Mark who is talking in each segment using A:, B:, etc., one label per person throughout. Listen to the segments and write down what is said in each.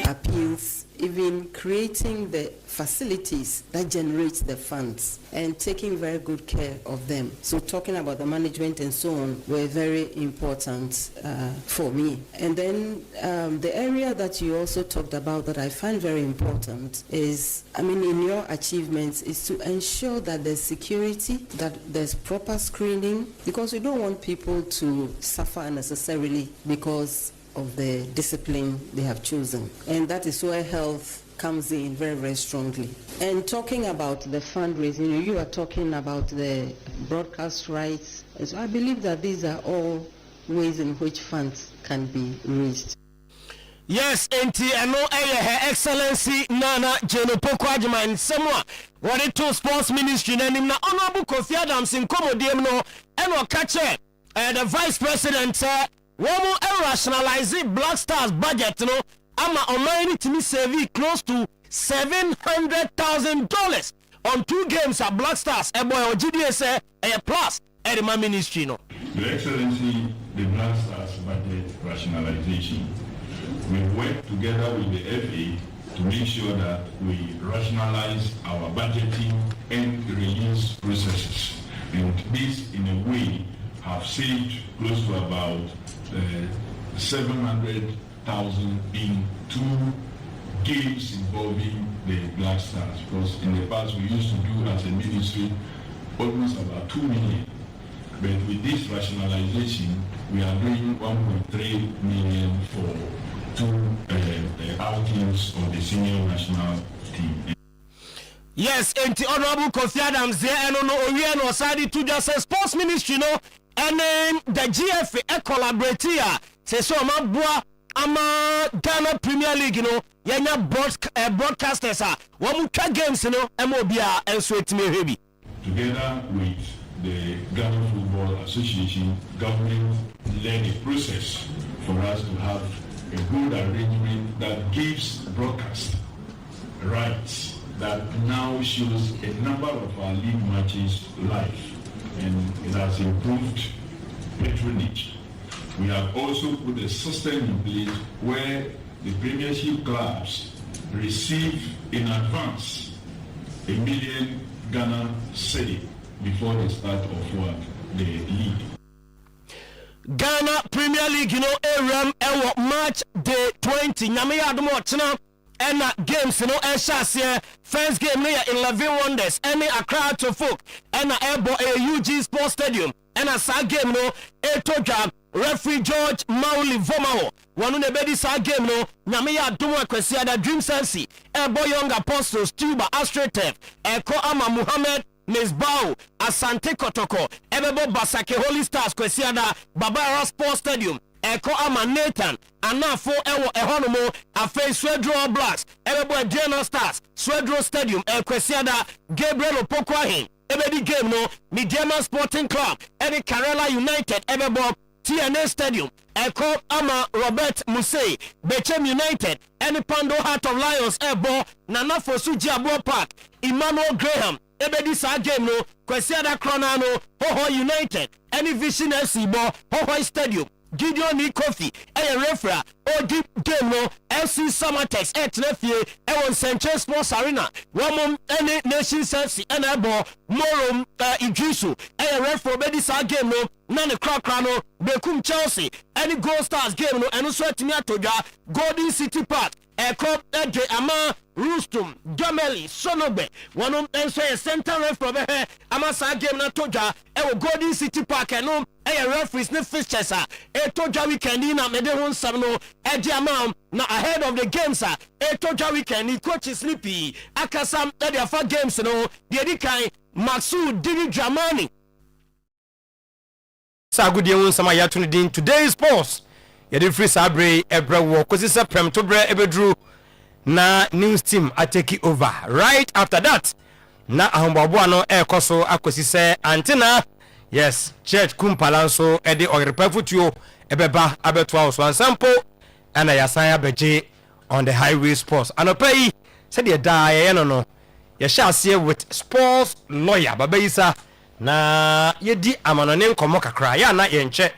A: appeals, even creating the facilities that generate the funds and taking very good care of them. So talking about the management and so on were very important for me. And then the area that you also talked about that I find very important is, in your achievements, is to ensure that there's security, that there's proper screening, because we don't want people to suffer unnecessarily because of the discipline they have chosen. And that is where health comes in very, very strongly. And talking about the fundraising, you are talking about the broadcast rights. And so I believe that these are all ways in which funds can be raised.
B: Yes, enti eno Her Excellency Nana Jeno Pokwajima and Semwa what it to sports ministry na nim na Honorable Kofi Adams in Komodiem no eno kache the vice president womu rationalize Black Stars budget no ama omani to me save close to $700,000 on 2 games at Black Stars boy or GDS plus at the ministry no.
C: Your Excellency, the Black Stars budget rationalization, we work together with the FA to make sure that we rationalize our budgeting and release processes, and this in a way have saved close to about 700,000 in 2 games involving the Black Stars, because in the past we used to do as a ministry almost about 2 million, but with this rationalization we are doing 1.3 million for 2 outings of the senior national team.
B: Yes, and the Honorable Kofi Adams there and no Oyerepa no side to just a sports ministry no, and then the GFA collaborate here. Say so ama Ghana Premier League no, yenya broadcasters one games no, MOBA and so it may heavy.
C: Together with the Ghana Football Association, government led a process for us to have a good arrangement that gives broadcast rights that now shows a number of our league matches live, and it has improved patronage. We have also put a system in place where the Premiership clubs receive in advance $1 million Ghana cedi before the start of the league.
B: Ghana Premier League, March day 20. Nyame more china and games, first game near 11 Wonders, any Accra to folk, and airborne UG Sports Stadium, and a sa game Etoja referee George Mauli Vomao. One on the bedi sa game Nyame Adumo Kwesiada Dream Sensi, airborne Young Apostles, Tuba Astretef, Eko Ama Muhammad Misbao, Asante Kotoko, Ebebo Basake Holy Stars Kwesiada, Babara Sports Stadium, Eko Ama Nathan, Anafo Ewo Ehonomo, Afe Swedro Blacks, Ebebo Adriana Stars, Swedro Stadium, Kwesiada, Gabriel Opokwahin, Ebedi game no, Midiama Sporting Club, Edi Karela United, Ebebo TNA Stadium, Eko Ama Robert Musei, Bechem United, Any Pando Heart of Lions, Ebo, Nanafo Sujiabo Park, Emmanuel Graham, Ebedi sa game no, Kwesiada Kronano, Hoho United, Any Vision FC Bo, Hoho Stadium, Gideon Kofi, Refra, Odi game no, FC Summertex, Nephew, Ewon Central Sports Arena, Wamum, any Nation Sensi, and Ebo, Morum, Idrisu, Refra, Ebedi sa game no, Nane Krakrano, Bekum Chelsea, any Gold Stars game no, and also Toja, Golden City Park, Eko Edre Ama, Rustum, Jameli, Sonobe, one of them say a center ref from here, Amasa game na Toja, Ewo Golden City Park, and no, referees, no fixtures, Toja weekend in a Medehon Samno, Ediamam, now ahead of the games, Toja weekend, he coach is sleepy, Akasam, Edia for games, no, the Edikai, Maxu, Dini Dramani. Sagudi sama ya tunidin today's sports. Yedi free sabre ebra wo kosisa prem to bre ebedru na news team atake over. Right after that, na ahombobo ano ekoso akosise antina. Yes, church kumpalanso ede Oyerepa futuo ebeba abetwa so ansampo ana yasaya beje on the highway sports. Anopai said ye da ye no. Ye shall see with sports lawyer babayisa na yedi amanone nkomo kakra ya na yenche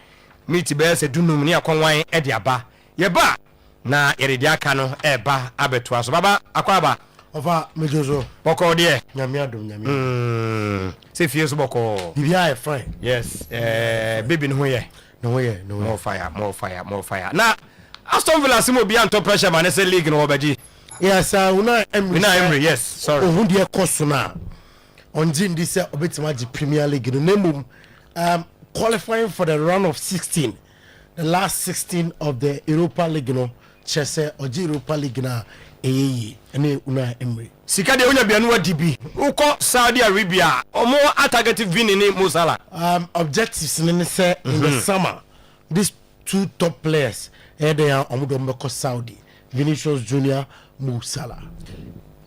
B: meet be se dunum ne akwanwan e de aba ye ba na yeredi aka no e ba abeto aso baba akwaba
D: Ofa mejozo
B: boko de
D: nyame adom nyame
B: se fie so boko
D: bibia e fine
B: yes baby no ye
D: no
B: more fire na Aston Villa simo bi anto pressure man say league no obaji
D: yes una Emery
B: yes sorry
D: ohun de koso na onji ndi say obetima gi Premier League no nemum qualifying for the round of 16 the last 16 of the Europa League no chese oji Europa League na eyi ene una Emery
B: sika de onya bianu adibi uko Saudi Arabia omo targetive vini ni Musala
D: objectives ne say in the summer these two top players they are omo Saudi Vinicius Junior Musala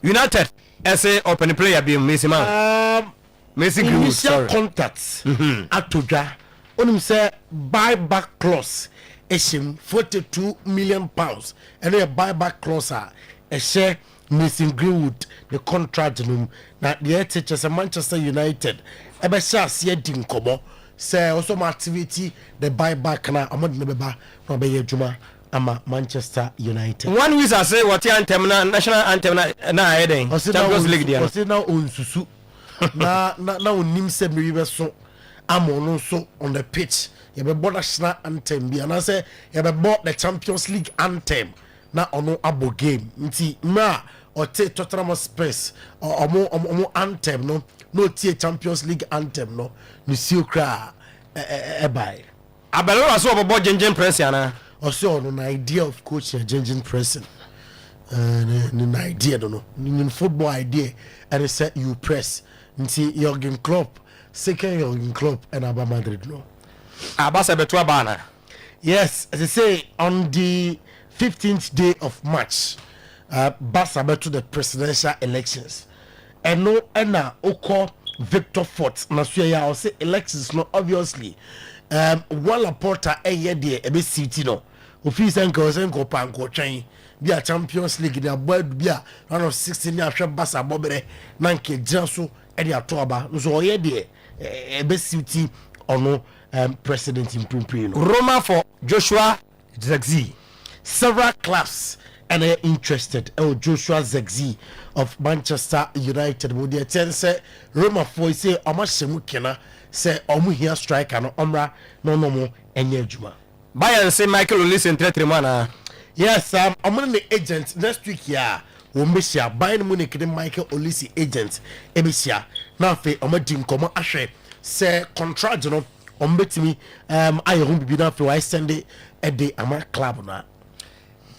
B: United SA open player be Messi man Messi Greenwood sorry
D: contacts atoja onim say buyback clause eshim 42 million pounds and a buyback clause a share Mason Greenwood the contract num na the teachers Manchester United ebe sha se din komo say also my activity the buyback na amod ne beba no be adwuma ama Manchester United
B: one week say what anthem na national anthem na heading Champions League dia
D: o say na onsusu na onim se me be so amono so on the pitch you be board national anthem bi and say you be board the Champions League anthem na ono abo game nti ma o te Tottenham Spurs omo anthem no tie Champions League anthem no ni siokra e bai
B: abelo so obo gengen press yana
D: o say on idea of coach gengen pressing an idea no in football idea and they say you press nti Jurgen Klopp second Jurgen Klopp and Aba Madrid no
B: abasa beto abana
D: yes as I say on the 15th day of March Barca to the presidential elections and no ena oko Victor Fort na so ya say elections no obviously Walla Porta eye de ebe city no office enko panko twen bi a Champions League na board bi a round of 16 ni ahwe Barca bobere na nke gyan so e de ato aba so oye de ebe city ono president imprimpi no
B: Roma for Joshua Zexi
D: several clubs and are interested Joshua Zexi of Manchester United would the ten say Roma for say omashemu kena say omu here striker no omra no mo enye adwuma
B: Bayern say Michael Olise Ntretremana
D: yes I'm the agent next week here Womesia Bayern Munich the Michael Olise agent ebesia na fe omadi nkomo ahwe say contract no ombetimi ayehun bibi na fe why send it at the ama club na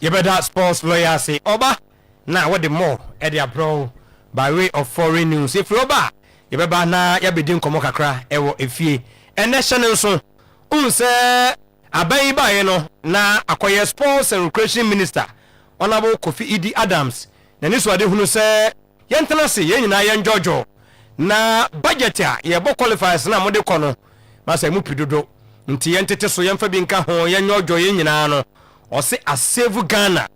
B: you better sports lawyer say oba now what the more at the abroad by way of foreign news if oba you better na ya be din komo kakra ewo efie national so say abai ba no na akoye sports and recreation minister honorable Kofi Idi Adams na ni so ade hunu say yentena se yen nyina yen jojo na budget a ye bo qualifiers na mo de kono ma say mu pidodo nti yentete so yemfa bi nka ho yen jojo yen nyina no o say a save Ghana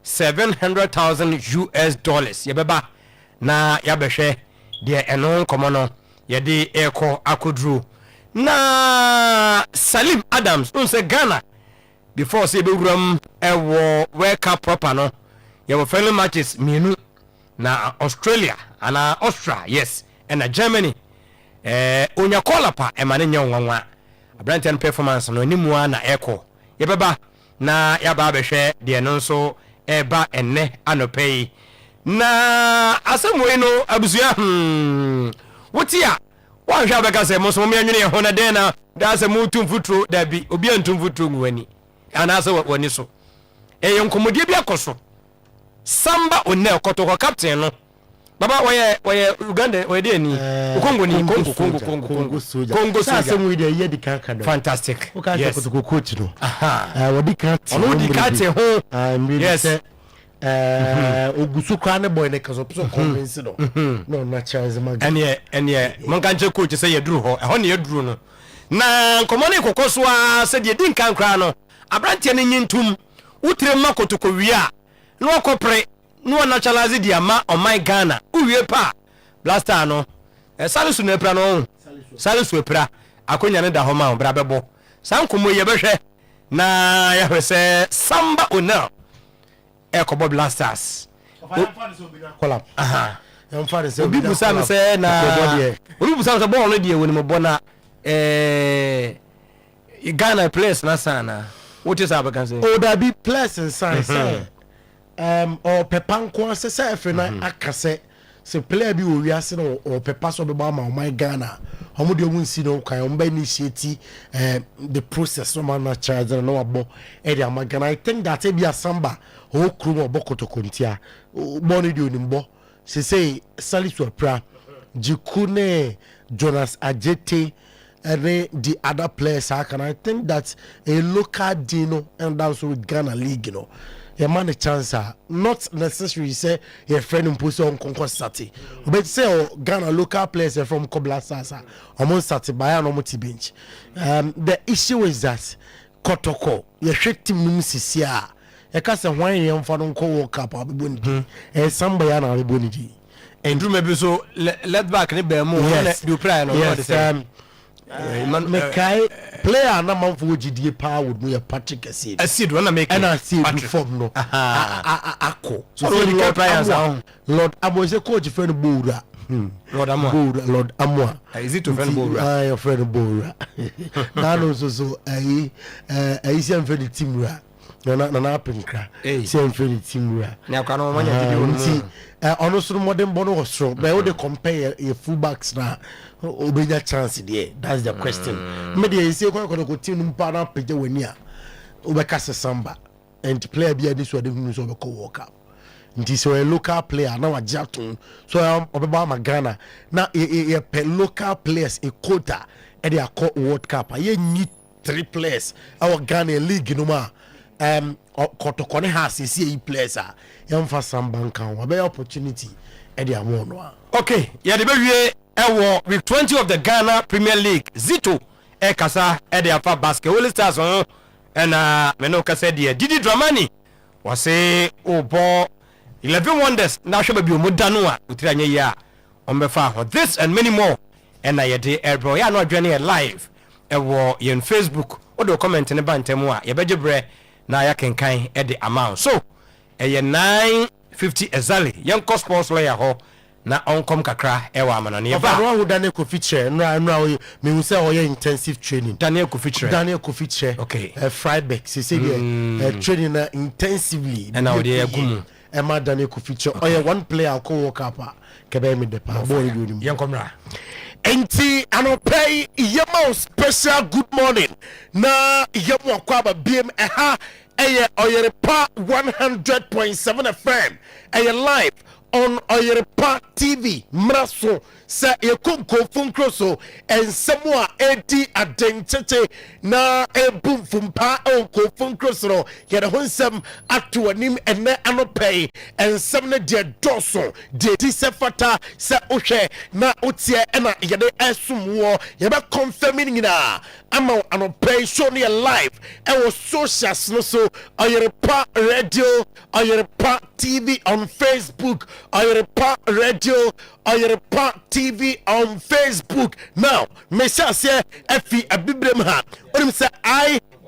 B: $700,000 ye beba na ya behwe de eno komo no ye de eko akodru na Salim Adams say Ghana before say be wuram ewo World Cup proper no ye were friendly matches mienu na Australia and Austria yes and Germany onya kola pa emane nya nwanwa Brighton performance no nimu na eko ye beba na ya ba behwe de no so eba enne anopei na asemwe no abusua wotia wan hwa beka se mo so me anwene ho na den na da se mu tumfutro da bi obi antumfutro ngwani ana se woni so nkomodie bi akoso samba onne okotoko captain no baba woye Uganda we dey ni Kongo ni Kongo
D: sasa mu dey ye di kan
B: fantastic
D: yes okotoko coach no we di kan
B: ono di kate ho yes
D: ogusu kwa ne boy ne kaso so convince no na chance mag
B: ene man kan che coach say ye duru ho ho ne ye duru no na nkomo ne kokoso a se de din kan kra no abrante ne nyintum utire makotoko wia no okopre no naturalize di ama on my Ghana uwie pa blaster no salisu na epra no salisu epra akonya ne da ho ma bra bebo sankomo yebehwe na ya hwese Samba Onel Ekobo Blasters
D: Collab.
B: Obi busa say na Obi busa say ball no die woni mo bona Ghana players na sana. What is up can say?
D: Oh, there be players inside say or pepanko say efe na akase se player bi wo wiase no or pepa so be ba ma my Ghana. Omo de omu nsi no kan omo initiate the process no man na charge no abo e de ama Ghana. I think that e be Samba o krum obokoto kontia boni de onimbo se say Salisu Pra Jikune Jonas Ajete and the other players and I think that a local Dino and also with Ghana League, you know, a man a chance not necessarily say your friend in Puso on Concourse Sati, but say Ghana local players from Kobla Sasa almost Sati by an Omoti bench. The issue is that Kotoko, your shake team Numsisia, a cast of wine young Fadon co-walk up, and somebody and Bonidi.
B: And do maybe so let back in the more you plan
D: yes, Mekai player na man for GDA power would be a Patrick
B: Acid wanna make
D: and I see reform no ako
B: so Lord players
D: Lord Amo is a coach friend Bura Lord Amwa
B: is it to friend Bura
D: your friend Bura that also so I see friend team na pinkra say friend team
B: na kwa no manya
D: honestly modern bono was strong but how they compare your fullbacks na obenya chance there that's the question me dey say ko team mpa na page wani a obeka se Samba and player bia this one dey so obeka work up nti so a local player na wa jaton so obeba ma Ghana na e per local players a quota e dey call World Cup ye need 3 players our Ghana league no ma kotokone has see players a yamfa Samba nkan wa be opportunity e dey amono
B: okay ya de bewie ewo week 20 of the Ghana Premier League Zito kasa e dey afa basket Holy Stars on and me no kasa dey Didi Dramani was say obo 11 wonders na hwe ba bi omudano a utira anya ya on be fa this and many more and na ye dey ebro ya no adwane live ewo yen Facebook odo comment ne bantemu a ye begebre na ya kenkan e dey amount so ye 950 exactly yen cost sports layer ho na onkom kakra ewa amanane ye ba
D: no Daniel Kofiche no me hu say oye intensive training
B: Daniel Kofiche
D: okay Freiburg say training intensively
B: and now dey agumu
D: Emma Daniel Kofiche oye one player ko work up kebe me de pa boy do nim
B: yen komra
D: enti anopay yema special good morning na yema akwa biem Oyerepa 100.7 FM live on Oyerepa TV mraso sa yekunko funkroso en semua edi adenchete na ebum fumpa onko funkroso yede honsem atu anim ene anopay en semne de doso de disefata sa ohwe na otie ena yede esumwo yebe confirming na ama anopay show ne live e socials no so Oyerepa Radio Oyerepa TV on Facebook Oyerepa Radio Oyerepa TV on Facebook. Now, me say Efi Abibrem ha. Onim say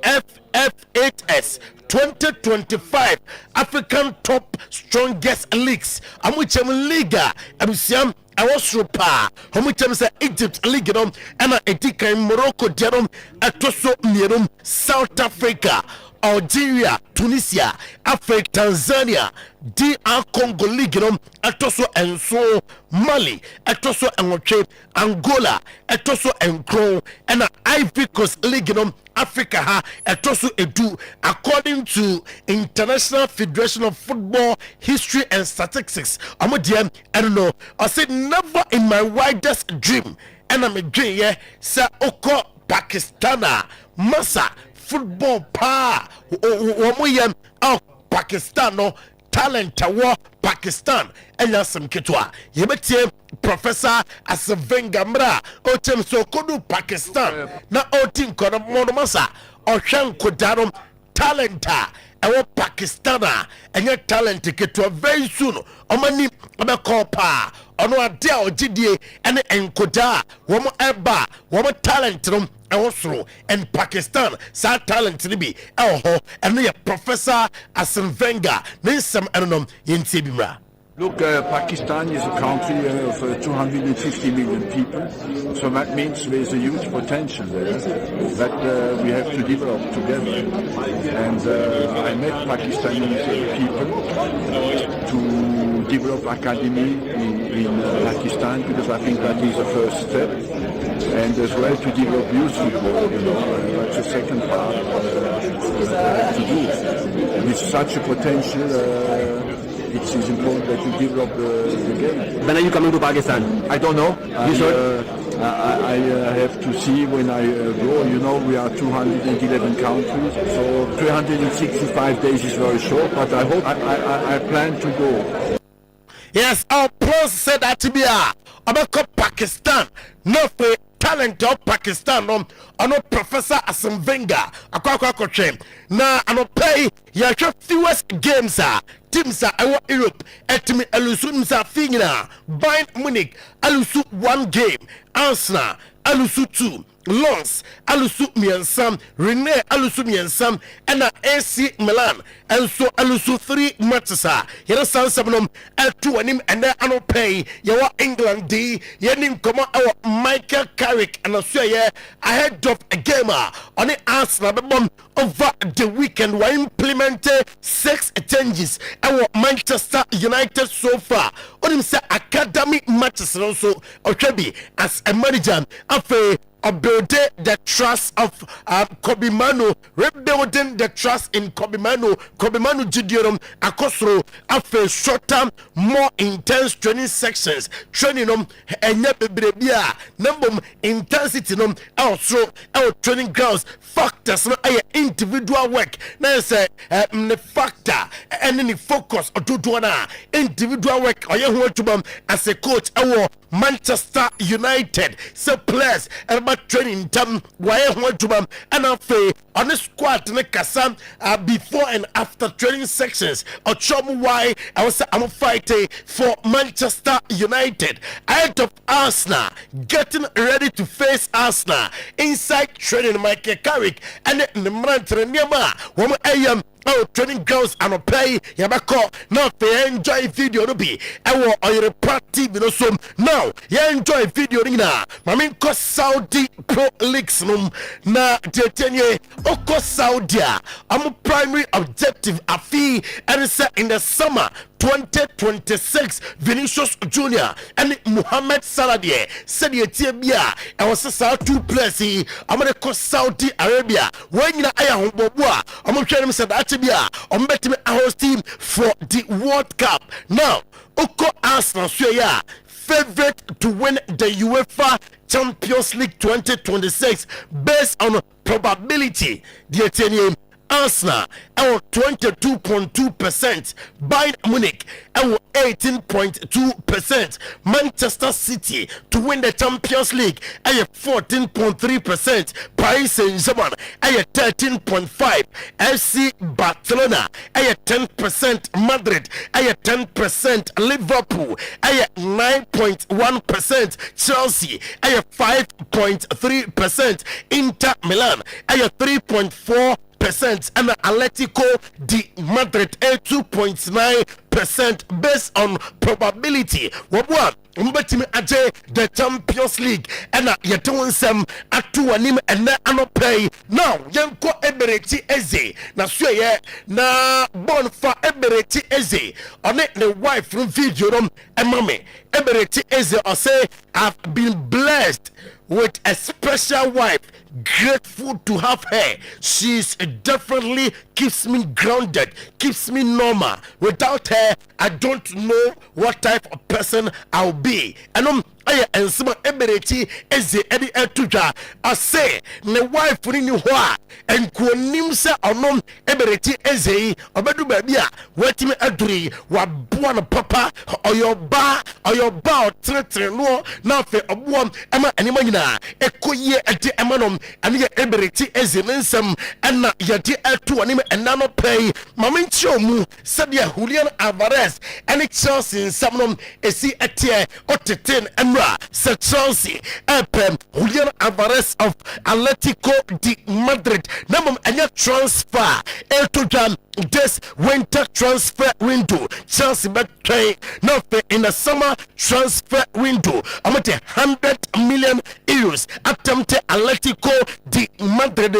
D: IFF8S 2025 African Top Strongest Leagues. Amuchem Liga. Abusiam Awosropa. Amuchem say Egypt League no ana etika Morocco denom atoso mierum South Africa. Algeria, Tunisia, Africa, Tanzania, DR Congo League, Atoso and so Mali, Atoso and Wache, Angola, Atoso and Crow, and Ivory Coast League, Africa, Atoso Edu, according to International Federation of Football History and Statistics. I'm a DM, I don't know. I said never in my wildest dream, and I'm a dream, yeah, Sir Oko Pakistana, Masa. Football pa womoyem Pakistan no talent war Pakistan enya sem ketwa yebetie Professor Asavenga Mra otem so kodu Pakistan na otin kono monomasa ohwan kodaro talenta ewo Pakistana enya talent ketwa very soon omani abekọ pa ono ade a ogidie ene enkoda wo eba wo talent no also and Pakistan sa talent ni bi and the Professor Arsene Wenger nisam anom yenti bimra.
E: Look, Pakistan is a country of 250 million people, so that means there's a huge potential there that we have to develop together. And I met Pakistani people to develop academy in Pakistan, because I think that is the first step, and as well to develop youth football. That's the second part to do. With such a potential, it is important that you develop the game.
B: When are you coming to Pakistan?
E: I don't know. I have to see when I go. We are 211 countries, so 365 days is very short, but I hope I plan to go.
D: Yes, our pros said that to be about Pakistan. No for talent of Pakistan. No Professor Arsene Wenger. Na ano pay ya fewest games teams are Europe etimi alusu nsa fingina Bayern Munich alusu 1 game, Arsenal alusu 2, Lens alusu miensam, Rennes alusu miensam, and AC Milan and so alusu 3 matches here sansabnom atu anim and ano pay yawa England D yenim koma our Michael Carrick and so ahead of a gamer on the Arsenal bomb over the weekend we implemented 6 changes our Manchester United so far on him say academy matches also Ochebi as a manager after building the trust of Kobe Manu, rebuilding the trust in Kobe Manu Jidiorum Akosro after short term more intense training sections training and number intensity also our training grounds factors no individual work na say the factor and the focus or do individual work as a coach our Manchester United so players and training time why want to and on the squad ne kasa before and after training sections or chom why I was I'm fighting for Manchester United out of Arsenal getting ready to face Arsenal inside training Michael Carrick and the man training training girls and pay Yabako now they enjoy video no be Oyerepa TV so now you enjoy video na mamin ko Saudi Pro Leagues na detenye oko Saudi primary objective afi and say in the summer 2026 Vinicius Junior and Mohamed Salah said Ethiopia I was a 2 players I'm gonna call Saudi Arabia when you I'm gonna tell them said that I'm betting a host team for the World Cup now Oko Arsenal favorite to win the UEFA Champions League 2026 based on probability the Arsenal 22.2%, Bayern Munich 18.2%, Manchester City to win the Champions League 14.3%, Paris Saint-Germain 13.5%, FC Barcelona 10%, Madrid 10%, Liverpool 9.1%, Chelsea 5.3%, Inter Milan 3.4%, and Atletico de Madrid 2.9% based on probability. What? Mbetimi aje the Champions League and yeton sem atu anim and na pay now yenko ebereti eze na suye na bonfa ebereti eze on the wife from video emame ebereti eze or say I've been blessed with a special wife, grateful to have her. She's definitely keeps me grounded, keeps me normal. Without her, I don't know what type of person I'll be. And and some ebereti eze edi etuja I say ne wife ni hwa and kuonim se onom ebereti eze obedu baby a watimi aduri wa boa papa oyoba tretre no na fe obo ema anima nyina ekoye edi emanom ane ebereti eze nsem na yede etu anim ɛna no pay mamentio mu sɛdeɛ Julian Alvarez ɛne Chelsea nsamnom esi ɛteɛ otetin ɛnra sɛ Chelsea ɛpɛm Julian Alvarez of Atletico de Madrid na mom ɛnyɛ transfer ɛtodwan this winter transfer window Chelsea betway nothing in the summer transfer window about 100 million euros attempted Atletico de Madrid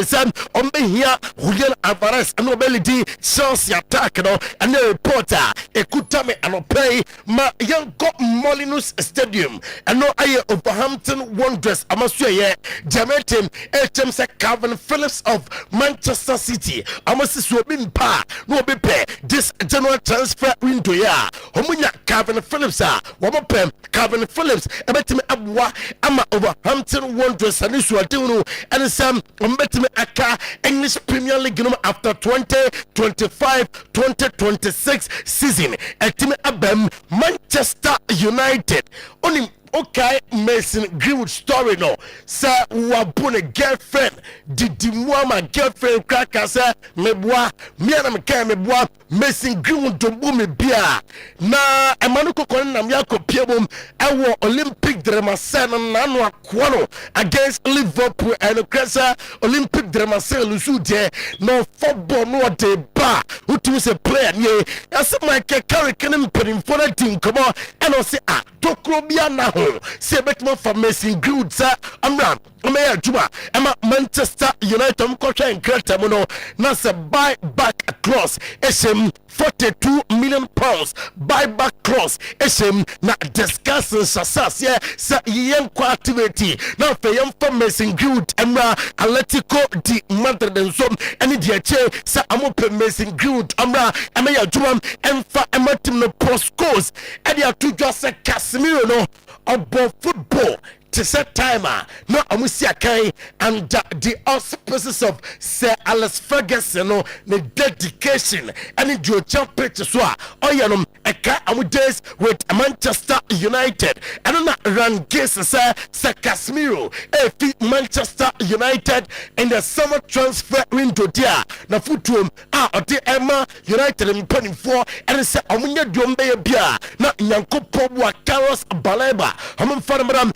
D: on here Julian Alvarez and ability Chelsea attack and the reporter Ekutame and pay ma young Molinus Stadium and no aye Overhampton Wanderers Amasue Jametim HMS Calvin Phillips of Manchester City Amasis Robin Pa no be pay this general transfer window ya homunya Calvin Phillips womo pem Calvin Phillips ebetimi abwa ama Overhampton Wanderers and Swatunu and some betimi aka English Premier League after 2025-2026 season etimi abem Manchester United only. Okay, Mason Greenwood story no. Sir, wabune girlfriend. Didi my girlfriend cracker sir. Meboa, me and meboa. Mason Greenwood dombu me bia. Na emanuko kone na miyako piebum. Ewo Olympic drama sen na anwa kwano against Liverpool and Kresa Olympic drama sen lusu de no football no de ba. Utu se player nye. Ase my carry kenim perim for the team come on. And I say tokro bia na say betmo for Mason Greenwood sir amram Omeya Juma Emma Manchester United mkocha nkreta muno na se buy back clause esem 42 million pounds buyback clause esem na discussing sasas ye sa yen kwa activity na fe yem for Mason Greenwood emra Atletico de Madrid nso eni de che sa amope Mason Greenwood amra Omeya Juma emfa ematim no proscos edi atudwa se Casemiro no about football to set timer no amusia kai and the auspices of Sir Alex Ferguson no the dedication and the championship so oyanum eka amu days with Manchester United and na run case Sir Casemiro efi Manchester United in the summer transfer window there na futum odi Emma United in for and say amunya duombe bia na nyankopɔ wa Carlos Baleba amam faramram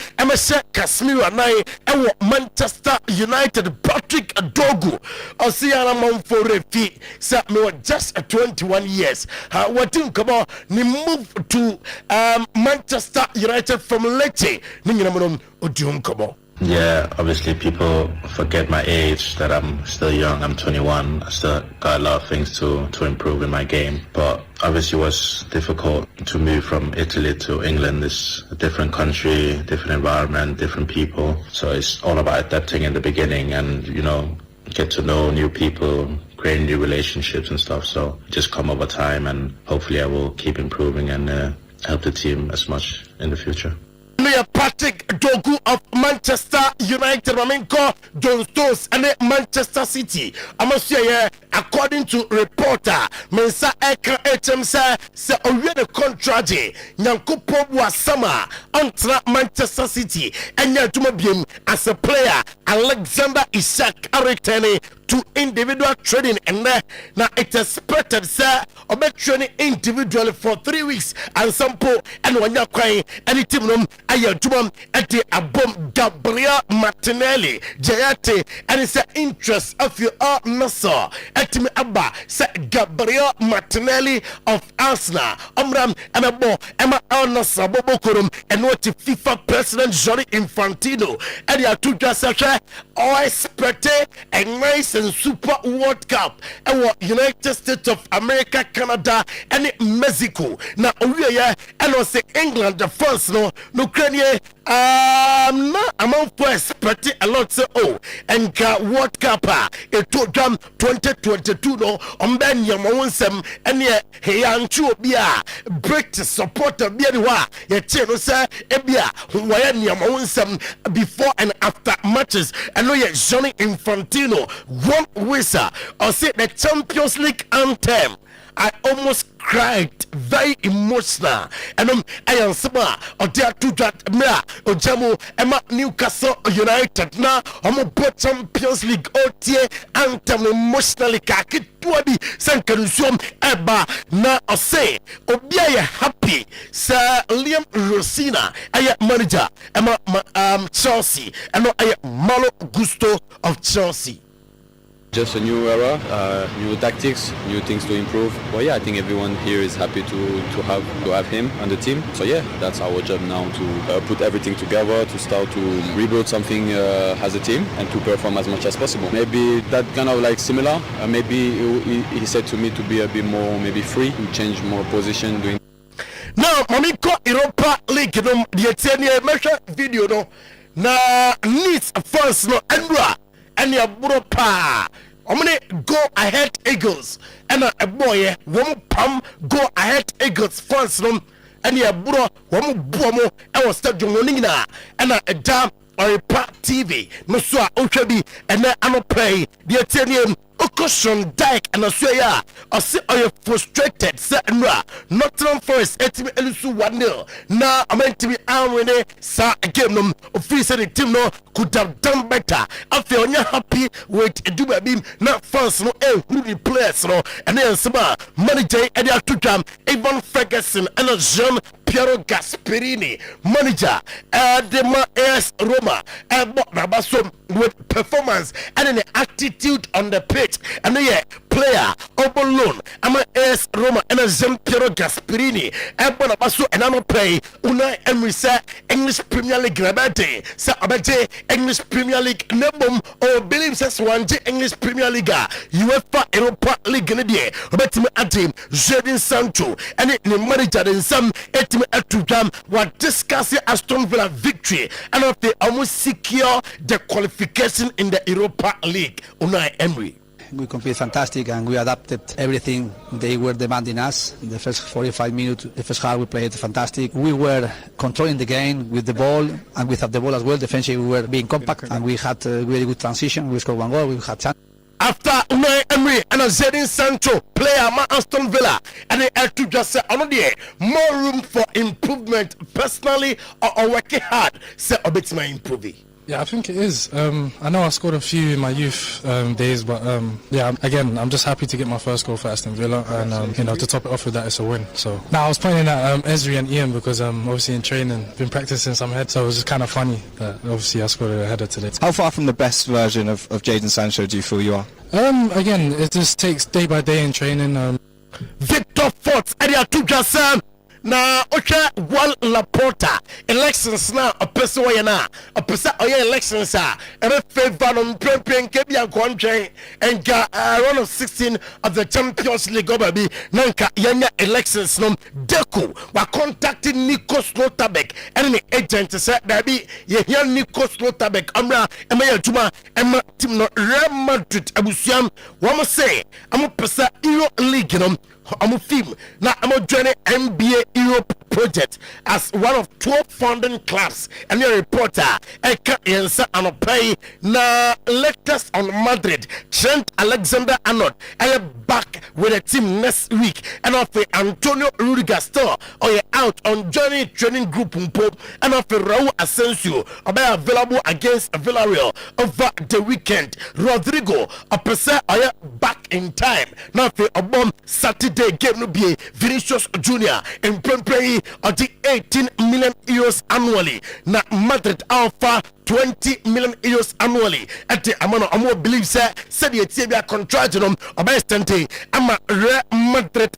D: Casemiro anai ewo Manchester United Patrick Adogu Osiana Monforefi sa me were just 21 years what him come on ni move to Manchester United from Lecce ni nyinamonom odium come on.
F: Yeah, obviously people forget my age, that I'm still young, I'm 21, I still got a lot of things to improve in my game, but obviously it was difficult to move from Italy to England. It's a different country, different environment, different people, so it's all about adapting in the beginning and, you know, get to know new people, create new relationships and stuff, so just come over time and hopefully I will keep improving and help the team as much in the future.
D: Patrick Dogu of Manchester United, Maminko, John Stones, and Manchester City. I must say, according to reporter, Mensa Eka HMS, se oyede contract, Nyankupo Wasama, ontra Manchester City, and Yatumabim as a player, Alexander Isak Aritene to individual training, and now it's expected, sir, or training individually for 3 weeks, and some po, and when you're crying, any team room, Ayajumam, at the Abom Gabriel Martinelli, Jayate, and it's an interest of your Nasa, at me Abba, Sir Gabriel Martinelli of Arsenal, Omram, and Abo, Emma Nasa, Bobokurum, and what the FIFA President Gianni Infantino, and you are two just or expect a nice and Super World Cup and what United States of America, Canada, and Mexico. Now we are and also England, the first no Ukraine. I'm for expecting a lot so and World Cup it took them 2022 no on Ben Yamonsem and ye Heyanchu Bia British supporter Bianwa ye cheno say Ebia Wayan Yamonsem before and after matches and no ye Gianni Infantino one whistle or say the Champions League anthem I almost cried, very emotional. And I am Sama or dear to that Mea or Jamu Emma Newcastle United now. I'm a Champions League OTA anthem emotionally kaki tuadi sankanusum eba na ose obiya happy Sir Liam Rosina aya manager Emma Chelsea and aya Malo Gusto of Chelsea.
G: Just a new era, new tactics, new things to improve. But yeah, I think everyone here is happy to have him on the team. So yeah, that's our job now to put everything together, to start to rebuild something as a team and to perform as much as possible. Maybe that kind of like similar. Maybe he said to me to be a bit more maybe free, to change more position, doing.
D: Now, Mamiko Europa League, the Ethiopia measure video no na needs first no Andra and your Buropa. I'm gonna go ahead Eagles and a boy one pam go ahead Eagles first no and your Buro one buomo I was start Jonina and a dam or a part TV no so Ochebi and then I'm play the Ethiopia Occasion Dyke and Australia or say are you frustrated Sandra Nottingham Forest etimi elusu 1-0 now I'm meant to be winning sa game no official the team no could have done better I feel you're happy with Duba Beam not first no who the players no and then some manager Eddie Tutam Ivan Ferguson and Jean Piero Gasperini manager Adema AS Roma and Rabaso with performance and an attitude on the pitch and yeah player open loan I'm a AS Roma and a Jean Piero Gasperini and Bonabaso and I'm play Unai Emery say English Premier League Rabate say Abaje English Premier League Nebum or Billiam says one English Premier League UEFA Europa League Nadia Robertime Adim Jadon Sancho and it manager in some etime atujam were discussing Aston Villa victory and of they almost secure the qualification in the Europa League. Unai Emery.
H: We competed fantastic and we adapted everything they were demanding us. In the first 45 minutes, the first half we played fantastic. We were controlling the game with the ball and without the ball as well. Defensively we were being compact and we had a very good transition. We scored one goal, we had chance.
D: After Unai Emery and Jadon Sancho player Aston Villa and they had to just say more room for improvement personally or working hard say a bit my improving.
I: Yeah, I think it is. I know I scored a few in my youth days, but yeah, again, I'm just happy to get my first goal for Aston Villa, and you know, to top it off with that, it's a win. So now I was pointing at Ezri and Ian because obviously in training, been practicing some head, so it was just kind of funny that obviously I scored a header today.
J: How far from the best version of Jadon Sancho do you feel you are?
I: Again, it just takes day by day in training.
D: Victor Fort, area to just na ocha one Laporta elections na a person na a person elections are a favor on Prempen Kebian Quantrain and got round of 16 of the Champions League baby Nanka Yanya elections no Deco were contacting Nikos Lotabek and the agent said that be Nikos Lotabek Amra Emma Juma Emma Tim no Real Madrid Abusiam one say I'm a person Euro League I'm a film now I'm a journey NBA Europe project as one of 12 founding clubs and your reporter I can't answer and pay now latest on Madrid Trent Alexander-Arnold I am back with the team next week and after Antonio Rudiger store or you're out on journey training group and after Raul Asensio are available against Villarreal over the weekend. Rodrigo a person are back in time now for a bomb Saturday game no be Vinicius Junior in Prempey of the 18 million euros annually na Madrid Alpha 20 million euros annually at the amount of believe said the Ethiopia contract no obestante ama Madrid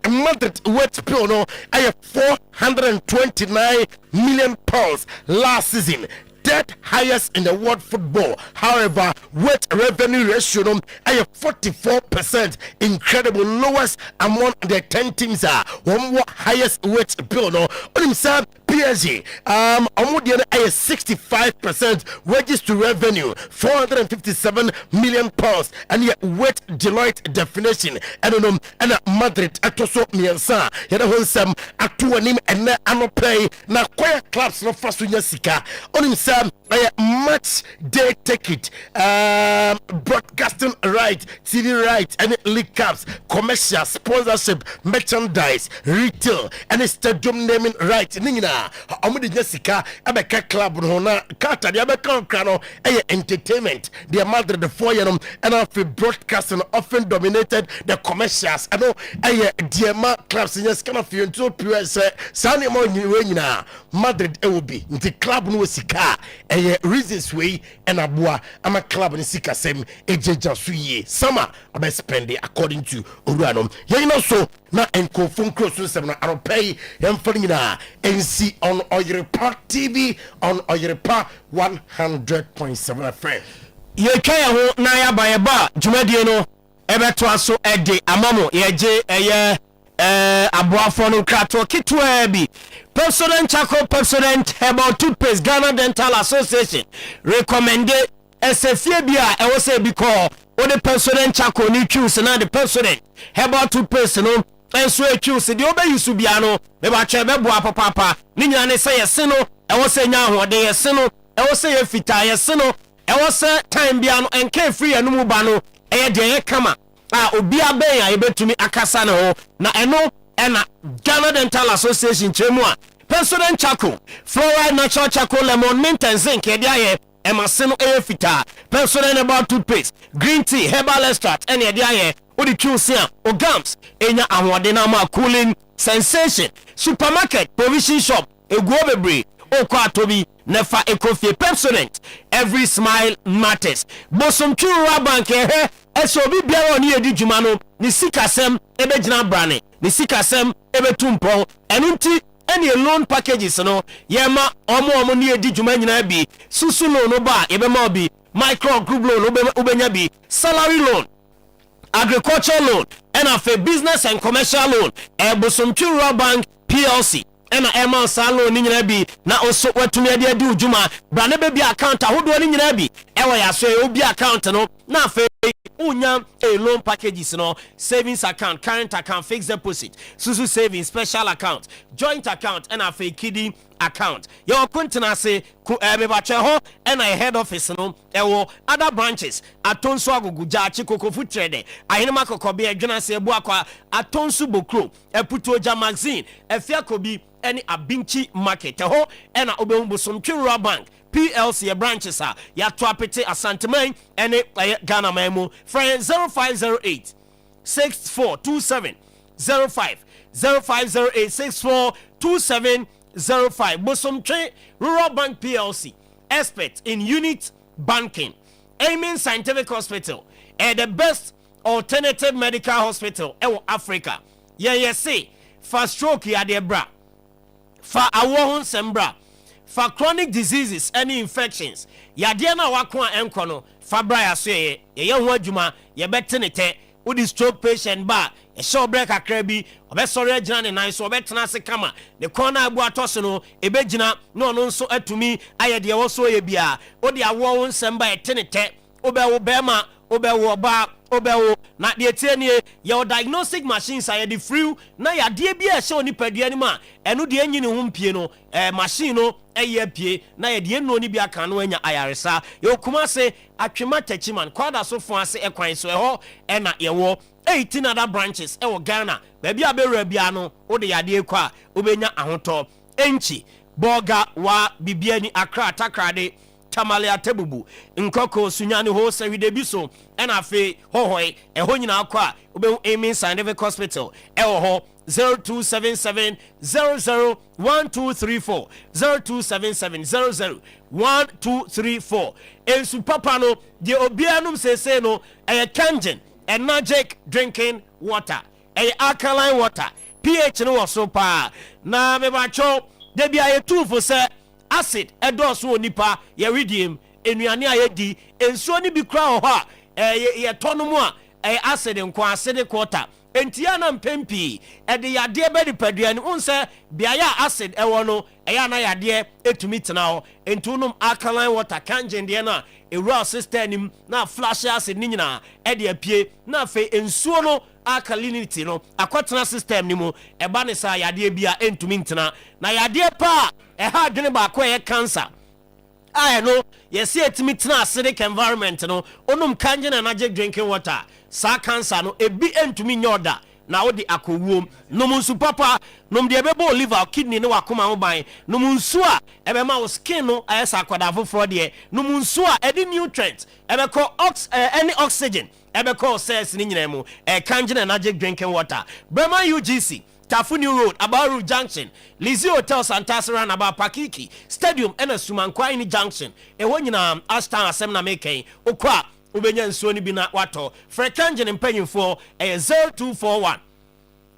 D: wet piano I have 429 million pounds last season, third highest in the world football. However, weight revenue ratio I have 44%, incredible, lowest among the 10 teams are one more highest weight bill no on himself. PSG I have 65% wages to revenue 457 million pounds and yet weight Deloitte definition and Madrid atoso miensa yada honsam atuanim and na pay na choir clubs no first sika on himself match day ticket, broadcasting right, TV right, any league caps, commercial sponsorship, merchandise, retail, any stadium naming right. Nina, Omudi Jessica, Abeka Club, Hona, Carter, the Abeka Crano, entertainment, the Madrid, the Foyanum, and after broadcasting often dominated the commercials. I know, Diama clubs in this kind of you to pure Sunday morning, Madrid, it will be the club no sika. Reasons way and abua ama club in sika sem ejeja suye sama abe spend according to Uranum. You know so na enko phone cross sem na aropay emfani na NC on Oyerepa TV on Oyerepa 100.7 FM.
B: Ye kaya ho na ya ba ba dwumadie no ebeto aso ede amamo ye aboafo no krato kitwa bi President Chako President about toothpaste Ghana Dental Association recommended SFA bia e wo say bi call o the President Chako ni choose na the President about toothpaste no enso e choose the obe yusu bia no be ba twa be boa papa ni nyina ne say yese no e wo say nya ho de yese no e wo say fita yese no e wo say time bia no enka free anu mu ba no e de kama obi aben ya ebetumi akasa na ho na eno ena Ghana Dental Association chemu a President Chako fluoride natural charcoal lemon mint and zinc e dia emaseno e fita President about toothpaste green tea herbal extract ene dia odi twusia ogams enya ahode na ma cooling sensation supermarket provision shop eguo bebre okwa atobi nefa ekofie President every smile matters bosom twura bank eso obi biara oni edi dwuma no ni sikasem ebegina brane ni sikasem ebetumpon enunti any loan packages no yema omo ni edi dwuma nyina bi susu loan no ba yebema bi micro group loan ubenya bi salary loan agriculture loan and a business and commercial loan ebosomtwura bank PLC ena ema salo ni nyina bi na oso watumi ade adi ujuma brane be bi account ahodo ni nyina bi ewa ya so obi account no na afa unya a loan packages no savings account current account fixed deposit susu savings special account joint account and afa kiddie account your kontina say me ba che ho and I head office no ewo other branches atonso aguguja achikoko futrede ahinema kokobe adwena se ebu akwa atonso bokro eputoja magazine efiakobi any abinchi market ho ena obembusomtwura bank PLC branches are ya twapete asanteman ene Ghana memo friend 0508 6427 05 0508 6427 05 Bosomtwe Rural Bank PLC expert in unit banking Aiming Scientific Hospital the best alternative medical hospital in Africa say for stroke ya de bra for awon sembra for chronic diseases any infections ya de na wakwa enkono for bra ya so ye ho adwuma ye betenete udi stroke patient ba e show break akra bi obesore agina ne nan so obetena se kama the corner abu atoso no ebegina no no nso atumi aye de wo so ye bia odi awo nsamba etenete obewo bema obewo ba obewo na de tienie your diagnostic machines are the free na ya de bia she oni padua ni ma eno de anyini ho mpie no machine no eye pie na ya de no ni bia kan no anya ayaresa yo kuma se atwema tachiman kwada so fo ase ekwan so eho na ye wo 18 other branches ewo Ghana baby abewura bia no wo de yade ekwa obenya ahoto enchi boga wa bibiani akra takrade tamale atebubu nkoko sunyane ho sawide biso ena afi hohoi eho nyina akwa obe Aiming Scientific Hospital ewo ho 0277 001234 0277 001234 ensu papa no de obianum sese no kangen magic drinking water alkaline water pH no so pa na me ba cho de bia ye tufo se acid edoso onipa ye redeem enuane ayedi ensuo ni bi kra ho a ye tonomu a acid nkwa acidic water entia na mpempi de yade be de paduane unse bia ya acid ewo no ya na yade etumi tena ho entunum alkaline water kangen de na ewura system nim na flash acid ni nyina de apie na fe ensuo no alkalinity no akwatena system nim eba ne sa yade bia entumi ntena na yade pa ha dwene ba kwa ye cancer I know yes yet me tena acidic environment no onum kange na magic drinking water sa cancer no ebi entumi nyoda na wo de akowuom nom nsu papa nom de bebo liver kidney ne wakoma ho ban nom nsu a ebema wo skin no ayesa akwada foforo de nom nsu a edi nutrients ebeko any oxygen ebeko cells ni nyina mu kange na magic drinking water Brema UGC Tafuni Road, Abaru Junction, Lizzie Hotel Santas Runabout Pakiki, Stadium, and a Sumankwai Junction. A one in Ashton Assembly making, Okwa, Ubenian Sony Bina Wato, Frekanjan and Penny for a 0241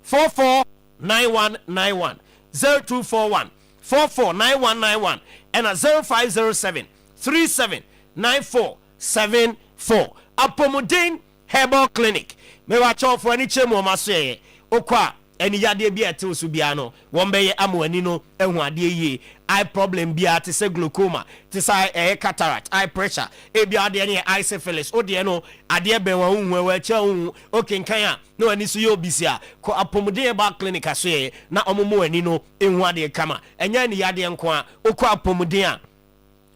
B: 449191, 0241 449191, and a 0507 379474. Apomodin Herbal Clinic. Me watch out for any chemo maswe. Okwa. Eni yade bia te osubiano wonbeye amwani no ehu ade yi eye problem bia te se glaucoma te say cataract eye pressure e bia de ne eye syphilis o de no ade ben wa hu wa cha hu okenkan a no ani so ye obisia ko apomuden ba clinic aso na omomo ani no ehu ade kama enya ni yade nko a okọ apomuden a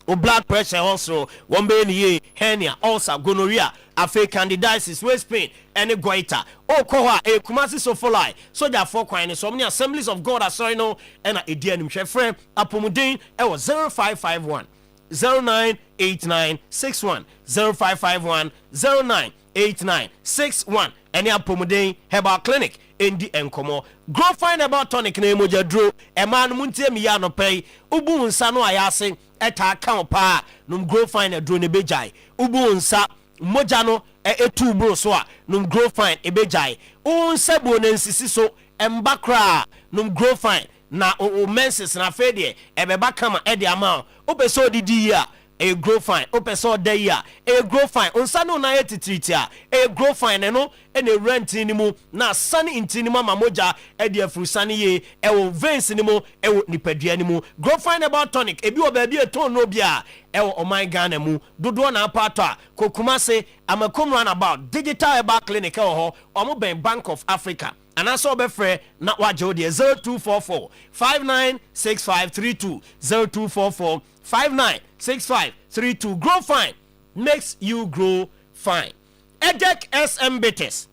B: o blood pressure also one be ni hernia ulcer gonorrhea afe candidiasis waist pain any goiter o ko ha e kumasi so folai so ja for kwan ni so many Assemblies of God asori no e na edi anim hwe frɛ apomuden e wo 0551 098961 0551 098961 any apomuden herbal clinic endi enkomo grow find about tonic na emoja dro e man muntie mi ya no pay ubu nsa no ayase eta kan pa num grow find dro ne bejai ubu nsa moja no etu bro so a num grow find ebejai unsa bo na nsisi so embakra num grow find na o menses na fede ebeba kama e de ama o pe so didi ya e grow fine o person dey ya e grow fine onsa no na yetitriti a e grow fine no e na rent ni mu na sane intini mama moja e de afurusane ye e wo veins ni mu e wo nipadua ni mu grow fine about tonic e bi o ba bi e ton no bia e wo o my Ghana mu dodo na apato a kokumase amakom run about digital herbal clinic e wo ho o mo ben Bank of Africa and I saw befre na wajo de 0244 596532 0244 596532 grow fine makes you grow fine. Edek SM Bitters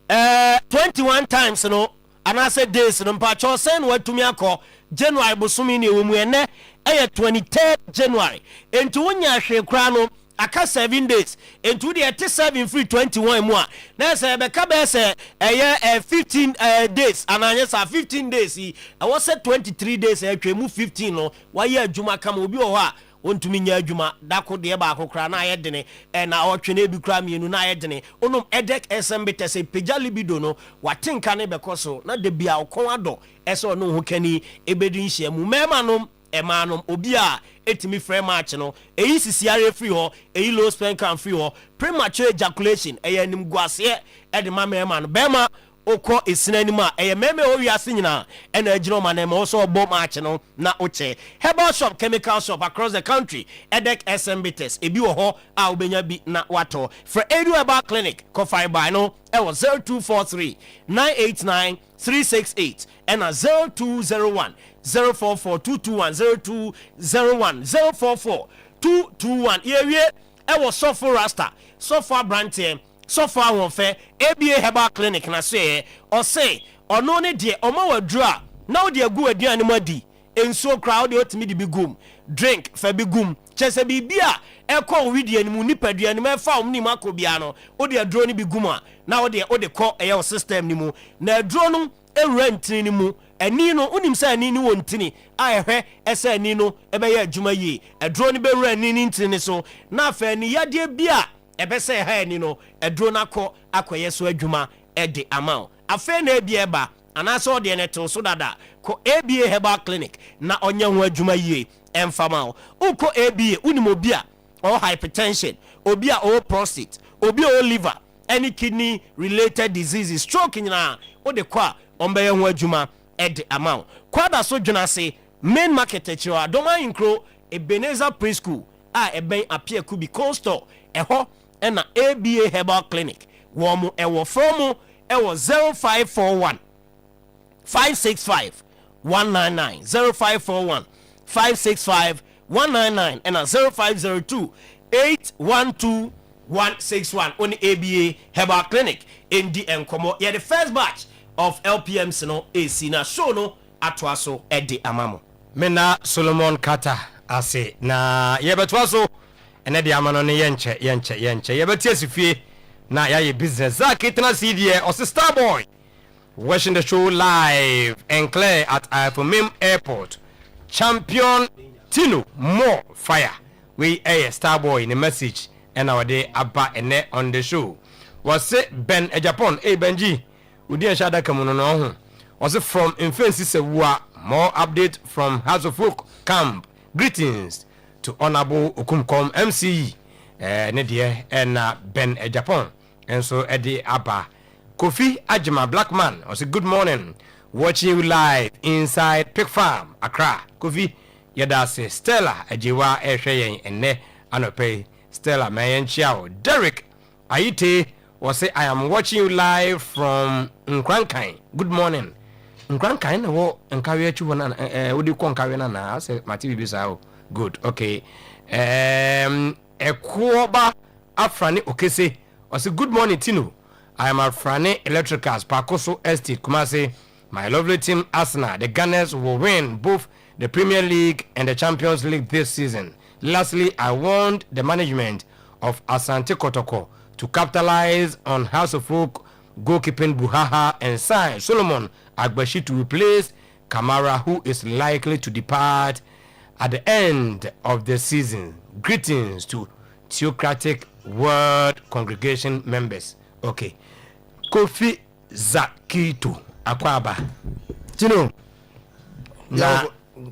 B: 21 times no and I said this no mpacho sen what to me akọ January bosumi ni ewumu ene 23rd January enti wonya hwe kra no aka 7 days into the 87 free 21 mu a na say be ka be say 15 days and anya 15 days I was say 23 days atwemu 15 no waye adwuma kama obi o ho a ontumi nya adwuma dako de ba akokra na ayedene na otwe na ebi kra mienu na ayedene onum edek SMB say peja libido no watenka ne bekoso na de bia okon ado eso no ho kani ebedi nhia mu memanom emanom obi a etimi free match no eyi sisiare free ho eyi low sperm count free ho premature ejaculation eyanim guase de mama no bema okọ esinanim a meme o wiase nyina na agino manema also obo match no na oche herbal shop chemical shop across the country edek SMBTS ebi wo ho a obenya bi na wato for Edu Herbal Clinic ko fiber no e was 0243 989 368 and a 0201 044 221 0201 044 221 yewie e was so for rasta so far brand so far won fe ABA Herbal Clinic na say or say ono ne de o ma wadru a na o de agu aduane madi enso crowd de otimi de bigum drink fa bigum chese bibia e ko widie ni mu nipaduane ma fa omni makobia no o de adro ni bigum a na o de ko e system ni mu na adro no ewrantini ni mu ani no unim say ani ni wontini a ehwe ese ani no ebe ya adwuma yi adro ni be wra ani ni ntini so na fa ni yade bia ebe say ha ani no adro na akoye so adwuma e de amount afa na ebia eba anaso de ne to so dada ko ABA Herbal Clinic na onya ho adwuma yi emfama uko ABA unim obi a or hypertension obi a or prostate obi a or liver any kidney related diseases stroke nyina o de kwa ombeye ho adwuma e de amount kwada so dwuna se main market echiwa doma inkro Ebenezer Preschool a eben apia kubi coastal eho na ABA Herbal Clinic wo mo ewo from ewo 0541 565 199 0541 565 199 and 0502 812 161 on the ABA Herbal Clinic in the Nkomo. Yeah, the first batch of LPMs no AC na show no atwaso edi amamo.
K: Mena Solomon Kata ase na yebetwaso ene di amano ne yenche yebeti asifie na ya business zakitna CDA or Star Boy watching the show live and clear at Ifomim Airport. Champion Tino more fire. We a Star Boy in a message and our day abba ene on the show. Was it Ben a Japan Benji? Udi shada kamuno no was it from infancy se wa more update from House of Folk Camp. Greetings to Honorable Okumkom MCE Nedie and Ben a Japan and so Eddie Abba Kofi Ajima Blackman was a good morning watching you live inside Pig Farm Accra. Kofi yada se Stella Ajiwa Eshayen and ne anope Stella Mayen Chiao. Derek Aite was say I am watching you live from Nkrankai. Good morning. Nkrankai na wo nkawe achu na wodi ko nkawe na say mati bibisa. Good. Okay. Ekoba Afrani Okese was say good morning Tino. I am Afrani Electricals Pakoso Estate Kumasi. My lovely team Arsenal, the Gunners will win both the Premier League and the Champions League this season. Lastly, I want the management of Asante Kotoko to capitalize on House of Folk goalkeeping Buhaha and sign Solomon Agbashi to replace Kamara, who is likely to depart at the end of the season. Greetings to Theocratic World Congregation members. Okay. Kofi Zakito Akwaba.
D: Tino.
K: Na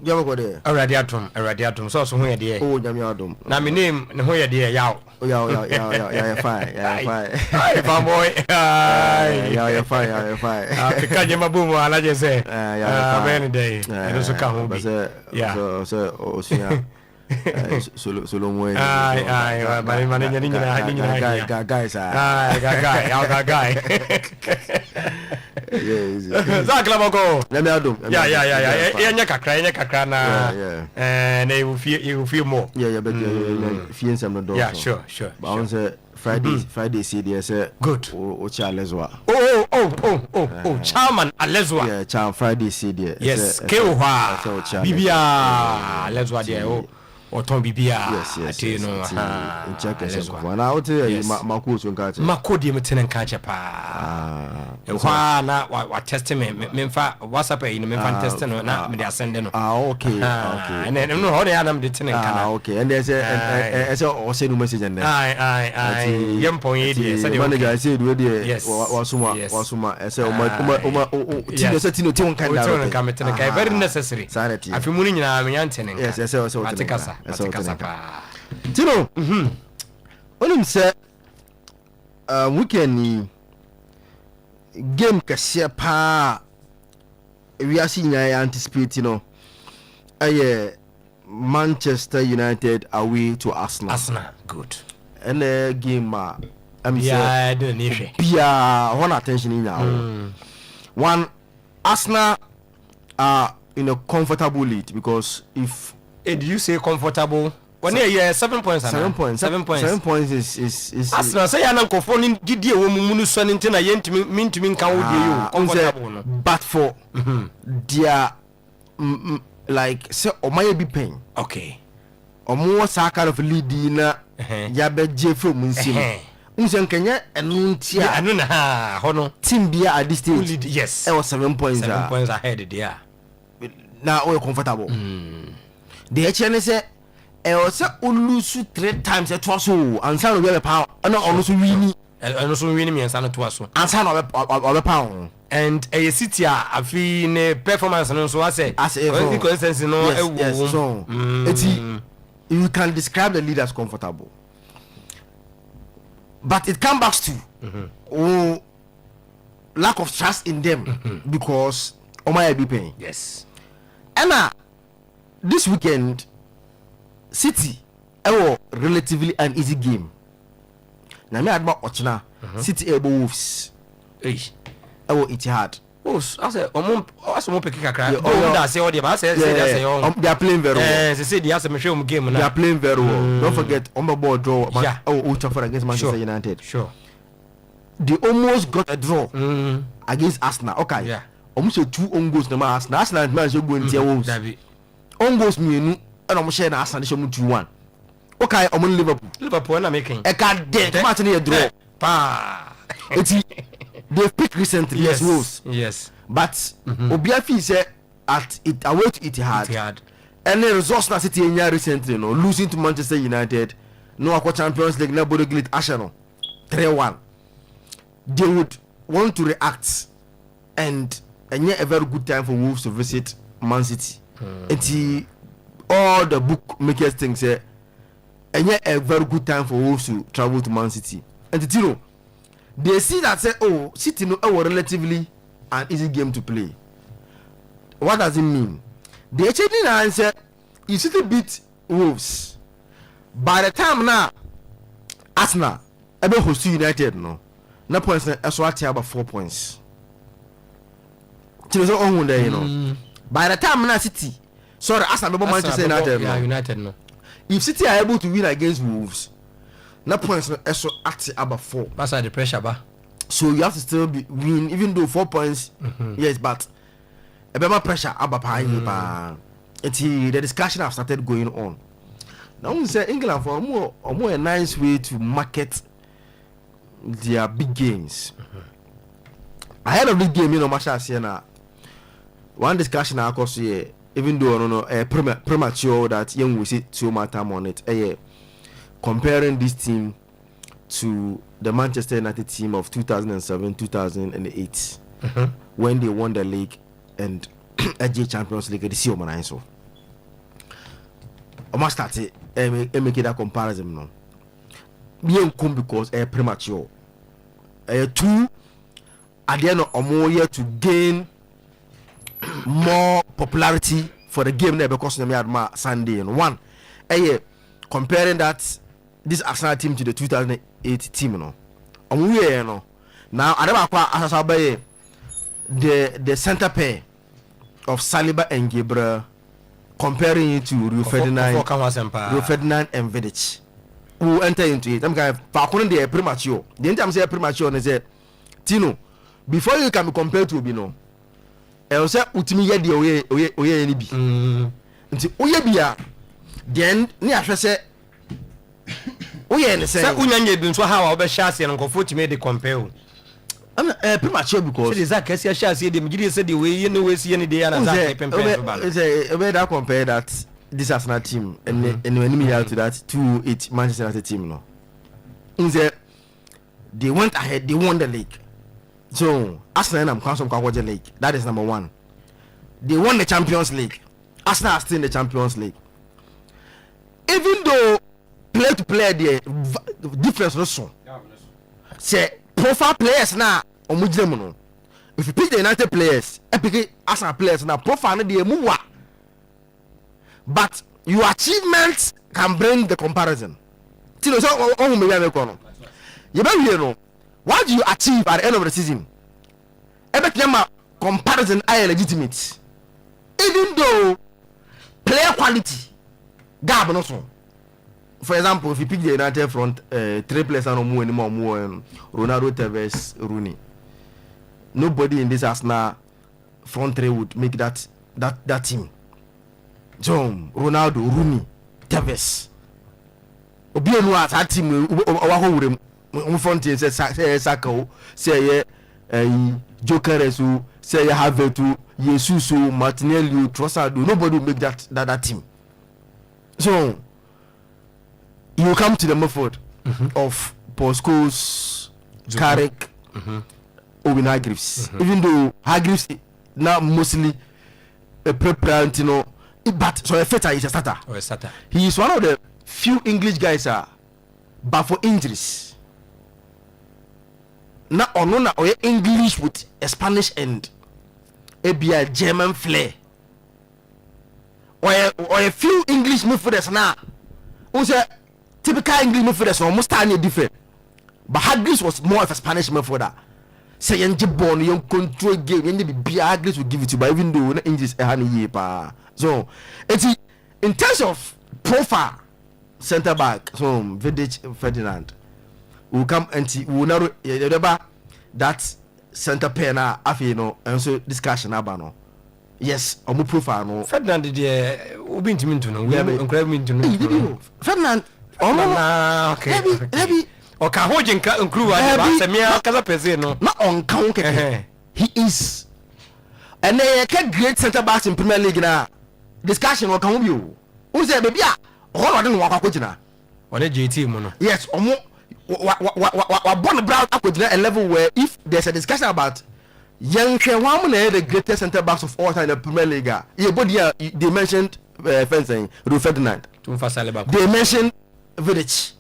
D: Yawo go there.
K: Already atom. So who here there?
D: Oh, nyame adom.
K: Na me name who here there yaw.
D: Yeah, fine.
K: Hi, boy.
D: Yeah, fine.
K: Kika jema bumu alaje say. Many day. And also come home. Yeah.
D: So osia. Solomon.
K: Ai, bari mane nyina
D: guys.
K: Guy. Zakla moko.
D: Let me adom.
K: Yeah. Enya kakra na. And you feel more.
D: Yeah, but feel some no.
K: Yeah, sure.
D: But on say Friday CD say
K: good.
D: O Charleswa.
K: Oh, Chairman Alezwa.
D: Yeah, Charm Friday CD.
K: Yes, Kewa. Bibia Alezwa there. Oton bibia ati no
D: in check na o te mako so nka che
K: mako de metene nka che pa kwa na wa test me memfa WhatsApp yi no memfa test no na me de asende no
D: okay
K: and then no how dey adam de tene nka na
D: okay and there's a o say no message and
K: ai yempon yi de say
D: manager say do dey wasuma say o ti no say ti no ti won kan da
K: nka metene nka very necessary afi mu ni nyina me yantene nka
D: yes o
K: atikasa
D: Tino, onim se weekend game kase pa we are seeing anticipate Manchester United away to Arsenal.
K: Good.
D: And game I'm
K: say
D: one attention in now. One, Arsenal are in a comfortable lead because if
K: did you say comfortable? When you 7 points.
D: 7 points. 7 points is.
K: Arsenal say I'm confirming Gidi Munu Sonintina yent mean to mean can you comfortable.
D: But for their like say Omaya be paying.
K: Okay.
D: Or more kind of lead na Yabe Jeffrey Munsim. Unsen Kenya and Nuntia
B: Anuna Hono
D: Team Bia at this stage.
B: Yes.
D: It was 7 points.
B: 7 points ahead there.
D: Now we're comfortable. The HN say I was lose 3 times at Twasso and son of a pound and also winning.
B: And also winning me and son of Twasso.
D: And son of a pound.
B: And a city I feel a performance and also I say
D: as a
B: coincidence
D: yes, so you can describe the leaders comfortable. But it comes back to lack of trust in them because Omaya be paying.
B: Yes.
D: And this weekend, City, relatively an easy game. Now me adma Ochina, City able Wolves. Itihad.
K: Oh, I said, some pick a crack. I say,
D: they are playing very well.
K: They say they have some game.
D: They are playing very well. Don't forget, on the board draw. Old Trafford against Manchester United.
K: Sure.
D: They almost got a draw against Arsenal. Okay.
K: Yeah.
D: Almost 2 own goals no Arsenal. Arsenal man should go into Wolves. Own goals me and almost share Arsenal show 2-1. Okay, I'm on
K: Liverpool na making.
D: I can't dead match near draw. They've picked recently yes Wolves.
K: Yes.
D: But Obiafi said at it away to Etihad. And the results na City in recently no losing to Manchester United. No aqua Champions League na Bodo Glimt Arsenal 3-1. They would want to react and yet a very good time for Wolves to visit Man City. And all the bookmakers think say and yet a very good time for Wolves to travel to Man City. And you know, they see that say, oh, City no relatively an easy game to play. What does it mean? They actually answer if City beat Wolves, by the time now Arsenal ebe host United no points na eswati about 4 points. So on there, you know. By the time now City, sorry, Arsenal ebe Manchester United no.
K: United no.
D: If City are able to win against Wolves, no points no eswati about 4.
K: That's the pressure ba.
D: So you have to still win even though 4 points. Yes, but a bit more pressure about pa. The discussion have started going on. Now we say England for more a nice way to market their big games. Ahead of this game, you know, Masha Siena. One discussion I course here, even though no premature that young we sit too much time on it. Comparing this team to the Manchester United team of 2007-2008 when they won the league and AJ Champions League this year, man. So I must start it and make that comparison now. Because premature. 2 at the end of more year to gain more popularity for the game there because they had my Sunday and 1. Comparing that this Arsenal team to the 2008 team, you know. Now I don't the center pair of Saliba and Gabriel, comparing it to Rio Ferdinand and Vidic, who enter into it. I'm going to premature. The entire say premature is that Tino, before you can be compared to Bino, I say Utimi Yedi Oye Nibi. Until Oyebia, then near say. Say
K: Unyanye been so how about Shasi and Kofuti made the compare.
D: I'm premature because
K: it is that case. Shasi, the Mugidi said the way you know, we see any day and a
D: way that compare that this Arsenal team and enemy to that 2-8 Manchester United team. No, they went ahead, they won the league. So Arsenal and Council Kawaja League, that is number 1. They won the Champions League. Arsenal are still in the Champions League. Even though player to player the difference also. Say profile players now no. If you pick the United players, pick Arsenal players now profile the move. But your achievements can bring the comparison. You know what do you achieve at the end of the season? Every comparison are legitimate. Even though player quality gap no so. For example, if you pick the United front 3 players and more Ronaldo, Tevez, Rooney, nobody in this Arsenal front 3 would make that team. John, Ronaldo, Rooney, Tevez. Obienu at that team front team say Saka, say Jokeres, say Havertz, Jesus, Martinelli, Trossard. Nobody will make that team. So you come to the method of Paul Scholes, Carrick, Owen Hargreaves. Even though Hargreaves now mostly a preparant, you know, but so a fitter is a starter. He is one of the few English guys but for injuries. Now or English with a Spanish and a German flair. Or a few English midfielders now. Who say typical English midfielders almost tiny different. But Hargreaves was more of a Spanish midfielder. say yenje ball you control game yenje be Greece will give it to you, but even though injuries so it's in terms of profile center back, so Vidic Ferdinand will come and see will narrow that center pair na afi no and so discussion abano. Yes, omu profile no.
K: Ferdinand de obi ntimi ntu no. Nkra mi ntu no.
D: Ferdinand
K: okay. Maybe oka hoje nkru wa ba se mia kaza pese no.
D: Na on kan keke. He is and great center backs in Premier League na discussion o kan bi o. O say baby a all of them wa kwagina.
K: One JT mu no.
D: Yes, omo wa born brown akwagina a level where if there's a discussion about young one the greatest center backs of all time in the Premier League. They mentioned fencing Ferdinand. They mentioned Vidic.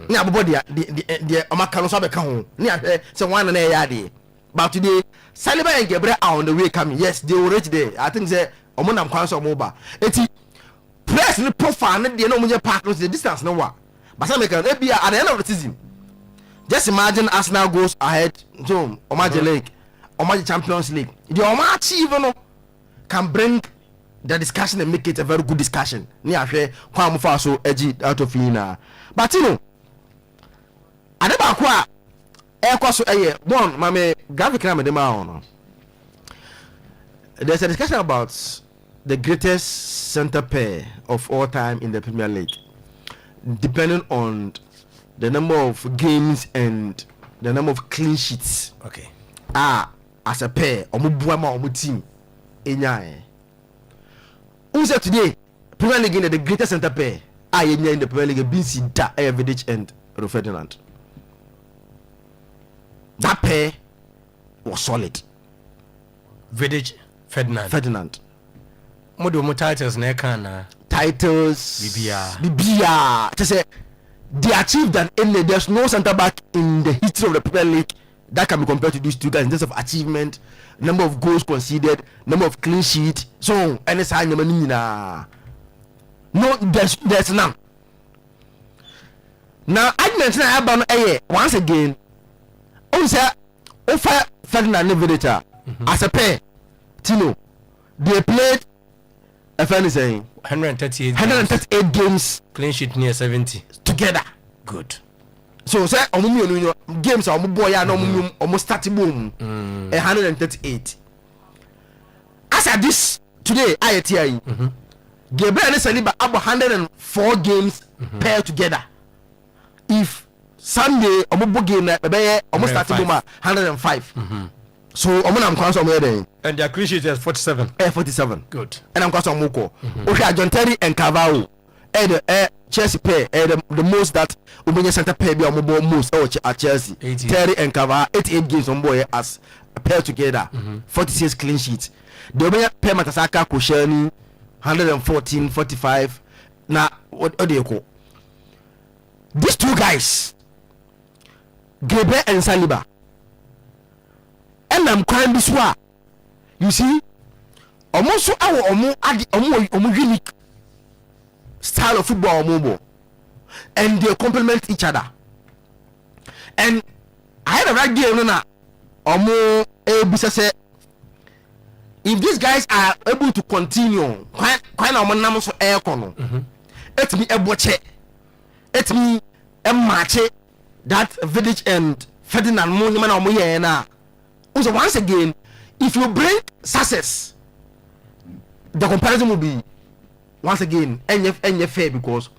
D: Now, body the Omakano Sabeka. So one and a yard. But today, Saliba and Gabriel are on the way coming. Yes, they will reach there. I think they Omonam Council Moba. It's press the profile, they know when your partners the distance no one. But some can be at the end of the season. Just imagine Arsenal goes ahead, Joe, Omaje Lake. Omaji Champions League. The Oma achieve can bring the discussion and make it a very good discussion. Ni ahwe kwa mufa so edgy out of ina. But you know, adeba kwa kwa so bon mame graphic na me dem on. There's a discussion about the greatest center pair of all time in the Premier League, depending on the number of games and the number of clean sheets.
K: Okay.
D: As a pair, omu team, who said today, Premier League in the greatest center pair, in the Premier League, BC Da Vidic and Ferdinand. That pair was solid.
K: Vidic, Ferdinand.
D: Modo
K: titles na kana.
D: Titles. Bibia. To say they achieved that there's no center back in the history of the Premier League that can be compared to these two guys in terms of achievement, number of goals conceded, number of clean sheet. So, and it's no, there's none. Now, I mentioned about once again. Also, offer Ferdinand Vidic as a pair. Tino, they played. A fan is saying 138 games,
K: clean sheet near 70
D: together. Good. So say games are boy almost 30 boom 138. As at this today IATI Gabriel and Saliba about 104 games paired together. If Sunday omo game almost 30 boom 105. So I'm consuming
K: and their clean sheet is 47.
D: 47.
K: Good.
D: And I'm consuming Moko. Okay, John Terry and Carvalho. Chelsea pair the most that Ubenya center pair be on most at Chelsea.
K: 80.
D: Terry and Carvalho 88 games on boy as a pair together. 46 clean sheets. The Ubenya pair Matasaka Koshani 114, 45. Now what do you call? These two guys, Gabriel and Saliba. And I'm crying this one. You see, almost our unique style of football mobile, and they complement each other. And I had a right game na if these guys are able to continue, quite a man so air corner. Let me a watch it. Let me a match it that Vidic and Ferdinand Monument na. So once again, if you bring success, the comparison will be once again fair because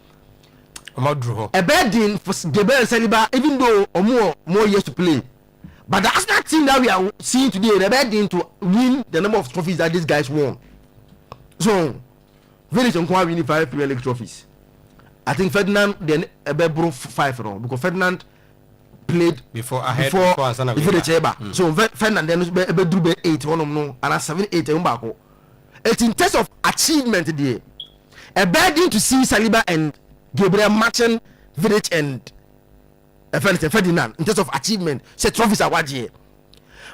K: a
D: bad deal for Gabriel and Saliba, even though or more years to play. But that's that team that we are seeing today, the bad deal to win the number of trophies that these guys won. So Village and Kwa winning 5 Premier League trophies. I think Ferdinand then broke 5 wrong because Ferdinand played before Village. So Ferdinand then drew 8 one no and 7-8 back. It's in terms of achievement there. A bad deal to see Saliba and Gabriel matching Village and Ferdinand in terms of achievement. Say trophies are what here.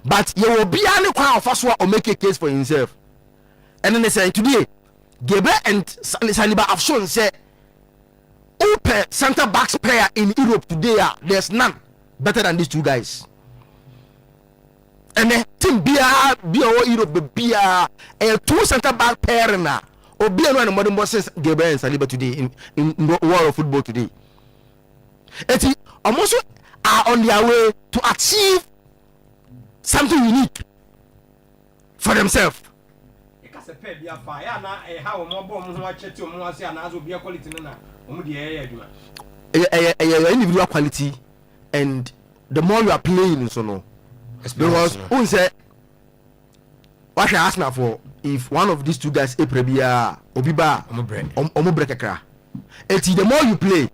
D: But you will be any kind of first one or make a case for himself. And then they say today, Gabriel and Saliba have shown say open center backs player in Europe today there's none better than these two guys. And then team be Europe be a two center back pair na or be one modern bosses Gabriel and Saliba today in the world of football today. And almost are on their way to achieve something unique for themselves. Individual quality, and the more you are playing, so no. Because who say what I ask now for if one of these two guys Eprebia Obiba Omobrekakra. The more you play,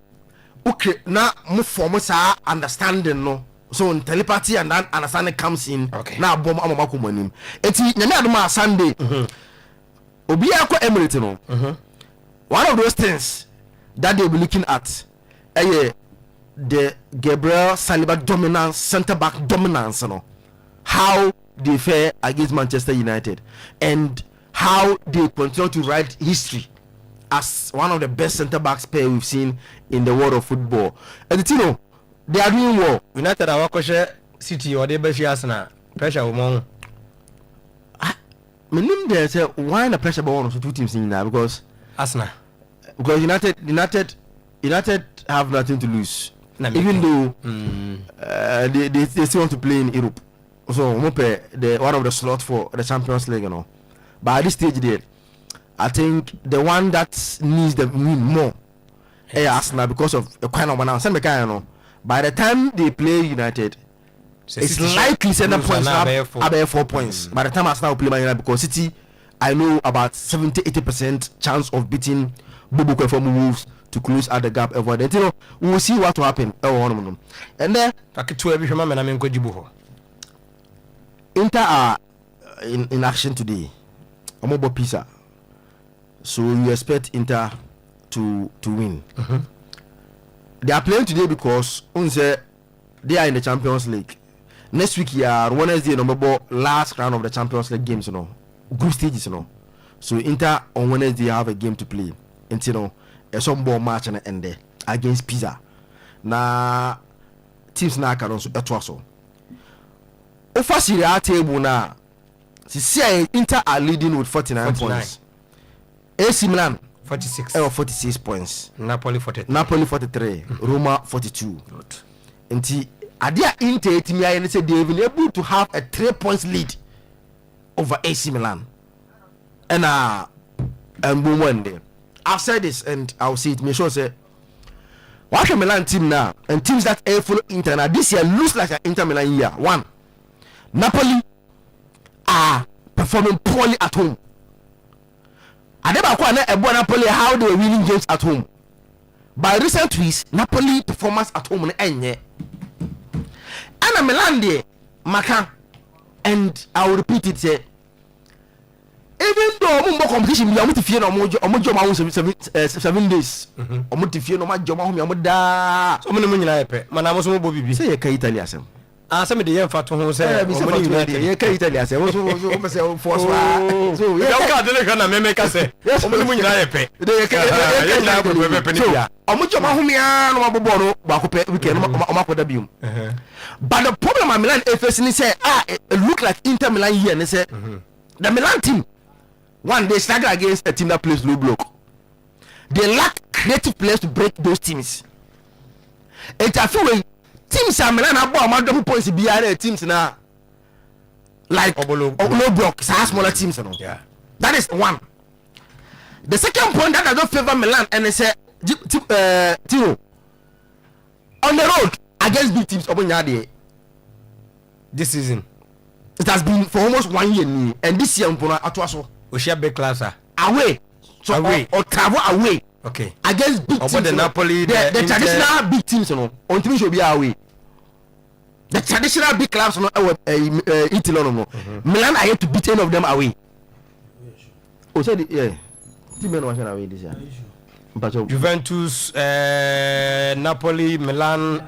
D: okay, now move for sa understanding no. So when telepathy and that understanding comes in, okay. Now bomb amakumanim. Nyame adoma Sunday. Obia ko Emirates no. One of those things that they'll be looking at the Gabriel Saliba dominance, centre back dominance, no. How they fare against Manchester United and how they continue to write history as one of the best centre backs pair we've seen in the world of football. And you know, they are doing well.
K: United are working City or they best Arsenal pressure woman.
D: My name there say why the pressure ball on two teams in there because
K: Arsenal
D: because United have nothing to lose. Even though they still want to play in Europe. So the one of the slot for the Champions League, you know. But at this stage there, I think the one that needs the win more is Arsenal because of the kind of announcement, you know. By the time they play United, it's likely center points about 4 points. By the time Arsenal play United, because City, I know about 70-80% chance of beating Bubuque from Wolves to close at the gap over there. You know, we will see what will happen. And then Inter are in action today. Omobo Pisa. So you expect Inter to win. They are playing today because they are in the Champions League. Next week, Wednesday, last round of the Champions League games, you know, group stages, you know. So Inter on Wednesday have a game to play. And you know, a some ball match and end there against Pisa. Na teams na can also etwaso. Over Serie table now, see Inter are leading with 49 points. AC Milan 46 points.
K: Napoli 43.
D: Roma 42. And Adia Inter and say they've been able to have a 3 points lead over AC Milan. And one day. I've said this and I'll say it. Make sure say watch a Milan team now and teams that follow Inter now this year looks like an Inter Milan year. One, Napoli are performing poorly at home. I never quite know Napoli how they were winning games at home. By recent tweets, Napoli performance at home and Milan there, Maka, and I will repeat it. Say, even though more competition, we are not fear no more 7 days. I'm not fear no more job. I'm da. So many money I pay. Man, I was more Bobby. Say a Italian. Some of the young fat who say, "I'm Italian." So you can't make us say, "How many money I pay?" But the problem at Milan FS say, it look like Inter Milan here, and they say the Milan team. One, they stagger against a team that plays low block. They lack creative players to break those teams. And I feel like teams are Milan have about double points to be other teams now. Like low block, smaller teams. Yeah. That is one. The second point that does not favor Milan, and they say, Timo, on the road against big teams,
K: this season.
D: It has been for almost 1 year, and this year, Atwaso.
K: We share big class
D: away, so away or travel away.
K: Okay.
D: Against big teams,
K: the Napoli,
D: the traditional big teams, on teams should be away. The traditional big clubs, Italy, Milan are yet to beat any of them away. Oh, so yeah, team was away this year.
K: Juventus, Napoli, Milan,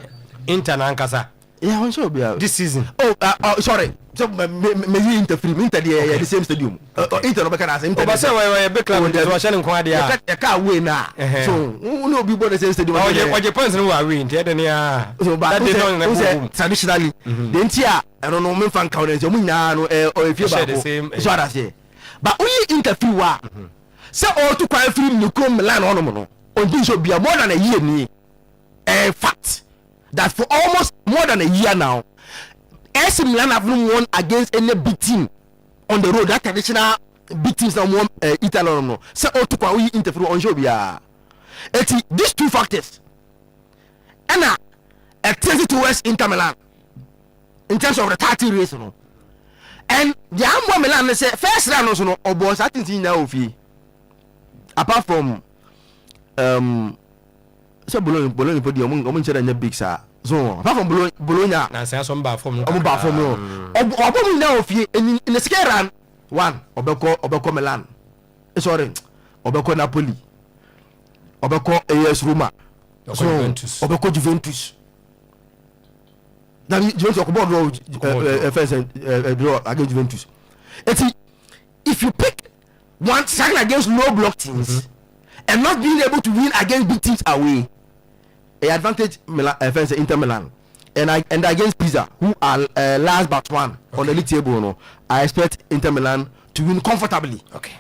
K: Inter, and Casa.
D: Yeah, I'm sure be
K: this season.
D: Oh, sorry. So me interfere. Inter the same stadium. Inter no be can say Inter.
K: But say we big club dey so share nko ade a.
D: You can't win now. So who no be the same stadium.
K: Oh, you points no we win. Dey there.
D: So but traditionally the Inter I don't know me fan count say mu nya no or if you back. So I say. But we interfere wa. Say all to quite free you come Milan on no. On this should be more than a year ni. Fact that for almost more than a year now, AC Milan have not won against any big team on the road. That traditional big teams that won Italy no. So all to we interfere on show be these two factors. And a tendency towards Inter Milan in terms of the 30 race no. And the Ambo Milan say first round also no or boss I think now of apart from so Bologna for the omun big sir. So apart from Bologna
K: na say some ba form no.
D: Ba form no. Obo now of in the second round one obeko Milan. Sorry. Obeko Napoli. Obeko AS Roma. So obeko Juventus. Now Juventus draw against Juventus. If you pick one second against low block teams and not being able to win against big teams away, a advantage Milan, Inter Milan, and against Pisa, who are last but one on the league table. No, I expect Inter Milan to win comfortably. Okay,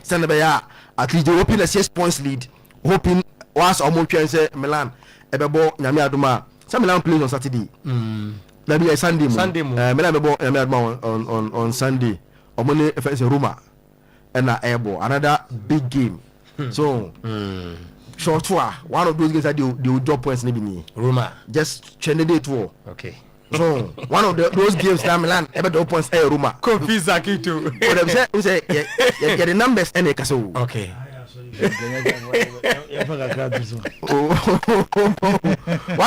D: at least they open a 6 points lead, hoping once or more say Milan, Ebebo Nyame Aduma. Some Milan plays on Saturday. That be a Sunday. Milan Ebebo on Sunday. Omone FS Roma and Airbo, another big game. So short one of those games that they will drop points maybe
K: Roma
D: just change the tour.
K: Okay.
D: So one of those games that Milan ever drop points Roma.
K: Confuse Akito.
D: But say yeah the numbers and the castle.
K: Okay.
D: One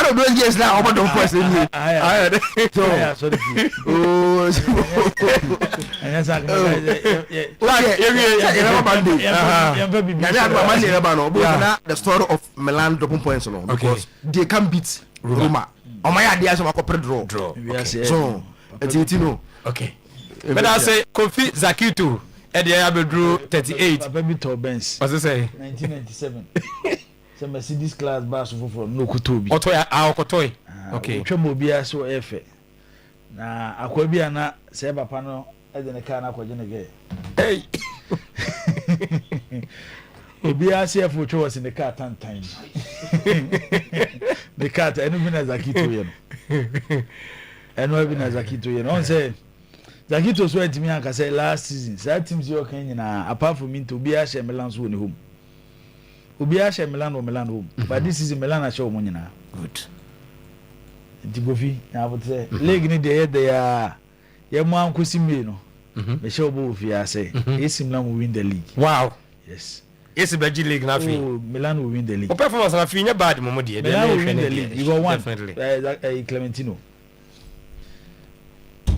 D: of those games now over the points the story of Milan dropping points because they can beat Roma. On my idea, some draw. So it's
K: okay. But I say Kofi Zakitu. Eddie Abedru 38. What's it say?
L: 1997. Some Mercedes class bus for no kutobi.
K: Otoy. Okay.
L: Chomobia so efe. Na akwabia na seba pano edene car na kwaje nege.
K: Hey.
L: Obia CF which was in the car 10 times. The car enu bina Zakito yen. Enu bina Zakito yen. On say Zakito so etimi aka say last season that teams you can na apart from into Obia share Milan so home. Obia share Milan home. But this is Milan a show nyina.
K: Good.
L: Digofi na would say league ni dey ya mo ankosi me no. Me show bo fi say AC Milan will win the league.
K: Wow.
L: Yes.
K: AC Belgium league na fi.
L: Milan will win the league.
K: Performance na fi nya bad mo dey.
L: Milan will win the league. You got one. Clementino.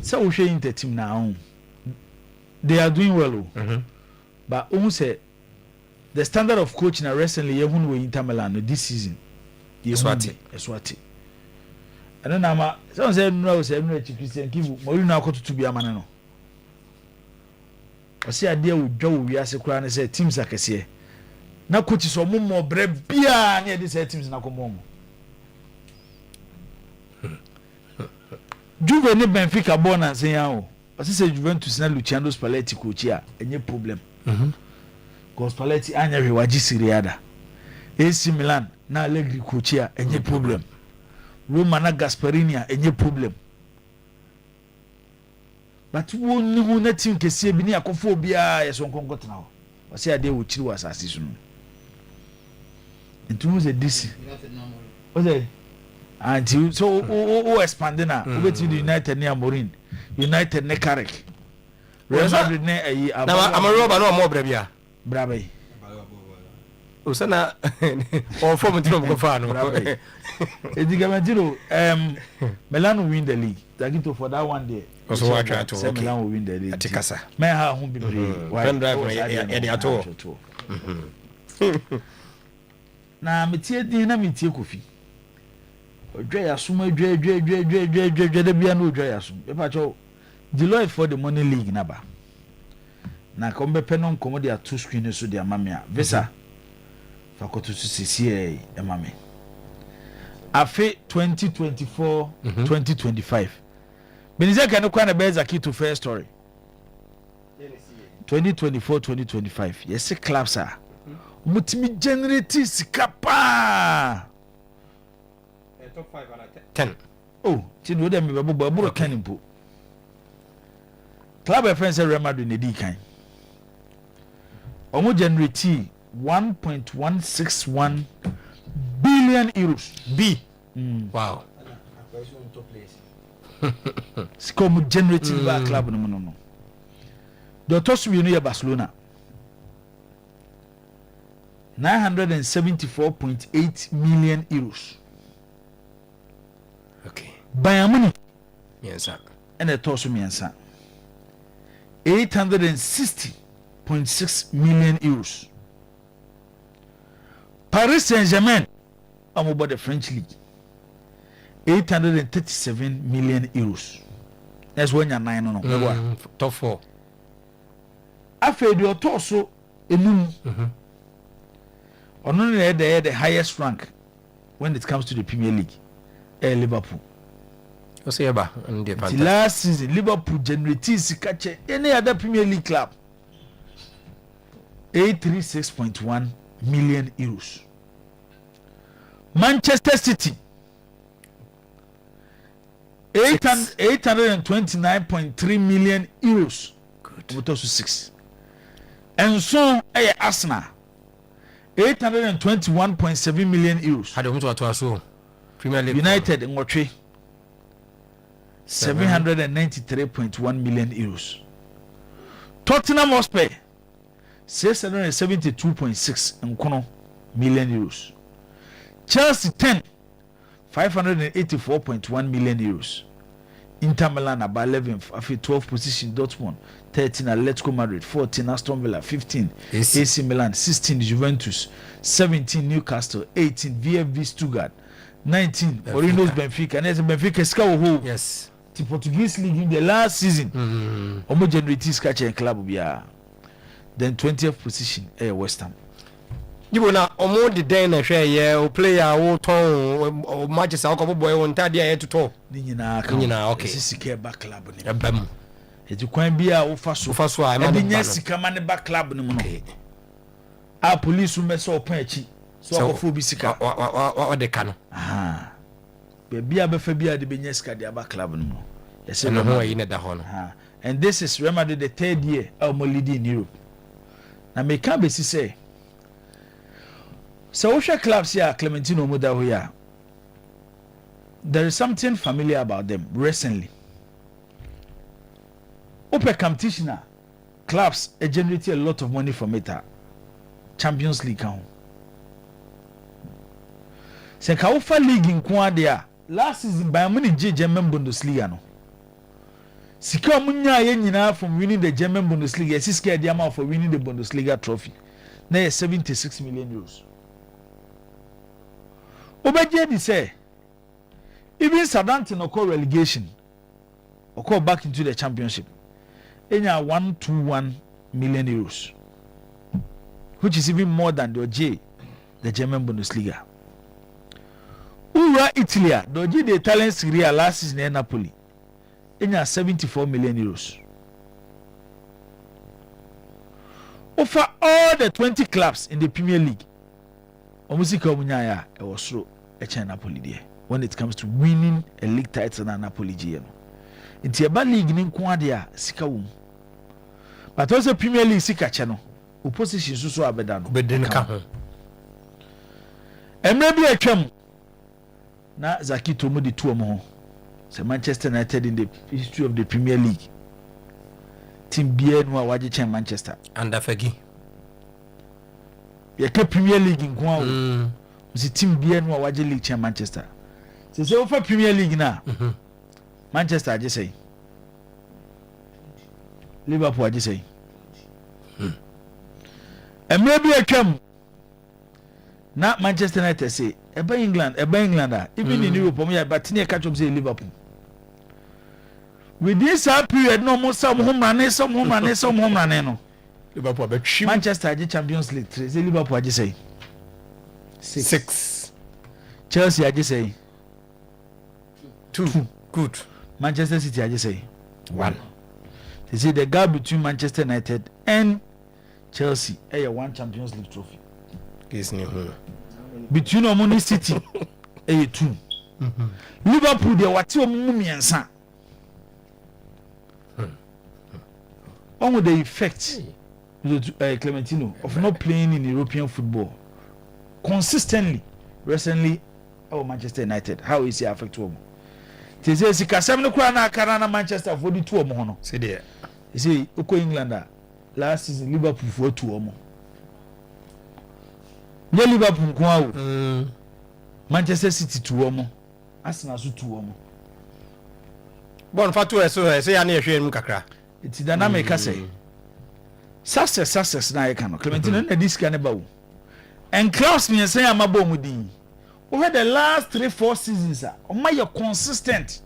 L: So we share the team now. They are doing well. But who say the standard of coaching recently even we Inter Milan this season. Eswati. I don't know. Someone said no, say no Christian give Mourinho akoto to be a man no. I see idea with Joe we are say say teams akese. Na coach so mo bre bia na this teams na komo. Juve ne Benfica born and say o. Ose say Juventus na Luciano Spalletti coach a enye problem. Because Spalletti anya we waji Siriada. AC Milan na Allegri coach a enye problem. Roma na Gasperini a enye problem. But won ni hu na team kese bi ni akofo bia yeso nkonko tena ho. Ose ade wo chiri wasase so no. Ntu ze DC. Ose and so expanding na we to the United near Morin United ne Carrick Real Madrid ne ayi
K: na amaroba no mo brabia
L: brabai
K: usana on form to go fa no
L: Clementino Milan will win the league Zakito for that one day
K: also wa try to
L: okay Milan will win the league
K: atikasa
L: me ha hu bi
K: why drive ya dey ato
L: na metie din na metie Kofi odwa yasum adwa de bia no odwa yasum e pa cho Deloitte for the money league naba na ko mbe penon komo dia two screen so dia mamia visa fakoto su CCA e mame afi 2024 2025 benize kan ko na beza key to fair story 2024 2025 yes clubs are mutimi generate sikapa
K: top 5 and 10
L: oh tin wo dem be bro kan impo club of friends Real Madrid ne di kan omo generate 1.161 billion euros
K: wow
L: skom generating ba club no the toss we no Barcelona 974.8 million euros.
K: Okay.
L: Bayern Munich.
K: Yes, sir.
L: And a toss me answer. 860.6 million euros. Paris Saint-Germain, I'm about the French league. 837 million euros. That's when you're 9 on
K: top 4.
L: After the torso, only the highest rank when it comes to the Premier League. Liverpool. The last season, Liverpool generated catch any other Premier League club. 836.1 million euros. Manchester City 829.3 million euros. Good. 6. And so Arsenal 821.7 million euros.
K: How do you Premier League
L: United in Watch 793.1 million euros. Tottenham Hotspur 672.6 million euros. Chelsea 10 584.1 million euros. Inter Milan about 11th, after 12th position, Dortmund 13, Atletico Madrid 14, Aston Villa 15, AC Milan 16, Juventus 17, Newcastle 18, VfB Stuttgart 19, Orinos Benfica, and as Benfica Scout.
K: Yes.
L: The Portuguese league in the last season, homogeneity catch and club then 20th position, West Ham.
K: You will not omo the den na hwe ye o player wo ton o matches a ko boy won tade ya to to
L: ni nyina
K: okay
L: sika back club ni
K: ebam
L: e ti kwan bia wo fa so
K: a ma
L: de nya sika ma ne back club ni mu no a police me so opan achi so ko fo bi sika
K: wa de ka no
L: be bia be fa bia de be nya sika de back club ni mu
K: yes no ho yi na da ho no
L: and this is remember the third year of leading in Europe na me can be say so we clubs here Clementino Muda here. There is something familiar about them recently. Open competition clubs generate a lot of money from it. Champions League count. Se Kaufa League in Kwadia last season by money German Bundesliga no. Sika munya ye nyina from winning the German Bundesliga. Yes, scared the amount for winning the Bundesliga trophy. Now 76 million euros. Obeje di say even Southampton or relegation or call back into the championship enya 121 million euros, which is even more than the German Bundesliga. Ura Italy the Italian Serie A last season in Napoli enya 74 million euros. Over all the 20 clubs in the Premier League, Omusika Munyaya was so a Napoli there when it comes to winning a league title na Napoli GM. It's a bad league in Kwadia Sikawum. But also Premier League Sika channel. Opposition so abedan.
K: Bedenka.
L: And maybe a chum na Zaki Tomo the two more. So Manchester United in the history of the Premier League. Team BN Waji Manchester.
K: And Afegi.
L: Yeke Premier League in Kwao. The team BN Waji League Manchester. So say for Premier League now. Manchester I just say. Liverpool I just say. And maybe I come na Manchester United say eba England even in Europe but near catch up say Liverpool with this period no more some home run no
K: Liverpool be trim
L: Manchester age Champions League 3 say Liverpool age say
K: 6
L: Chelsea age say
K: 2 good
L: Manchester City age say
K: 1
L: they say the gap between Manchester United and Chelsea one Champions League trophy
K: case ni
L: between Omoni City 2 Liverpool they wati omu miensa on with the effect Clementino of not playing in European football consistently recently Manchester United how is it affect them they say sikasem no kura na akara na Manchester for the 2 omo no
K: see there
L: you see uko England last season Liverpool for 2 omo nye Liverpool ko awo Manchester City 2 omo Arsenal so 2 omo
K: bon fatu eso say ya na ehwe mu kakra
L: it's dynamic say success na ye kan Clementino na this can ba wo and Klaus me say am aba mu din over the last 3-4 seasons o ma ye consistent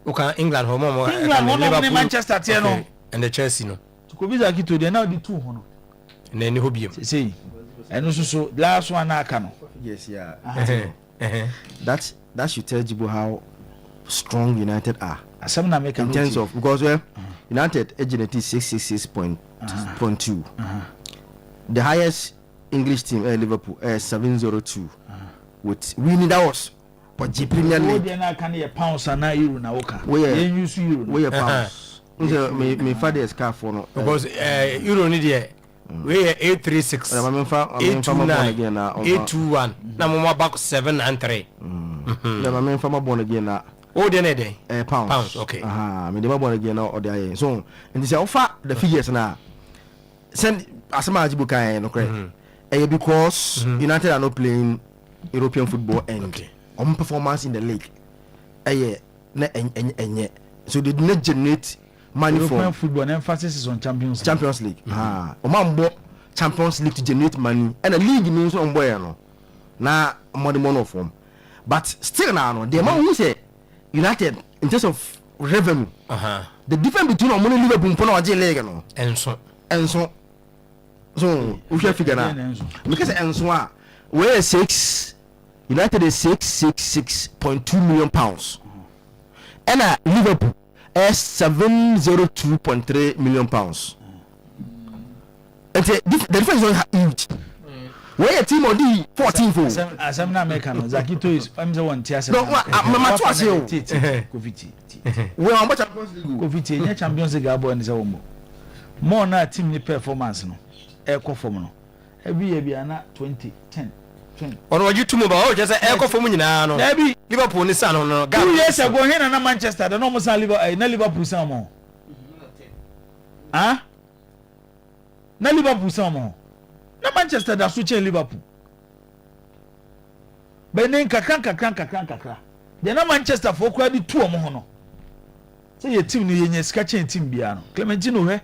K: okay England home
L: Liverpool Manchester tie no
K: and the Chelsea no
L: to ko visa kito dey now the 2 ho no
K: na ni hobiem
L: say and so last one na aka no
M: yes that should tell you how strong United are in terms of because United agility 666.2 the highest English team Liverpool 702 with winning that was but the Premier League
L: they na can ye pounds and euro na woka
M: we
L: use euro
M: we pounds me father scarf for no
K: because euro ni there we 836 821 na mo back 793
M: na me fama born again na
K: oh dey
M: pounds
K: okay
M: me dey born again na or dey so and they say offer the figures na send asema ajibu kan no correct because United are not playing European football and on performance in the league na enye so they do not generate money
L: European football emphasis is on Champions
M: League omambo Champions League to generate money and the league means on boy no na money form but still now no the man who say United in terms of revenue the difference between money Liverpool and Premier League no
K: enso
M: so we should figure out because enso we 6 United is 666.2 million pounds and Liverpool is 702.3 million pounds and the difference is not huge where a team of the 14 for
L: asem na American Zakito is amze one tiase
M: no mama to ase o
L: covid
M: we on Champions League
L: covid nya Champions League abo ni se wo mo more na team ni performance no e ko form no every year bia na 20
K: ono waju tumo ba o je say e ko form nyina no Liverpool ni san no
L: 2 years ago here na Manchester the no mo san Liverpool san mo na Liverpool san mo na Manchester da switch Liverpool benen kakran de na Manchester for kwa di 2 omo ho no say your team ni yenye sika chen team bia no Clementino hwe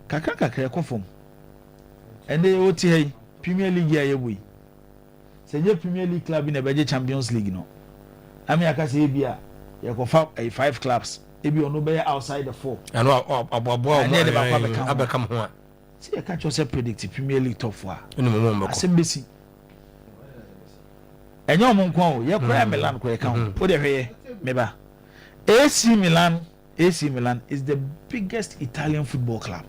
L: kakran ko form and they oti hey Premier League ya yebu say je Premier League club in the Champions League no ami aka say bia ye ko 5 clubs ebi ono be outside the 4
K: and abo abekam ho a
L: see you catch yourself predict Premier League top 4
K: no mo mbeko
L: asembesi enyo mo nko o ye kura Milan ko ye kan o de hwe meba AC Milan is the biggest Italian football club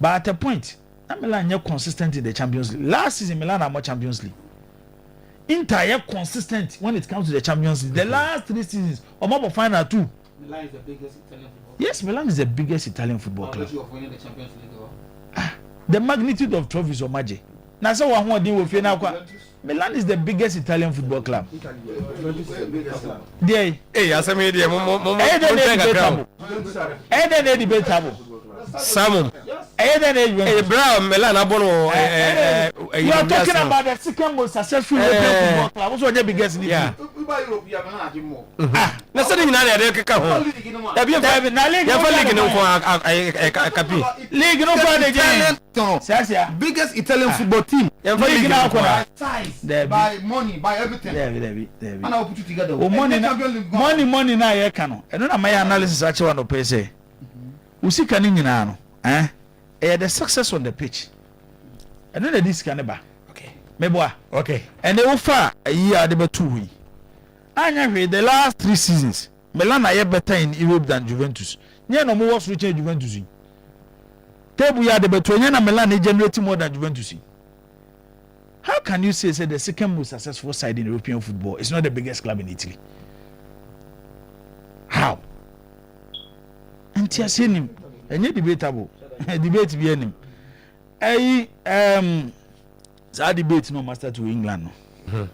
L: but at a point Milan are consistent in the Champions League. Last season Milan are more Champions League. Inter are consistent when it comes to the Champions League. The last 3 seasons or final 2.
N: Milan is the biggest Italian football.
L: Yes, Milan is the biggest Italian football club.
N: Of winning the Champions League.
L: The magnitude of trophies or magic. Now so one deal with Milan is the biggest Italian football club. There.
K: Hey, asemi dey mo
L: debatable. Samum.
K: Brown Milan abono
L: you are talking about the second most successful European football club. What's the biggest league?
K: Yeah. Na sɛ nyina na yɛde keka ho
L: na league
K: no ko kapi
L: league no ko na gye
M: biggest Italian football team.
L: League na ko
O: size by money by everything.
L: There.
O: And I will put it together.
L: Money na ye ka no. Eno na my analysis ache wa no pay say. Usika ni nyina no. The success on the pitch. Eno na this can ba.
K: Okay.
L: Meboa.
K: Okay.
L: And they offer a year the 2 weeks. Anya the last 3 seasons, Milan are better in Europe than Juventus. Nya no more was reaching Juventus. Tebu ya the better na Milan is generating more than Juventus. How can you say the second most successful side in European football is not the biggest club in Italy? How? And tia say him, enye debatable. Debate be him. Sa debate no master to England no.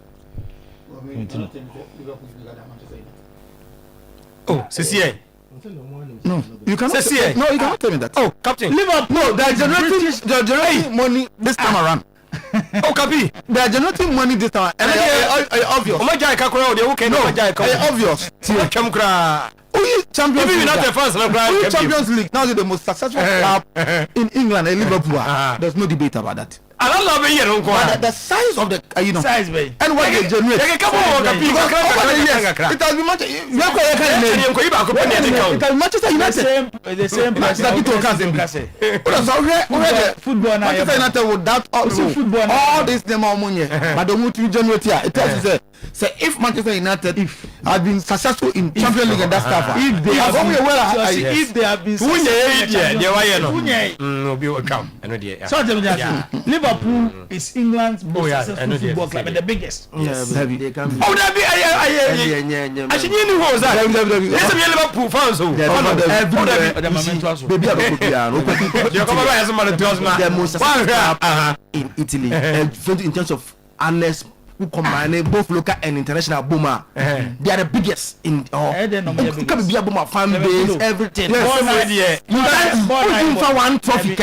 K: Oh, CCA.
M: No, you cannot.
K: CCA.
M: No, you cannot tell me that.
K: Oh, Captain.
M: Liverpool. No, they are generating money this time around.
K: Oh, Capi.
M: They are generating money this time. And obvious.
K: Oh my God, Kakura, they okay. No,
M: obvious.
K: Champions
M: League.
K: Even not the first,
M: Champions League. Now the most successful club in England and Liverpool. There's no debate about that.
K: I don't love it.
M: But the size of the
L: size, baby.
M: And what they generate. It has been Manchester United.
L: The same price.
M: Football now. Manchester United without all this money, but the multi generate here. It tells you say if Manchester United have been successful in Champions League and that stuff, if they have been Liverpool is England's most successful football club and the biggest.
K: Yes, they can be. Oh, that be I should knew who was that. Listen, Liverpool fans.
M: The most successful club in Italy in terms of honest who combine both local and international boomer. They are the biggest in can be a boomer fan base, everything. One trophy.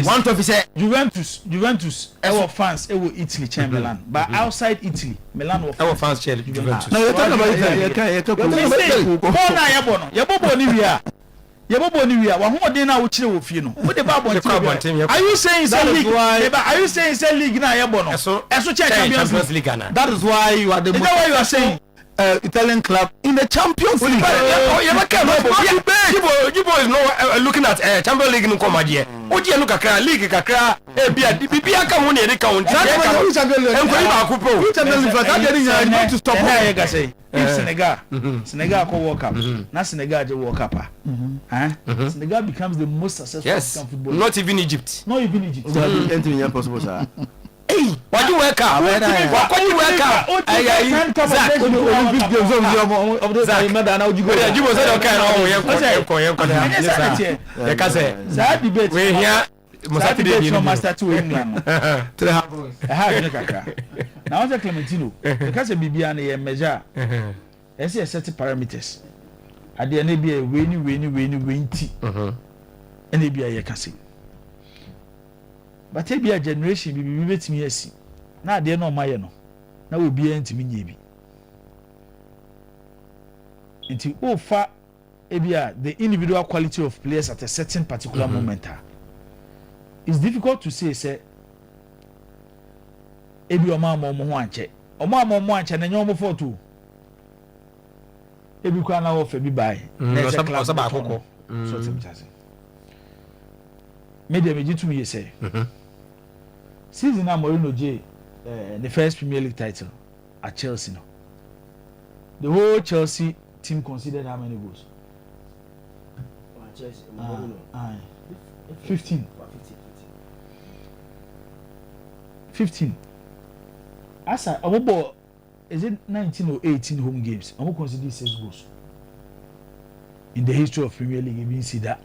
M: One trophy say
L: Juventus our fans Italy Chamberlain, but outside Italy Milan
K: our fans Juventus.
M: No, you're talking about Yebobo ni wia wa ho na wo kire wo fie no wo de ba bonte.
L: Are you saying say league na yebo no eso Champions League
M: na? That is why you are the most. Is that why you are saying Italian club in the Champions League?
K: Jibo is no looking at Champions League no come here. Oji enu kakra league kakra bia ka ho ne de count.
M: Champions League that dey need to stop.
L: If Senegal go World Cup, not Senegal the World Cup. Senegal becomes the most successful football.
K: Not even Egypt.
L: Not even Egypt.
M: Anything impossible, sir.
K: Hey, what do you work out? What do you work out?
M: Olympic games of the time now you go.
K: You was okay. We here.
L: Master to England. Now the Clementino, because a Bibiana a measure, as a set of parameters. At the end, be a win tea, and it be a cassie. But it be a generation be with me as now they know my no. Now will be into me. Until oh far, the individual quality of players at a certain particular moment. It's difficult to say ebi omama mo ho anche na nyomo photo ebi kwa na wo fa bi bai na se class ba akoko so timchase media me jitu me say season na Mourinho J the first Premier League title at Chelsea no the whole Chelsea team considered how many goals?
O: Chelsea
L: 15. Asa obobo is it 19 or 18 home games? I'm consider 6 goals. In the history of Premier League, you didn't see that.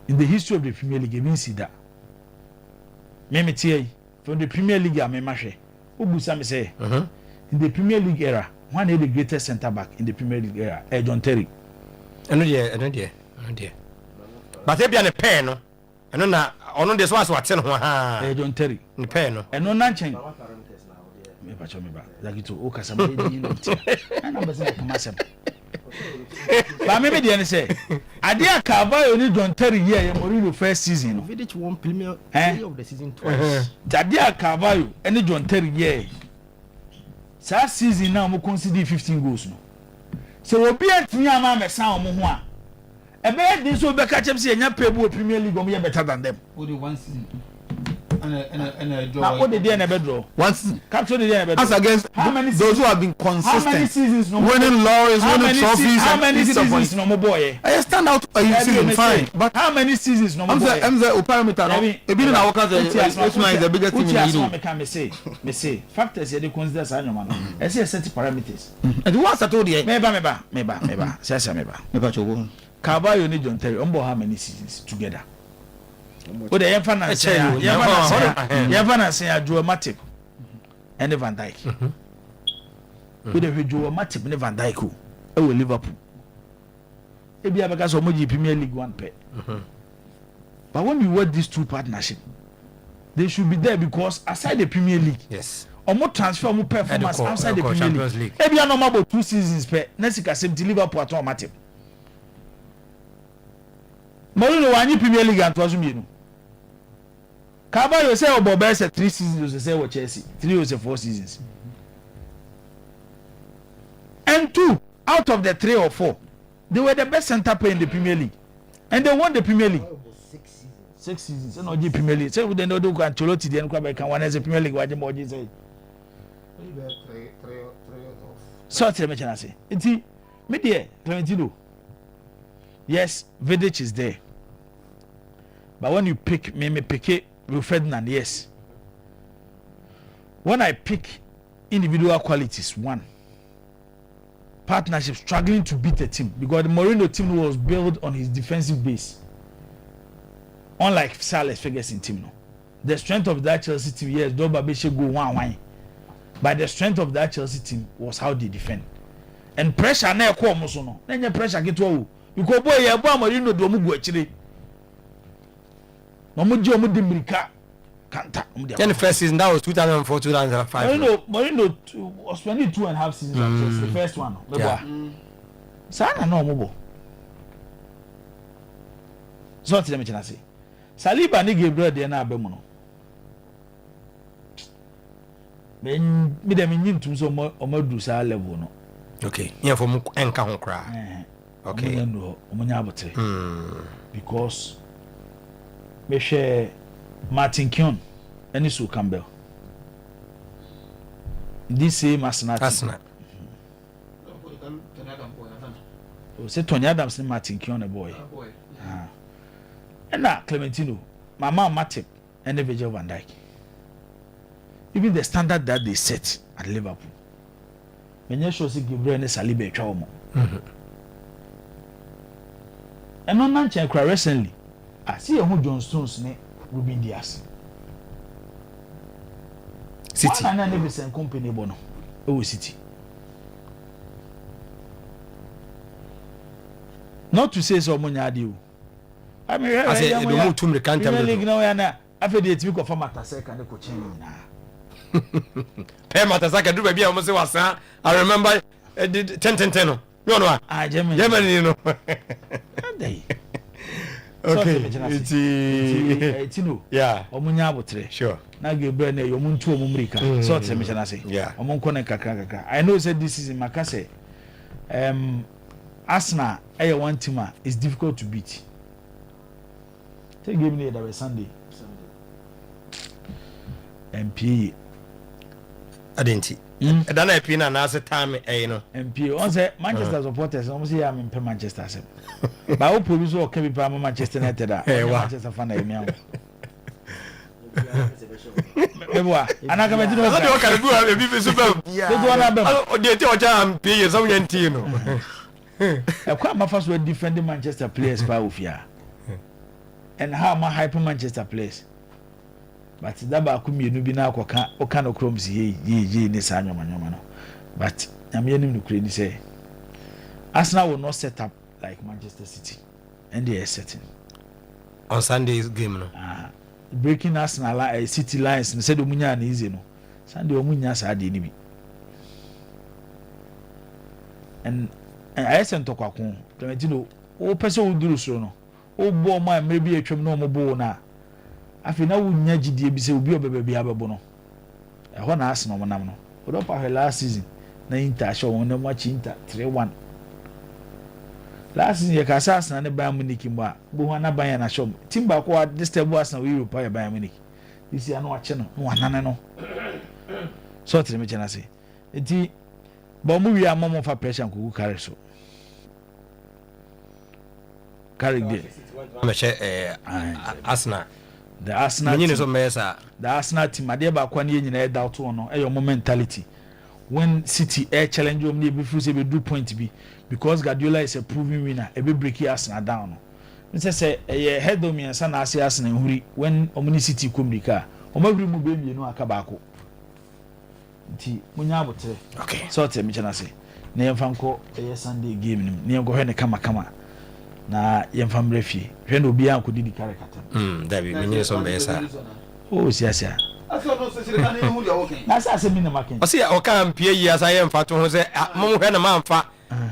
L: In the history of the Premier League, you didn't see that. Me tell from the Premier League, I'm a mashe. Obusa me say. In the Premier League era, one of the greatest centre back in the Premier League era, John Terry.
K: I know. but e bia ne pay no eno na ono de so aso ate no ha
L: John Terry
K: ne pay no
L: eno na nchen me ba cho me ba zakito o kasa me yin no ti na ba se kama sem ba me be de ne say ade akava oni John Terry here Mourinho first season no
M: Vidic won Premier League of the season twice.
L: ade akava eni John Terry here sa season na mo consider 15 goals no so obi atini ama me san o mo ho a ebe dey so be ka chem say enya pebu Premier League o mo better than them
N: only one season and a draw.
L: now what the day na be draw
M: Once
L: capture the day na be draw
M: as against those who have been consistent,
L: how many seasons no
M: winning laurels, winning trophies,
L: how many seasons no mo boy
M: I stand out a season fine, but
L: how many seasons no mo boy
M: I'm the parameter no e be na workers this man is the biggest team in the league.
L: me say factors you dey consider sa nyoma no e say set parameters
M: and the ones that told you
L: me ba say me ba
M: chowo
L: Carvalho ni John Terry how many seasons together o de yemfa na say Joe Matip and Van Dijk o de Joe Matip and Van Dijk o e wo Liverpool e bia beka so mo ji Premier League 1 pair. But when you work these two partnership they should be there because aside the Premier League
K: yes
L: omo transfer omo performance outside the Premier League e bia normal about 2 seasons pair next season Liverpool at Matip Mourinho wanyi Premier League and twazo mienu Carvalho say obo be say 3 seasons you say with Chelsea 3 or 4 seasons and 2 out of the 3 or 4 they were the best center player in the Premier League and they won the Premier League 6 seasons no the Premier League say we don't do Ancelotti then kwa be kan one as the Premier League waje mo je say so tell me chana say enti me there Clementino yes Vidic is there but when you pick me pick it Ferdinand, yes. When I pick individual qualities, 1 partnership struggling to beat a team because the Mourinho team was built on his defensive base, unlike Sir Alex Ferguson team. No, the strength of that Chelsea team, yes, Dobabeshe go 1-1, but the strength of that Chelsea team was how they defend and pressure. Na ekwo mo so no, na pressure get wo because boy ya bo Mourinho do mu gu akire. Omo di Mirika Kanta.
K: Then the first season that was 2004 2005.
L: Mourinho was spending 2.5 seasons. The first one.
K: Yeah.
L: Sana no omo. So tell me chana say. Saliba ni Gabriel de na abemu no. Me dem nyin tum so omo du sa level no.
K: Okay. Yeah for mu enka ho kra. Okay.
L: Omo nya abotre. Because me share Martin Keown and Sue Campbell. This same Arsenal. Say Tony Adams and Martin Keown a boy. And now Clementino, Mama Matip and Virgil van Dijk. Even the standard that they set at Liverpool. When you show Gabriel and Saliba Chaumo. And on Nancha recently. I see who John Stones ne Ruben Dias.
K: City.
L: One and never send company bono. Oh City. Not to say so much adi. I mean,
K: I say the move to the country.
L: League now yana. After the team of Mataseka and the coaching na.
K: Pay Mataseka do baby almost was I remember 10. You know.
L: Ah Germany.
K: You know. Okay.
L: It's
K: yeah.
L: Omunya abotre.
K: Sure.
L: Na Gabriel na yo muntu omumrika. So tell me chana say.
K: Yeah.
L: Omunko na kakaka. I know said this is in Makase. Arsenal one team is difficult to beat. Take game near that Sunday. MP.
K: Adenti. Then I pin and answer time no.
L: MP. On say Manchester supporters almost say I'm in Manchester. But I hope we so can be Manchester United. Manchester fan na emi. Beboa. Ana ka medino.
K: I don't can do a bit super.
L: Yeah. They go on abem.
K: Oh, dey tell jam pay some yen no.
L: I quite my first were defending Manchester players for Ufia. And how am I hyper Manchester players? But that ba ku mienu bi na akoka o kan okrom si ye ni sa nyoma no. But am ye nim no kure ni say Arsenal will not set up like Manchester City and they are setting.
K: on Sunday's game no.
L: Breaking Arsenal City Lions and said omunya na easy no. Sunday omunya sa de ni bi. And I sent to kwako. Clementino o pese o duru so no. O bo ma maybe atwam na o mo bo na. Afi na wunya gidie bi se obi obebe bi abebo no. E ho na Arsenal monam no. O do pa last season na Inter show won na match Inter 3-1. Last season ye ka Arsenal ne Bayern Munich mba bo ho na Bayern na show. Team ba ko disturb Arsenal we Europe ya Bayern Munich. This year no ache no wanane no. So tire me chena se. Enti ba mu wi amamo fa pressure nkogu carry so. Carry there.
K: Arsenal.
L: The Arsenal
K: team,
L: the Arsenal team ade ba kwa ne nyina doubt no e your mentality. When City air challenge them dey be feel say be do point be because Guardiola is a proven winner e be break Arsenal down no. Me say head of me and na ase Arsenal huri when Omni City come dika omagri mu be mienu aka ba ko. Nti munya abotre.
K: Okay.
L: So tell me chana say na yemfa nko Sunday game nim na yemgo hwe ne kama na yemfa mrefie hwe no obi an ko didi kare kata.
K: David menye so be sa.
L: Oh siasia. Na sa se mi na maken.
K: O se o kan pie yi asa yemfa to ho se mo hwe na manfa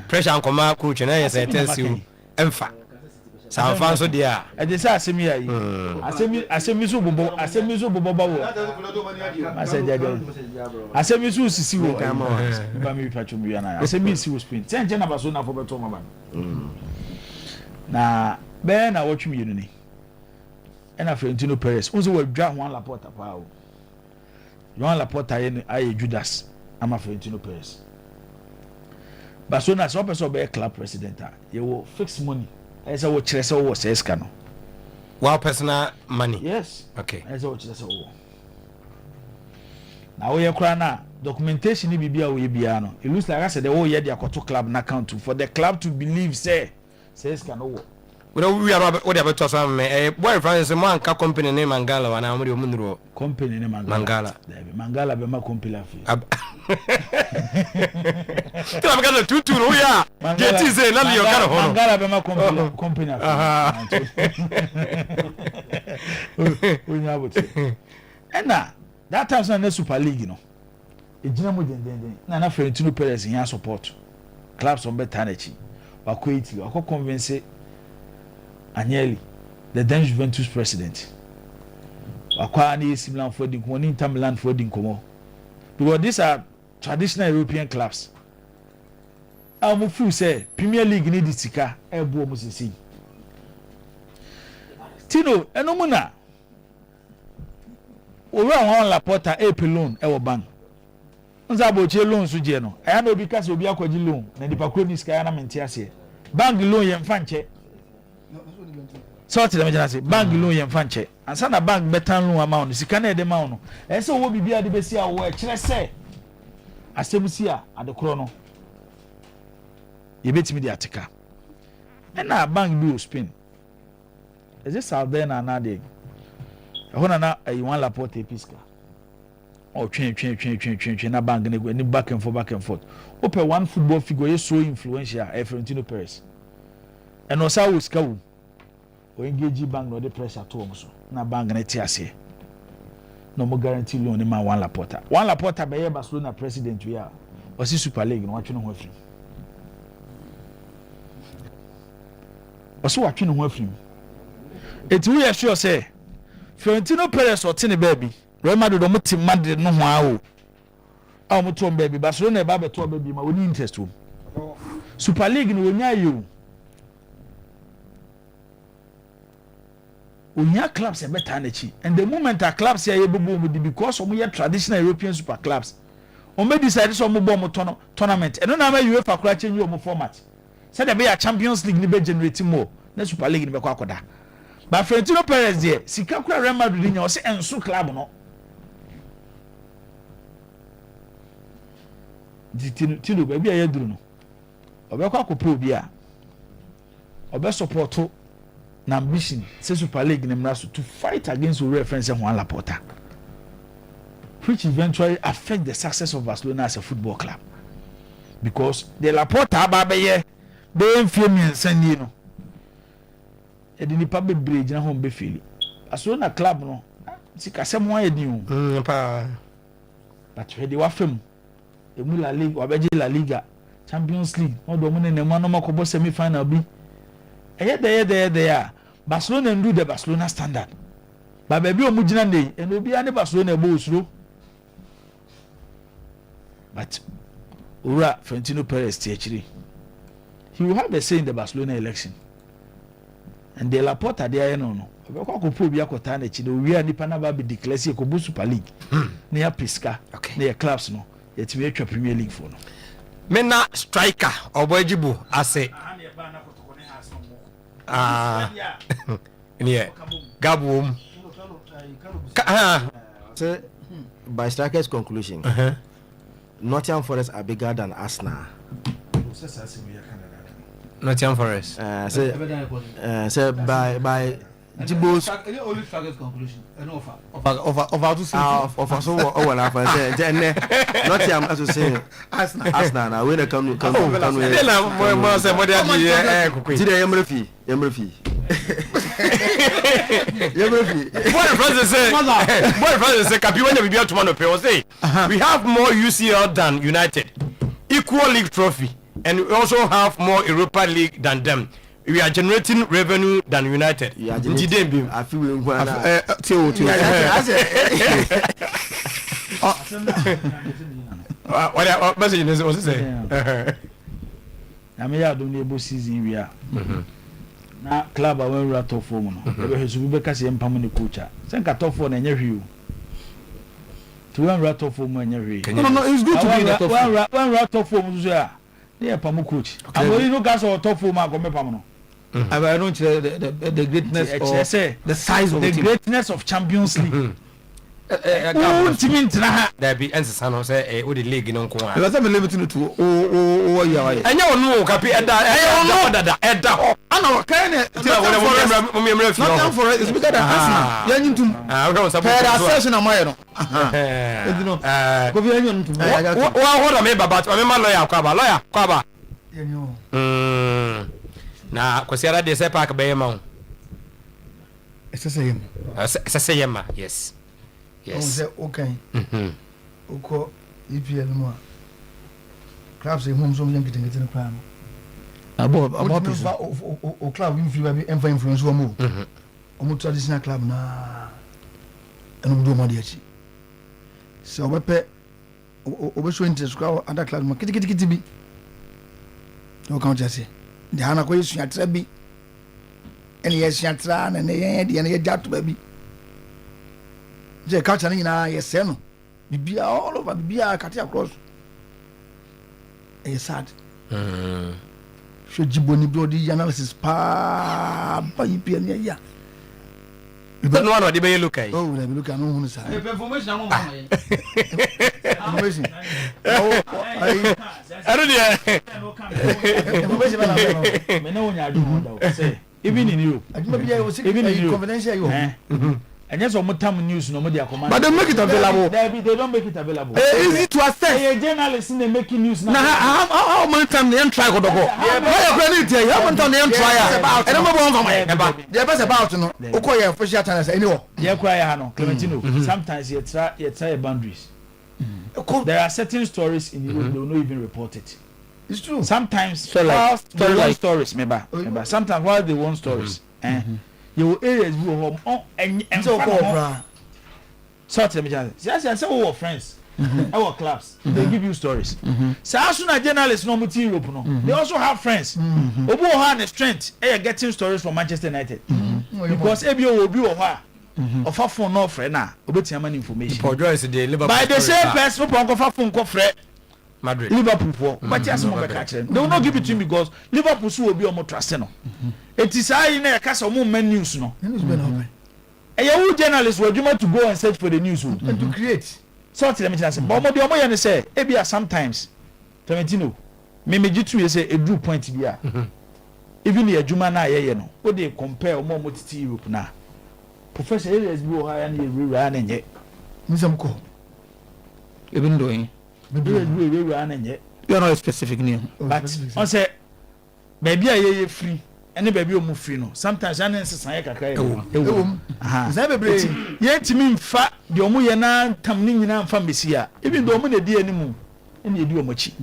K: pressure ankoma coach na yesa tensiu emfa. Sa fan so dia.
L: E de sa asemi ayi. Asemi so bobo bawo. Asa jaja. Asemi so sisi wo. Ba mi pacho mi yana. Asemi si wo spin. Tenje na baso na fo beto maba. Na be na watch mi ni. E na Clementino Perez. Unzo wa dwa Juan Laporta pa o. Juan Laporta ye aye Judas ama Clementino Perez. Baso na so person be club president a. Ye wo fix money. Esa wo chere se wo seska no.
K: Wow, personal money.
L: Yes.
K: Okay.
L: Esa wo chere se wo. Na wo ye kra na documentation ni bibia wo ye bia no. It looks like I said the wo ye the akoto club na account for the club to believe say seska no wo.
K: We are what they have to say me boy friends mo anka company name Mangala wana mo de mo nuro
L: company name Mangala. Mangala be ma company afi.
K: Kila mkana tutu no ya. Geti ze na liyo kana hono.
L: Mangala be ma company afi. Unya bote. Ena that time na Super League no. Ejina mo dendenden. Na Clementino Perez here support. Clubs on better energy. Wa ko iti, wa ko convince Agnelli, the then Juventus president. Akwani Milan for the Inter Milan for the Como. Because these are traditional European clubs. I'm feel say Premier League need sika ebo mo sisi. Tino enomuna. Ora Juan Laporta loan e wo bank. Nza boche loan so je no. Aya na obi kase obi akwaji loan na dipa kro ni sika na mente ase. Bank loan ye mfa nche. So tell me say bank loan ye mfa nche. Ansa na bank better loan amount sika na e de ma no. E se wo bibia de besi a wo e kire se. Asemusi a adekro no. Ye betimi de ateka. E na bank bi Spain. Is this out there na na de. E ho na Juan Laporta Pisca. Oh, train na bank ni back and forth. Open one football figure is so influential, Clementino Perez. And also we scout. We engage bank no the pressure to so. Na bank na tiase. No more guarantee loan ni ma Juan Laporta. Juan Laporta be Barcelona president we are. O si Super League no watch no ho afim. O so watch no ho afim. It we sure say Clementino Perez or tini baby. Real Madrid do muti Madrid no ho awo. A mo to baby Barcelona e ba be to baby ma woni interest wo. Super League no wonya yo. Onya clubs e better na chi. And the moment our clubs here ebobo mo because omo ye traditional European super clubs. On may decide so mo bo mo tournament. E no na ma UEFA kura change yo mo format. Say there be a Champions League ni be generate more. Na Super League ni be kwa akoda. But Clementino Perez there, sika kura Real Madrid nya o se enso club no. Tino baby aye duru no. Obekwa akopro obi a. Obe support na ambition say Super League ni mraso to fight against the reference Juan Laporta. Which eventually affect the success of Barcelona as a football club. Because the Laporta ababe ye be enfie mi nsani no. e di nipa bebre gyina ho be feel Barcelona club no sika sem wa yedi o
K: pa
L: but he di wa fam emu La Liga wabeje La Liga Champions League no do mo ne nemu no makobo semi final bi eye de ya Barcelona ndu the Barcelona standard ba baby o mu gina nei and obi ane Barcelona e bo osuro but Ura Clementino Perez tiachiri he will have a say in the Barcelona election and the Laporta there no ko ko bi akota na chi no wi anipa na ba be declare say ko bu Super League na ya Pisca na ya clubs no yet we atwa Premier League for no
K: mena striker Obojibu ase yeah Gabum
M: so by striker's conclusion Nottingham Forest are bigger than Arsenal.
K: Nottingham Forest
M: so by Jibo's
N: only striker's conclusion
M: over so over na for say Nottingham as you say Arsenal na we can
K: mo say mo dey kokoi
M: ti dey Yemrefi
K: Boy Francis say Kapi when we be tomorrow pay say we have more UCL than United, equal league trophy, and we also have more Europa League than them. We are generating revenue than United.
M: I feel we
K: what message is what say?
L: Na me ya do na ebo season we are. Na club a wen top form no e be hesu be kase empam ne coach a sen ka top form na nya hwi o to wen top form nya hwi
M: no it's good to be in the top form
L: wen top form so a na e pam coach amori no ka so top form a go me pam no
M: I don't the greatness of the size of
L: the greatness of Champions League
K: there be ensesa no say o the league no nko a
M: because I'm limiting to o ya
K: anya onu Kapi eda ho
M: ana kan ne not for it is bigger than Arsenal ya nyintum per assassin amaye no edino ko bi anyo ntum
K: wa hold me baba me ma lawyer kwaba na kwasiara de se park be ma SSM yes
O: okay uko EPL mo clubs e home so ngite na plan
M: abo
O: o club win free by influence wo mo o traditional club na eno do mo de achi so obepe obe show interest kwa other club ma kiti bi o kan jase de hana ko yesu atra bi ene yesu atra na ne ye de ne jato ba bi je culture ni na yese no bibia all over bibia kati across e sad so jiboni bloody analysis pa yipi ni ya
K: no one dey be look at
O: oh dey look at no hunu sa
N: information am mo
O: information
L: information ba na me no nya do da say even in Europe
O: even in confidential you
L: and yes, some news no media command.
M: But they make it available.
L: They don't make it available.
M: Easy to access.
L: A journalist in the making news now.
M: How many times they try go? How many times they try? I don't know about. They best about no. Okoye official channels anyway.
L: They cry no. Clementino. Sometimes you try boundaries. There are certain stories in Europe they will not even report it.
O: It's true.
L: Sometimes they want stories, maybe. Sometimes while they want stories, you areas go home and so me just say our friends our clubs they give you stories so as soon as journalists no muti Europe no they also have friends obo have the strength getting stories from Manchester United because ebi obi o ha ofa phone no friend na obetiama information by the same person who go phone ko friend
K: Madrid
L: Liverpool for but just mo be catch them they will not give it to him because Liverpool so obi o mo trust no it is I na ka so mo man news no
O: news be na open
L: you journalists were due to go and search for the news
O: and to create
L: so let me say but mo dey omo yan say e be sometimes Clementino me jitu ye say e do point bia even the adwuma na ye no o dey compare omo titi Europe na professor areas bi o ha na ye rura na nye
O: nisam ko
M: even doing
L: rura na nye
M: you are not specific name
L: but on say baby a ye free ene baby o mu free no sometimes ane nsesan ye kakra
O: ewom nsa bebre
L: ye ntimi mfa de omu ye na tam ni nyina mfa mesi a even do omu na di animu ene edi omachi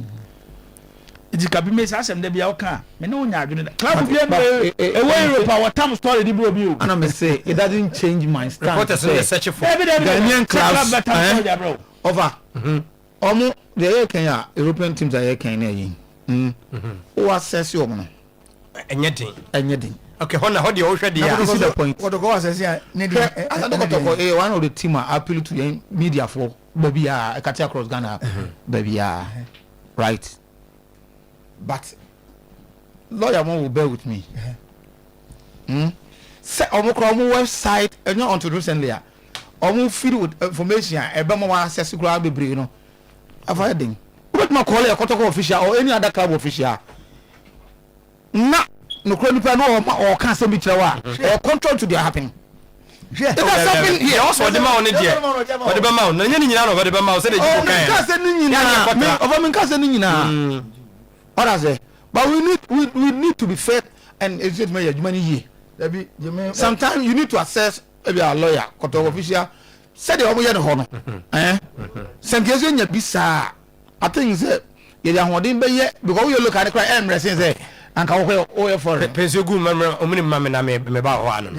L: iti kabi me sa asem de bia o kan me no nya adwene club bia no Europe our tam story di bro bi o
M: and I say it doesn't change my stance.
K: What is the search for
M: Ghanaian clubs over omo the Kenya European teams are Kenya yin who assess you no anything
K: okay how do you already
M: see the point
O: what go assess ya need
M: one of the team are appeal to the media for baby Katia across Ghana baby right but lawyer will bear with me say omo website and not until recently omo feed with information ebe mo access kura bebre no avoiding what my call a Kotoko official or any other club official na no kronipa no or can say be trawa or control to their happening
K: it has happened here also the man on it here but the man na nyini nyina no but the man say dey go kan
M: can say nyina me over me can say nyina what I say but we need to be fair and it's just my money here sometimes you need to assess maybe a lawyer Kotoko official said the omo ye no ho no senkezo nya bisa I think say ye dey hodin be ye because we look at the cry emressing say anka wo o for
K: pension good omini mama na me ba ho anu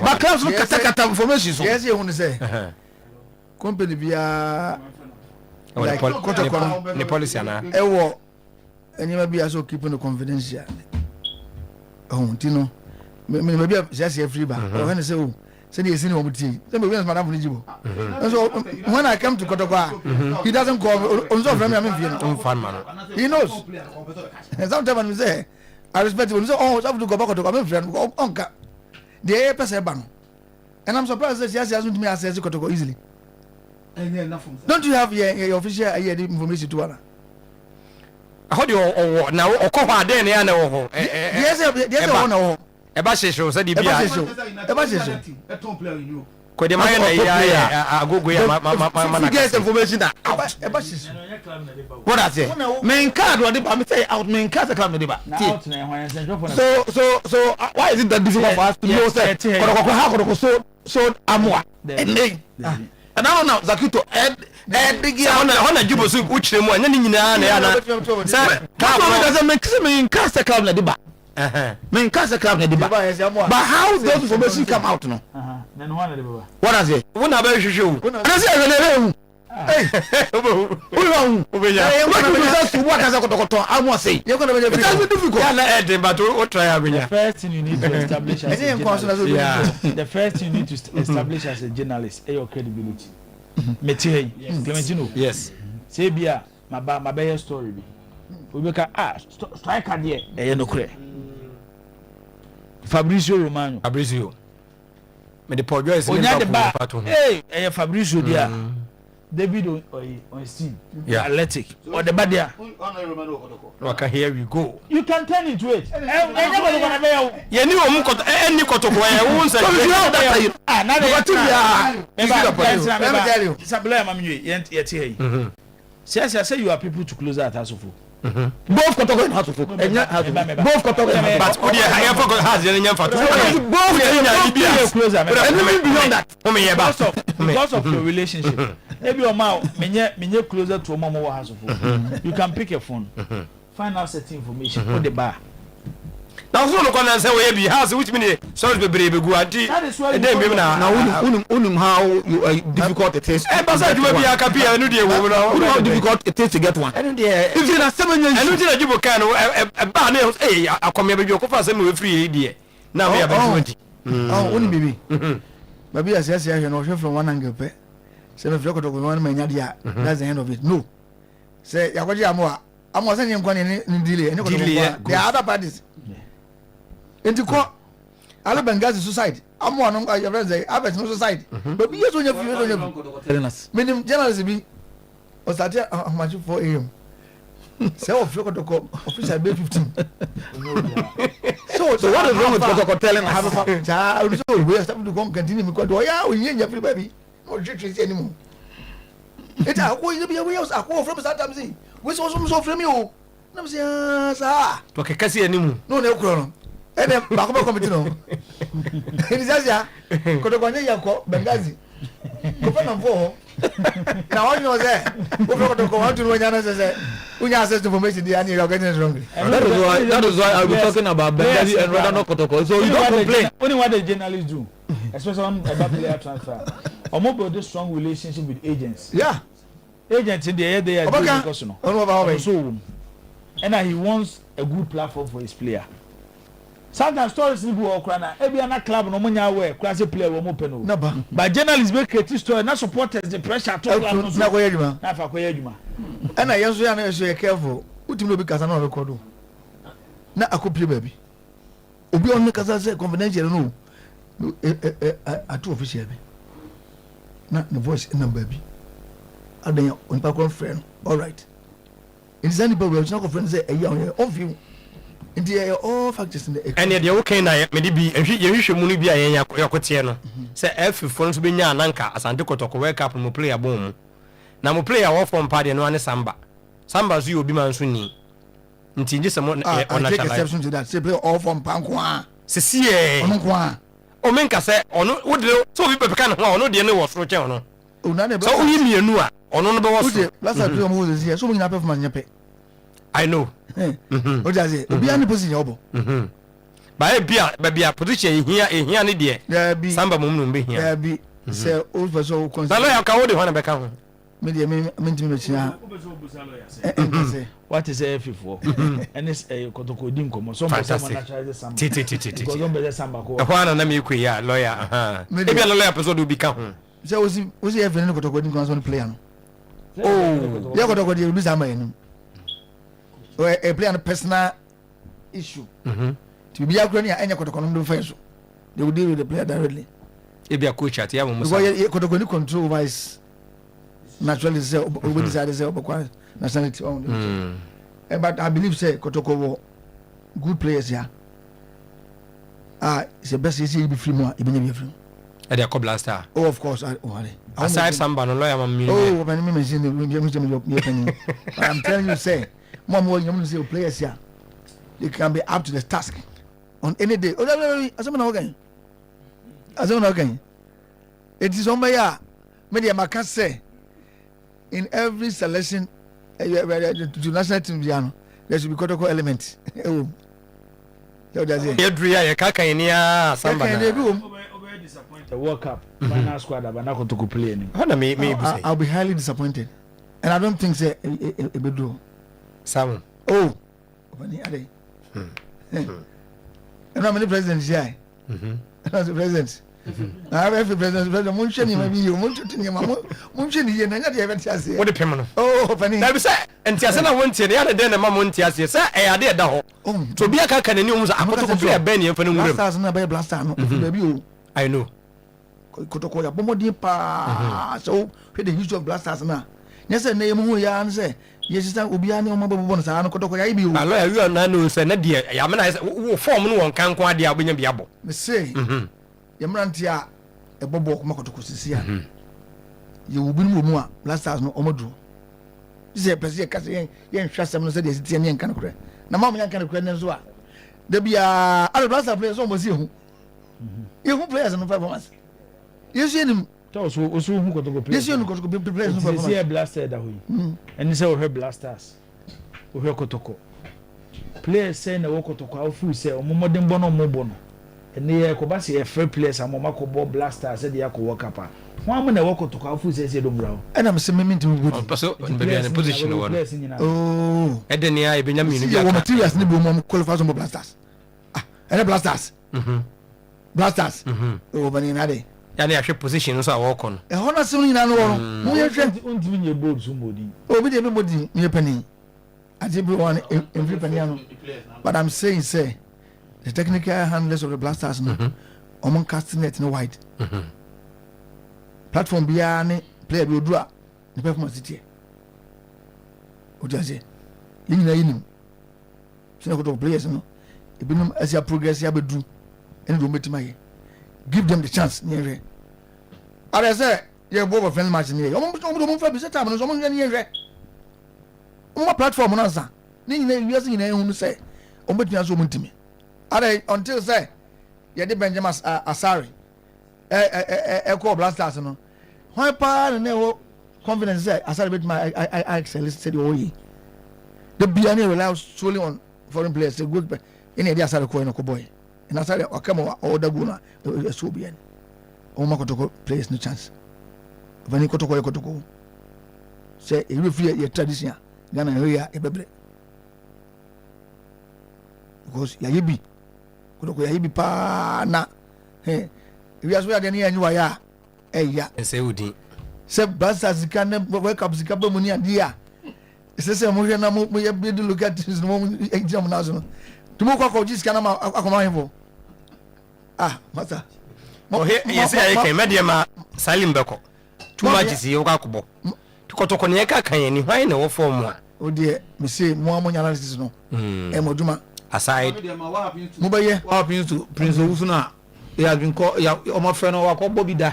M: but class look kata information so
O: yes ye hu say company bia
K: like Kotoko ni policy ana
O: ewo enyima bia so keep no confidential tino me bia just free ba when say o say dey seen omuti say me when madam Nijibo so when I come to Kotoko he doesn't call on so from me he knows and sometimes when say I respect him so oh so to go back to Kotoko friend onka the person ban and I'm surprised that he hasn't me access to Kotoko easily don't you have your official information to her
K: how do you now okofa den ya na wo
O: yes one ho
K: eba shesho say di bia
O: eba shesho
K: ko de man na ya agogo ya ma na
M: get information that
O: eba shesho
M: what I say main card what I say out main card the club ba so why is it that difficult for us to know say Kotoko how Kotoko so amwa and now Zakito
K: hona jibo su uchire mu anya ni nyina na ya na say
M: doesn't make me in cast the club na de ba men cast the club na de ba but how those information come out no
L: then one de ba
M: what I say
K: wona ba hwehwe
M: and I say na
L: the first thing you need to establish as a journalist is your credibility. Metier Clementino.
K: Yes.
L: Say bia my be story bi. We make striker there no kre. Fabrizio Romano.
K: Me the Paul Joyce
L: hey Fabrizio there. David on Steve, athletic, or the bad there.
K: Okay, here we go.
L: You can turn into it.
K: You knew any Kotoko.
L: I say you are people to close that house of
M: both Kotoko and Hatufo. Both Kotoko and
K: but I forgot has
L: closer.
M: And beyond that,
L: because of your relationship. Maybe your mouth menye closer to a mama house of you can pick your phone, find out certain information on the bar.
K: Now so no can say we be house which mean sorry be brave go anti
M: now unum how difficult it is
K: e basa you be akapi anu dey wo
M: how difficult it is to get one
K: anu dey if you na 7 years anu dey jibo kan ba na eh akomia be ko fa say me we free dey now we are 20
O: oni bibi baby as yes here no from one angle pe say me feel Kotoko one man dia that's the end of it no say yakoji amo say nyem kwane ni delay any Kotoko the other parties enti ko ala Bengazi suicide amo no your friends say abet no suicide but yes on your minim journalist bi o start much 4 am say of Kotoko official be 15 so
M: what is wrong with Kotoko telling us
O: so we have to come continue me ko ya we nya free baby no treat anymore it akwo you be we akwo from sometimes we so from you na me say sa
K: to kekasi animu
O: no na ekuro no ene bakoba committee no it is ya kotokwanye yako Benghazi ko fa namfo na won you say ko fa kotokwa want to know nyana say unya access to information dey and you are getting it wrong.
M: That is why I be talking about Benghazi and rather not Kotoko. So you don't complain.
L: Only what the journalists do, especially on about player transfer. Omo build a strong relationship with agents.
O: Yeah.
L: Agents in the air they are doing because so and he wants a good platform for his player. Sometimes stories people walk around. Every other club no money away. Class player will open.
O: No,
L: but journalists make creative story. Not supporters the pressure.
O: Na ko yeduma.
L: Na fa ko yeduma.
O: And I yeso ya na yeso careful. Utim no be kasa na record. Na akopie baby. Obi on kasa say confidential no. Atu official bi. Na the voice number bi. Adan on pa friend. All right. It is anybody we not friend say on view. India all factors in the
K: and the okay na me di bi ehwe mu no bi a yakote no say F4 nso be nya nanka Asante Kotoko World Cup mo player bom na mo player wo from party no ane Samba so obi man so ni nti nje se mo on
O: take exception to that say play all from Pankwa
K: se sie
O: ono kwa
K: o menka say ono wo de so obi pepe kan ho ono de ne wo so che ono
O: una ne
K: so oyi mienu a ono no be wo so
O: last time play mo ze so mo nyina performance nyepe
K: I know.
O: O jaze obi ani position obo.
K: Ba bia position ehia ne de. Samba mum no be hia.
O: Bi say o person o
K: consider. Lawyer ka wo de ho na be ka ho.
O: Me de me ntimi me chia.
L: What is F4? And it's a Kotoko dim komo. So much naturalize Samba.
K: Ti.
L: Because don't be Samba ko.
K: E ho na me ku ya lawyer. E bia lawyer person do be ka ho.
O: Say o si F no Kotoko dim komo so player no. Oh, ya Kotoko dim do Samba enu. A player personal issue. To be a crony and Kotoko face. They will deal with the player directly.
K: If you are coach at Yamu,
O: Kotoko control vice naturally say over decided say over nationality only. But I believe say Kotoko good players here. It's the best you see be free more, even be free.
K: At the couple star.
O: Oh, of course.
K: Aside Samba, no lawyer,
O: oh, when you mention the I'm telling you, say. More you say players here, they can be up to the task on any day. Oh, as I'm okay. It is on my media. I say in every selection to national team, there should be Kotoko element. Oh, that's it.
K: You can't
L: the World Cup, my squad, but not to play.
O: I'll be highly disappointed, and I don't think say it will do.
K: Sam.
O: Oh, and how many presidents here? As a president. I have every president. Muncheni, maybe you Muncheni, and I haven't said. What
K: a criminal.
O: Oh, funny.
K: Never say, and Tiasana went to the other day, and Mamma Tiasia, sir, I did that. Oh, to be a cacan and news, I'm going to play a Benny for the
O: stars and a blaster.
K: I know.
O: Kotokoya, Bomodi pa. So, the use of blasters now. Yes, a name who ya answer. Yes, that will be any more bonus. I don't know. I
K: lawyer, you are not say, Nadia. I mean, I form one can't quite be able.
O: Me say, Yamrantia, a bobo, Makotokusia. You will be more last house no Omodu. This is a president, young Shasam said, yes, Tian can credit. Now, Mamma can credit as well. There be a blaster players almost you. You who players and performance. You see him.
L: Those who got to go play.
O: Yes, you got to be prepared for
L: see a blaster that way. And you say, her blasters. We hear Kotoko. Players saying the Kotoko, who say, Modern Bono Mobono. And they are Kobasi a fair place, and Momako Bob blasters said the Yako walk up. One when I walk to Kafu says, and I'm swimming to good
K: position.
O: Oh,
K: and then I Benjamin,
O: your materials need qualifies on blasters. And blasters. Blasters. Oh, Banade.
K: And actually positions are walk on.
O: A honor soon in an hour. We are trying to win your boat somebody. Oh, we didn't nobody near penny. I did one in Flipaniano. But I'm saying, say, the technical handlers of the blasters no. Among casting it in white. Platform beyond player will draw the performance city. What does it? You know, so I got players, no. If you as your progress, you have to do and do it to my give them the chance near. I say, you're both friend match near. Almost time and someone near. On what platform on answer? Then you say, on bet you as woman to me. Are until say you did Benjamin Asari call Blasters no. Why pa no confidence say Asari bit my I excel said the Biani rely solely on foreign players a good in the Asari ko no boy. And Asari Akamo or Daguna so bien. O Makotoko players no chance. When you kotoko say you refuse your tradition Ghana area ebebre. Because yayibi kotoko yayibi pa na we as we are gani anyu ya ya
K: say udi
O: say basta zika na wake up zika ba muni adia say mo hwe na mo ye be do look at this mo exam na so to mo kwa jisika na akoma hebo mata
K: mo he yes I can medium salim beko too much is you kwakubo kotoko ne ka kan ni hwan na wo form a
O: o de me say mo amonya analysis no moduma
K: aside
O: mubaye
L: what happens to Prince Owusuna he has been called omo friend wa ko Bobby da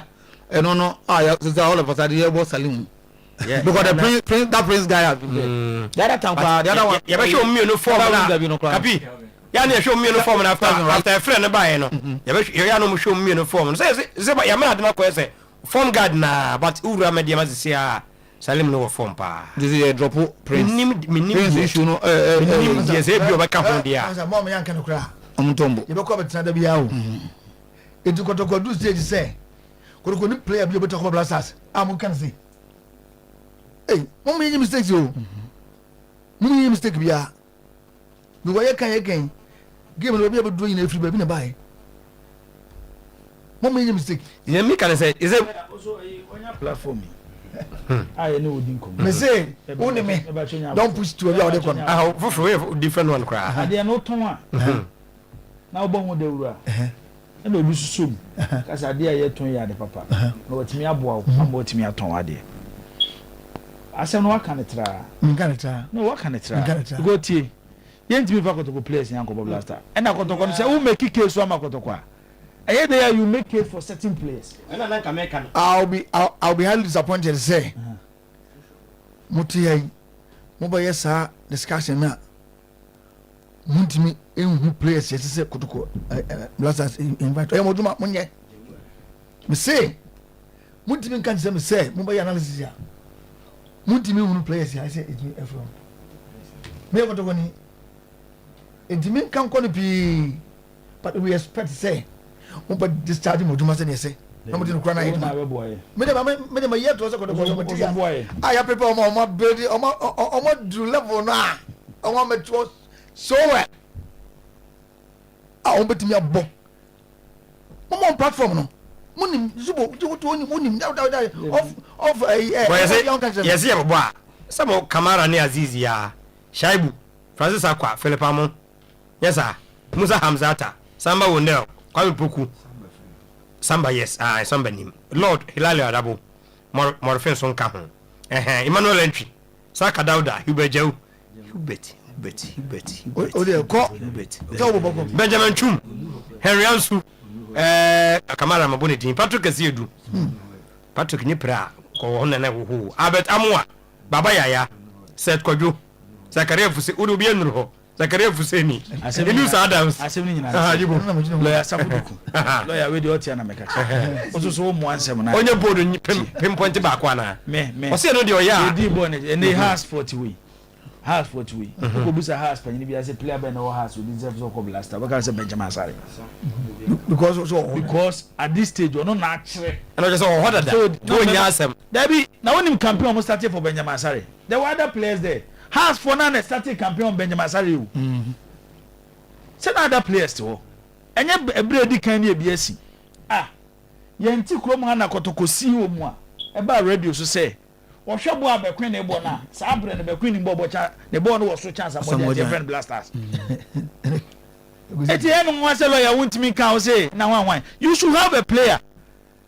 L: eno no since all of us are here about Salim because the prince guy has been there the other time the other one
K: you be show me no form na kapi ya na show me no form na after friend na buy no you be ya no show me no form say ya man adema ko say form guard na but ura media mazisia Salim no form pa
L: this is a drop prince
K: prince issue no yes e bi o beka ho dia
O: asa mom yanka no kra
L: omutombo
O: ye be ko betina da bia o edu kotoko do stage say koroko ni player bi o beto ko Blasters am kan say mom yin mistakes o mom yin mistake bia bi wo ye kan game no bi do yin free ba bi na buy mom yin mistake
K: ye me can say is it
L: also on platform I know wouldn't come.
O: Me say, only me. Don't push to a other one.
K: Ah, for different one cry.
L: They are not Toma. Now, bon with the Ura. And no use soon. As I dear yet 20 years, papa. No, it's me a boy. I'm what me a Tom idea. I said, no, what can it try? No, what can it try? Go tea. Yent me back to go place in Uncle Blaster. And I got to say, who make a case for Makotokwa? I hear there you make case for certain players.
O: I'll be highly disappointed to say. Muti mobile yes discussion na. Muntimi who players yes say Kotoko Blasters invite. I moduma munye. Me say muntimi kan say me say mobile analysis ya. Muntimi who players I say it me from. Me Kotoko ni. Intimi kan ko ni but we expect to say but discharge moduma say say. No more cry na
L: boy.
O: Me dem yet to say Kotoko boy. I prepare omo build omo do level na. Omo me to so well. Omo betimi abo. Omo platform no. Munim zubo to munim of
K: yes yeah boy. Some Kamara ni Azizi ya. Shaibu, Francis Akwa, Philip Amon. Yes sir. Musa Hamzata, Samba Wondel, Kwame Poku. Samba yes, Samba nim. Lord Hilali Adabo, Morfen Son Kahon. Emmanuel Entry, Saka Dauda, Hubert Joe, Hubert. Benjamin Chum, Henry Ansu, Kamara Mabonity, Patrick Azidu, Patrick Nipra, Kohona, Albert Amwa, Baba Yaya, Seth Kojo, Zakaria Fusi, Urubienro. Zakaria Fuseni. News Adams.
L: I say lawyer Sabuku. Lawyer we the Otiana Meka. Also so mo ansem na.
K: Onye board pinpoint back one.
L: Me.
K: O say no dey oya.
L: Dey born and they has 40 we. Has 40 we. Ko busa has pan ni bi as a player by no has we deserve so come last. We can say Benjamin Asare. Because at this stage we no na kire.
K: And I just what that. So go nyasem.
L: There be now when him campaign almost started for Benjamin Asare. There were other players there. Has for now started campaign Benjamin Asare. Say other players too. Enye ebredi kan ni ebiesi. Yenti krom ha na kotokosi omu a. E ba radio so say. Wo hwebo abekwen na ebo na. Sa abre na bekwen ni bobo cha. Ne bo no wo so chance about the friend Blasters. Eti enu mo say lawyer wontimi kan say na wan. You should have a player.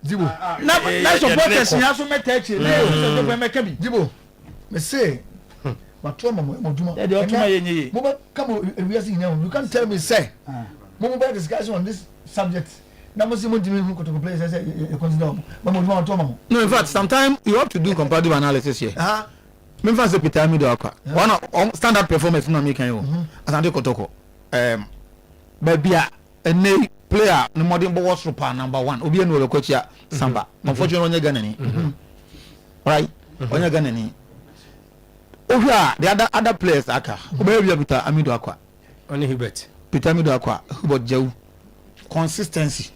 O: Dibo.
L: Na supporters ni aso metachi. Na o so meka bi.
O: Dibo. Me say Matoma Moduma. You can't tell me say. Mobile discussion on this subject. Now must you to place as a consider.
L: No, in fact, sometimes you have to do comparative analysis here. Memphis Peter Mido one standard performance no make you. Asante Kotoko. baby a player no modern ball super number 1 obi enu coach ya Samba unfortunately onye Ghana ni right onye Ghana ni ohia the other players aka obi Peter Amido Akwa
K: only Hubert
L: Akwa Hubert Jau consistency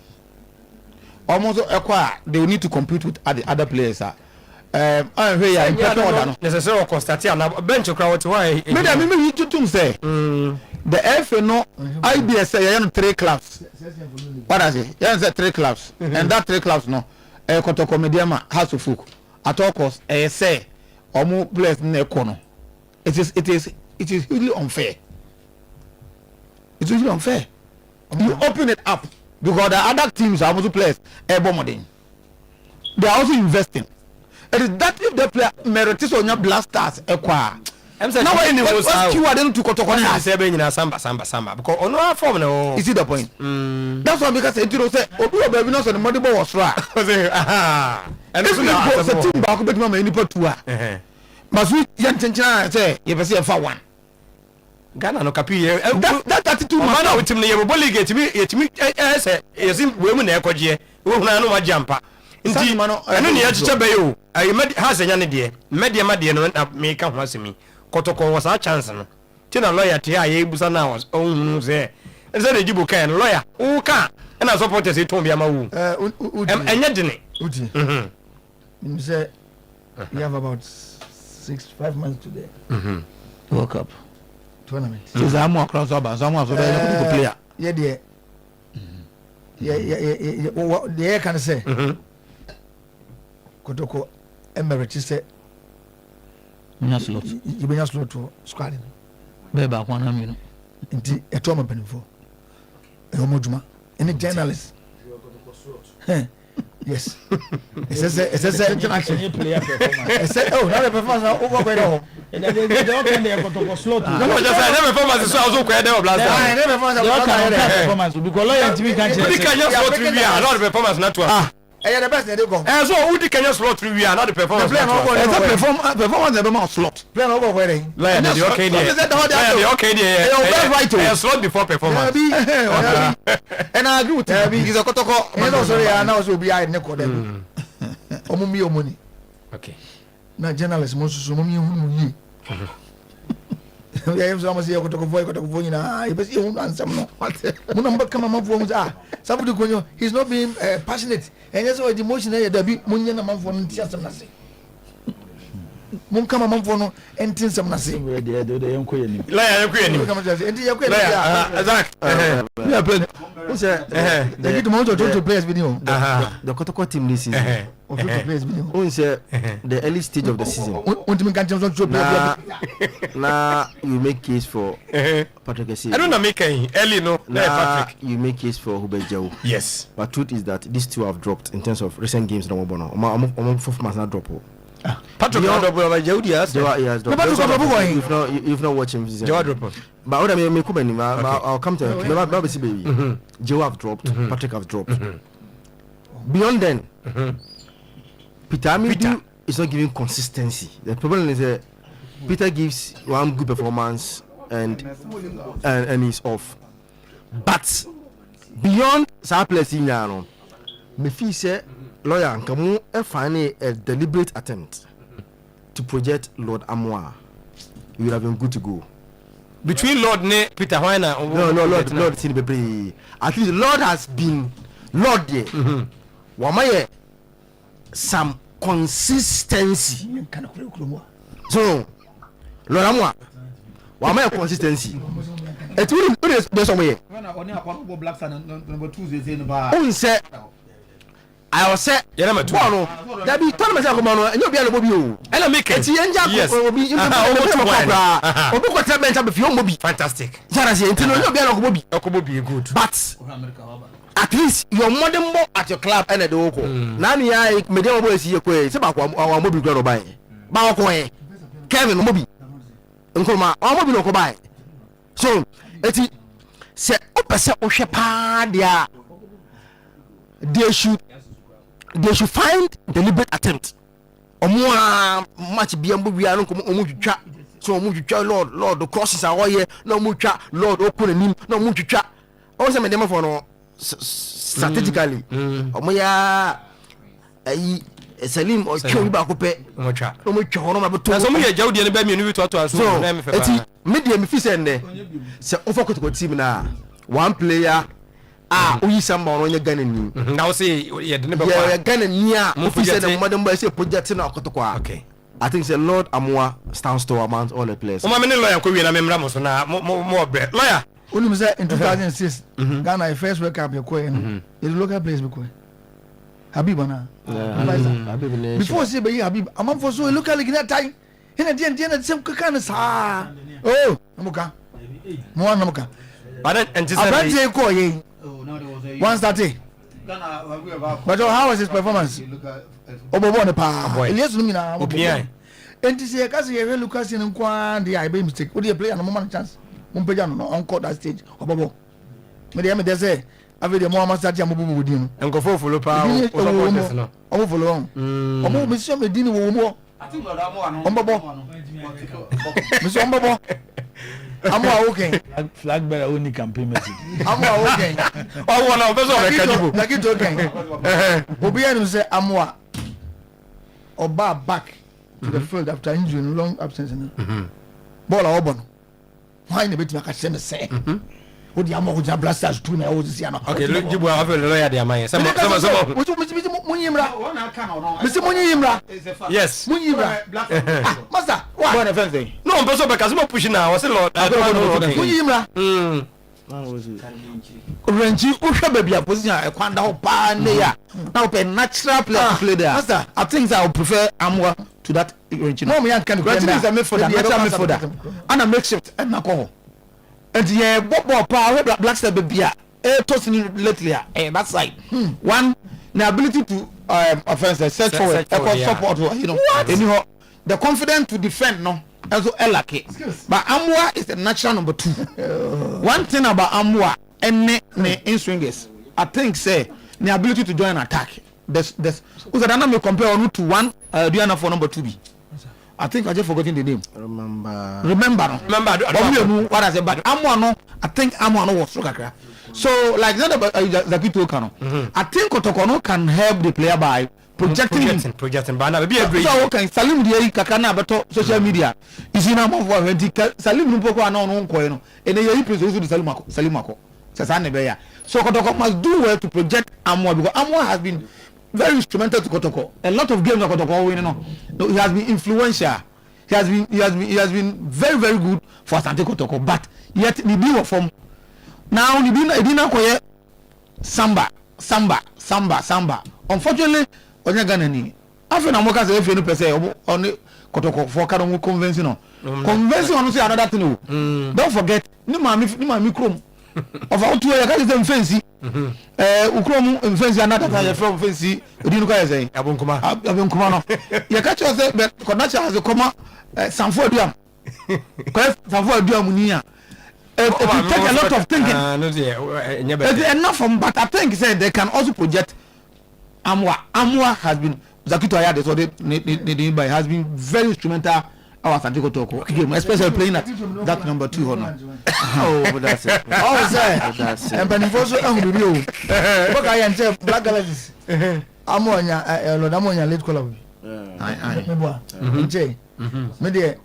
L: almost Akwa they will need to compete with other players I hear important order no
K: necessary Constantine na bench crowd why
L: me to say the FA no IBS say you 3 clubs what I say you say 3 clubs and that 3 clubs no Kotoko Mediama House of Folk at all costs say omo players na ekono it is hugely unfair. It's hugely unfair. You open it up because the other teams are also players modern. They are also investing. It is that if the player meritorious on your blasters acquire. Now when it was keyword into Kotoko na
K: say be nyina samba because on our form no.
L: You see the point? That's why because it say obi obi no so the money was right. And this is the team back bet mama any part 2 but we yantenchana say you be say for 1
K: Ghana no kapi
L: that attitude
K: man na wetim na yebo league yetimi say yesim we mu na ekoje we huna no majampa nti eno ne yachiche be yo ayi ha senya ne de media no me ka ho asemi Kotoko was a chance no tina lawyer te aye busa na was ohunu say de jibo kan lawyer wo ka na supporters e ton bia ma wu enye dene
O: uti say you have about 5 months today
L: World Cup
O: tournament
L: so zamu across over zamu so be player
O: yeah the can say Kotoko emeritus say you been slot to squad
L: be ba kwa na mi no
O: nti eto ma penifo e o moduma any journalist yes it's interaction
L: player performance
O: oh now the performance over by the
L: and they don't can they Kotoko slot
K: no just say never performance so also kwa dey blast
O: never
L: performance because lawyer TV can
K: change Kenya slot we are not performance na to
O: the best they go
K: so who the Kenya slot we are not the performance
L: performance the be slot
O: play no go where
K: like the okay there slot before performance
O: and I agree with you because Kotoko no sorry now so be I neko dem omumi omoni
K: okay
O: na journalist mo so mo mi hunu yi ya yemso amasi Kotoko voy na e be si hunu ansam no mo na mba kama mafo mo somebody konyo he's not being passionate and so the emotion there da bi mo nya na mafo no ntia sam na se mo kama mafo no entin sam na se
L: de yenko yeni
K: la ya yenko yeni
O: enti yakwe ya
K: Zach
O: we are playing who say they get mo to players video
M: the Kotoko team this season
O: players video
M: who say the early stage of the season
O: until can change to play
M: na you make case for Patrick Essien.
K: I don't know make early no Patrick
M: you make case for Hubert Jau.
K: Yes,
M: but truth is that these two have dropped in terms of recent games no more no performance not drop.
K: Patrick Hubert Jau yes
M: you've not watched him season.
K: Jau drop
M: but what I mean I'll come to baby Jau have dropped, Patrick have dropped. Beyond then Peter Amidu is not giving consistency. The problem is that Peter gives one good performance and he's off. But beyond Sapless in Yano, me feel say lawyer Kamu find a deliberate attempt to project Lord Amoa. You would have been good to go.
K: Between Lord ne Peter Hoyna.
M: Lord Sinibebre. At least Lord has been Lord there. Wamaye some consistency. So Lord Amoa wamaye consistency. It will do somewhere. Oh, say I was say
K: number 2
M: no that be tell me say komano enyo bia no bobi o
K: ela make it
M: yes obi ko tell bench be fi o mobi
K: fantastic
M: jara say ntino enyo bia no
K: bobi good
M: but at least your modern mo at your club and the oko na ni ya medium boy si ekwe se ba kwa mobi gwa ro bai ba ko e Kevin mobi nkoma mobi no ko bai so eti se opese o hwe pa dia they should find deliberate attempt omo match biambo bia no komo omo twitwa so omo twitwa lord the crosses are here no omo twa lord okunanim no omo twitwa Also, my demo for no strategically. Omoya Salim or Chobi Bakope.
K: Mocha.
M: No more Chono, my but
K: some of your Jody and Baby knew to us.
M: So, medium efficient. So, overcoat team now. One player. We someone on your gun in you.
K: Now see, yeah,
M: gun in near. Officer, Madam Boy, say projecting our Kotokwa. Okay. I think the Lord Amwa stands to amount all the players.
K: My many lawyer could be a member of more bread. Lawyer.
O: When you say in 2006, Ghana first World Cup, you're going. The local place, because Habibana. Before say, but Habib, I'm up for so local in that time. In a gen, the same kind of oh, Namuka. More Namuka.
K: But then, and
O: just one starting. But how was his performance? Obo the power. Elias Lumina.
K: Opinion.
O: And to say, because you look at in Kwan, the I be mistake. Would you play on a moment chance? Mumpejano on court that stage. Obo. Mediam, they say, I will the more master Jamu with him. And go for power. Oh, for long. Omo, Monsieur Medina Womo. I think Omo. Monsieur Omo. I'm okay.
L: Flag bearer only campaign message.
O: I'm okay.
K: Oh, one of us
O: like it okay. Obiano say Amwa or back to the field after injury and long absence. Ball Auburn. Why in a bit like I say? What the Amo blasters to me?
K: Okay, look, you will have a lawyer there, my some.
O: Mr. Munimra.
K: Yes,
O: Munimra. Master, what a thing?
K: No, I'm also because I'm pushing now. I said, Lord, I don't know.
O: Munimra. Renji, Usha baby, a position a Kwanda Pan there. Now, pay natural play there. Master, I think I would prefer Amwa to that Renji. No, me can grant is a midfielder, natural midfielder, and a makeshift and Nako. And yeah, what power black star baby? Tossing lately, that side. One, the ability to offense, set forward, support, you know, anyhow, the confidence to defend, no, also Elake. But Amwa is the natural number 2. One thing about Amwa and in swingers, I think, say, the ability to join attack. There's me compare on to one, do you for number 2B? I think I just forgotten the name. Remember. What I said, but Amwano, I think Amwano was Sukakra. So, like that about Zakito Kano, I think Kotokono can help the player by projecting banner. Be a great. So, okay, Salim Diari Kakana, but social media is in a more Salim Nupoko and on Koeno, and they present the Salimako, Sasane Beya. So, Kotoko must do well to project Amwa because Amwa has been very instrumental to Kotoko. A lot of games of Kotoko, you know, he has been influential. He has been very, very good for Asante Kotoko. But yet the deal from now the didn't acquire Samba. Unfortunately, Onyagani. After Namoka say if you per se on Kotoko for Karamu conventional. Conventional say another thing. Don't forget, ni mami chrome. Of all 2 years, I can't fancy. Ukrom fancy another time from fancy. You didn't go say. Abunkumano. You catch us, but Konacha has a comma. Sanford Diam. Sanford Diamunia. It will take a lot of thinking. Enough from, but I think said they can also project Amwa has been Zakito Ayade, so they has been very instrumental. Our Santiago Toko game, especially playing at that number 2 honor.
M: Oh, that's it.
O: Oh, sir. And Benifoso and review. Look, I am saying Black Galaxies. Ammonia, Lord Ammonia, late color. Jay, Media,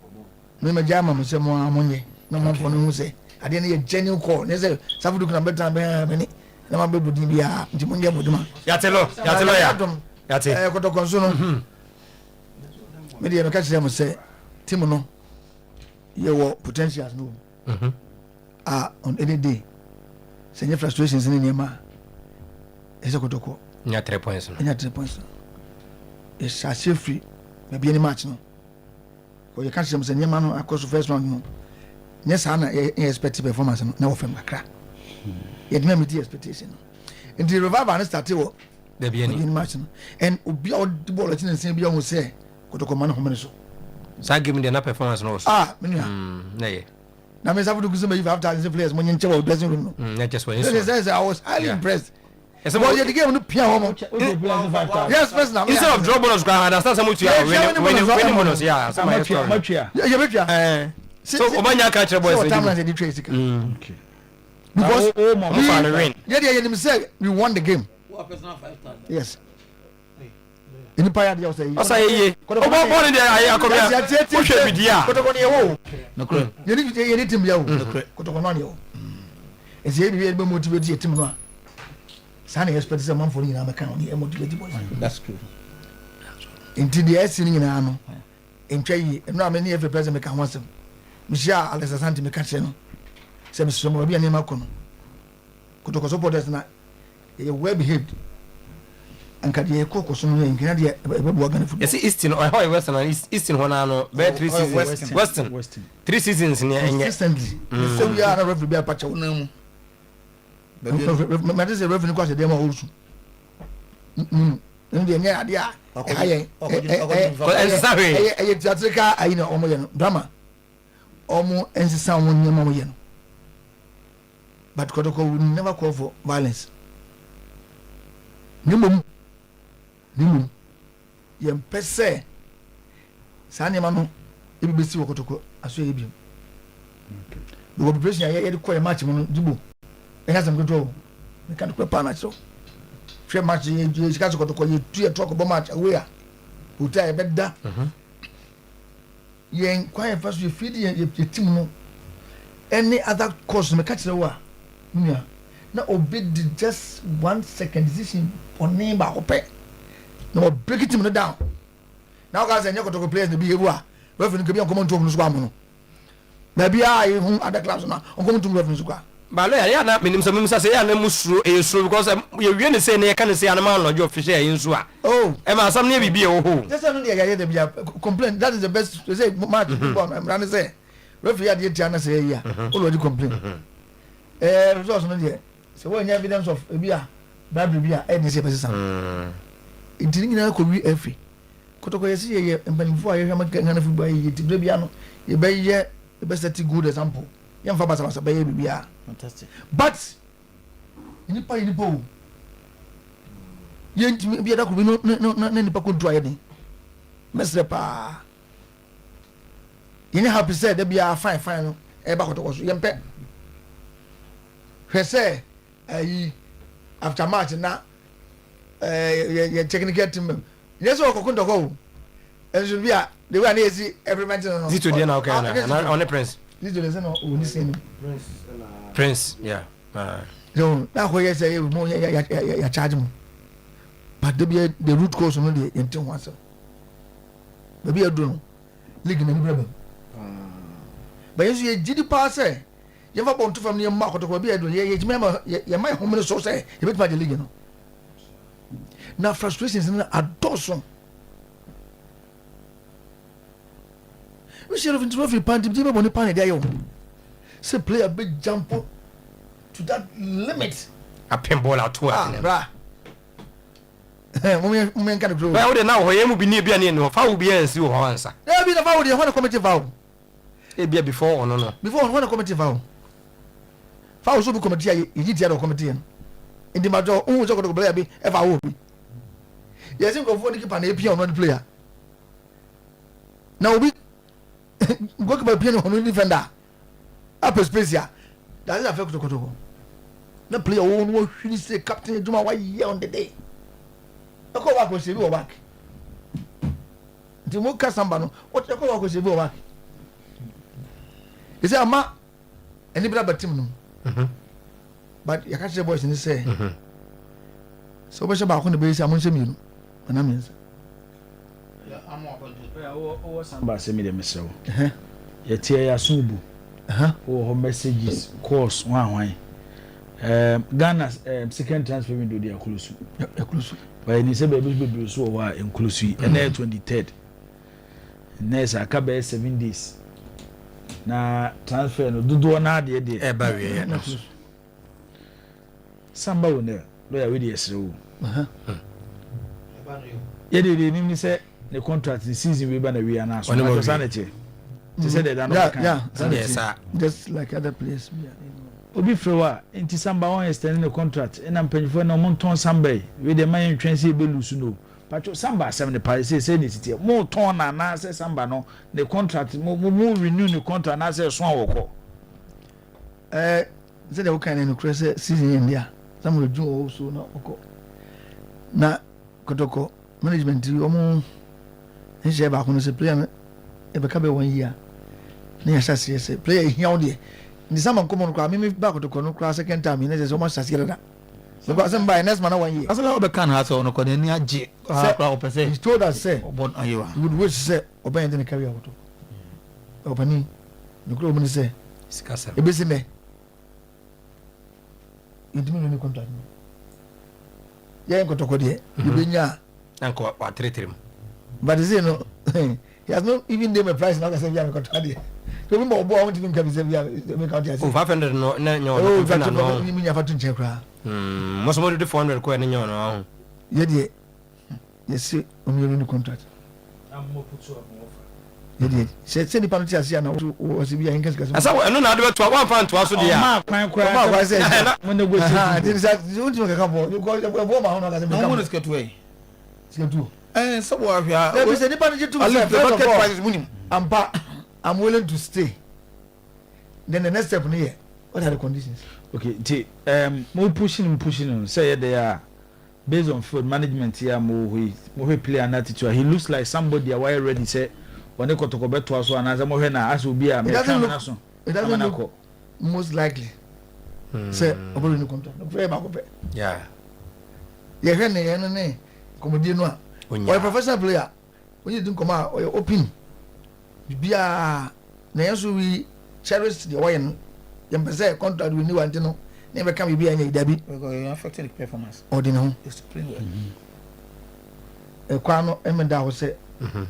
O: Mimajama, Mr. Ammonia, no one for who say, I didn't hear genuine call. They say, Sabu can better many. No one would be a Jimunga Buduma.
K: Yatelo,
O: Yatelo, Koto Consuno. Media, catch them say. Timono, your potentials no. On any day. Send your frustrations in your ma. It's a Kotoko.
K: Nya 3 points.
O: Nya 3 points. It's a safe free. Maybe any match no. Or you can't see them send your man across the first round no. Yes, Hannah expected performance no from Accra. Yet never meet the expectation. And the revival and started there be any match and be all the ball at the same beyond say Kotoko man home so.
K: So give me the performance no.
O: Nay. Now me have to go you have to players when you in dressing room.
K: Not just when
O: I was highly impressed. Well, you game no piano. Yes, personal.
K: Instead of draw bonus, I understand some of you winning bonus. Yeah, some much. So Obanya catch boys.
O: Okay. because
B: win.
O: Say we won the game. Yes. Any player there say.
K: Osa ye. Obo dey ayi akomia. Wo hwe bidia.
O: Kotoko ne wo.
L: No kro.
O: Ye ni team ya wo. Kotoko no ne wo. Ese ye be motivate team no. Sana expect say man for you na make kan on motivate boys.
L: That's true.
O: Inti the S ni na no. Entwa yi no ameni every person make kan wasem. Mishia Alex Asante me ka che no. Say me so mo bia ne makono. Kotoko supporters na ye well behaved. Anka de koko so no nkena de ebebu organ football.
K: Yes, Eastern or how Western and Eastern hona no be 3 seasons. Western. 3 seasons ni enye.
O: Consistently. So we are na referee bia pacha wona mu. But this is referee kwase dem also. Ndi enye ade a. Aye. Aye theatrical ayi na omo ye no. Drama. Omo ensisa omo nyema mo ye no. But Kotoko will never call for violence. Nimum yem pese sa ne ma no e bi besi Kotoko aso ye bi the operation ya ye de call match mo no dibo e ha sam godo me kan ko pa na so hwe match ye sika Kotoko ye tu ye talk about match away a uta e bedda yen kwa ye faso ye feed ye team no any other course me catch the wa nya na obey just 1 second decision on name ba ope no break it no down now guys and Kotoko players no be ewa referee no be on come to no so am no na bia e hu other clubs na on come to referee so kwa
K: ba lo ya na minim so say ya na musuro e so because you wie ne say na ka ne say na man lodge official e nso a
O: oh
K: e ma sam ne bibia o ho
O: just no dey ya bia complain that is the best to say match football I'm running say referee dey tia na say ya already complain results no dey so when evidence of ebia Bible bia e dey say person intini nyina ko wi efi Kotoko yesi ye mpanimfo aye hama ngana fi bia ye tibre bia no ye be ye be set good example ye mfa basa be ye bia
L: fantastic
O: but ni po ye ntimi bia da ko bi no ni pa control ye den mesre pa ye ni happy say da bia fine no e ba Kotoko so ye mpe hwese ayi after match na ye technical team yes o kokun doko enso bia the way na esi every match no
K: Zito dey na okay na on the Prince
O: Zito dey say no o ni say
K: Prince yeah
O: so na ko yes say mo ya charge mo but the root cause no dey entin ho asa ba bia do no league na ni braba ba yesu ye gidi pa say ye fa bon to fam ni ma Kotoko bia do ye jima ye mai home so say ye bet ma the league no na frustrations na adoso we should have interrupted panty jima boni pan dey yo say play a big jump to that limit
K: a pinball out to
O: bra mo kan grow
K: ba wo de na ho ye mu bi ni bia ni no fa wo bia nsi wo ho ansa
O: e bi na fa wo de ho na committee vow
K: e bia before no
O: before ho na committee vow fa wo so bi committee ayi yi dia do committee no indi ma do o so ko player bi e fa wo bi yes in go for the keeper na epia on the player na obi go keeper pia no on defender up space ya that is affect Kotoko na player wo no hwini say captain Juma why here on the day e ko wa ko se bi wo back di mo ka samba no o te ko wa ko se bi wo back is ama any brother team no but ya catch the boys in say so we shall ba ko ne be say amon se mi no na mi nsa
L: o samba se mi de mesew ye tie ya subu o messages course wan Ghana second transfer window dey close but ni say be so wa inclusive and 23rd next akabe 7 days na transfer no dodo na de
K: e ba we na
L: samba wona lawyer we dey esrew ye dey ni say the contract the season we ba na we ana so na sanity they said that
O: yeah just like other players
L: obi frewa inti samba on extend the contract na mpanyifo na mo ton samba we dey man twense be lose no pacho samba 70 paris say ni titi mo ton na say samba no the contract mo renew the contract na say so awoko
O: Said they kind of cross season in there. Some will do also now. Na Kotoko management you and she back on the player ever come 1 year. Near Sassy player here on there. The summer common crowd, me back to Kono class second time, and there's so much as that. Because some by next man 1 year. As a lot of can has on Konya G. He told us, say, would wish say, obey in the career. Opening the club say, a busy me. Intimate contract. Yeah, Kotoko, you been ya.
K: Uncle, what treat him.
O: But is no, he has not even named a price now as a young contract. Remember, boy, I want to come to
K: 500 no,
O: you mean you have to check.
K: Most more than 400 coin in your own.
O: Yet, yes, on your new contract. Yet, said the penalty as you know, was if you are in case. I saw another £1 to us. When the way I did that, you took a couple, you got a woman as a woman is get away. And so, there is any penalty to I'm willing to stay. Then the next step here, what are the conditions?
L: Okay, more pushing, say they are based on field management here, more play an attitude. He looks like somebody a while ready say when they got to go back to us and as a more as will be a
O: it doesn't look most likely. Say, open the contract.
K: Yeah.
O: Yeah, Henry, Comodino, or a professional player. When you don't come out or open. Bia na yeso we cherish the wine yam pese contract we new antino never can be any dabi
N: because affecting the performance
O: ordinary
N: is playing
O: well e kwa no emenda ho se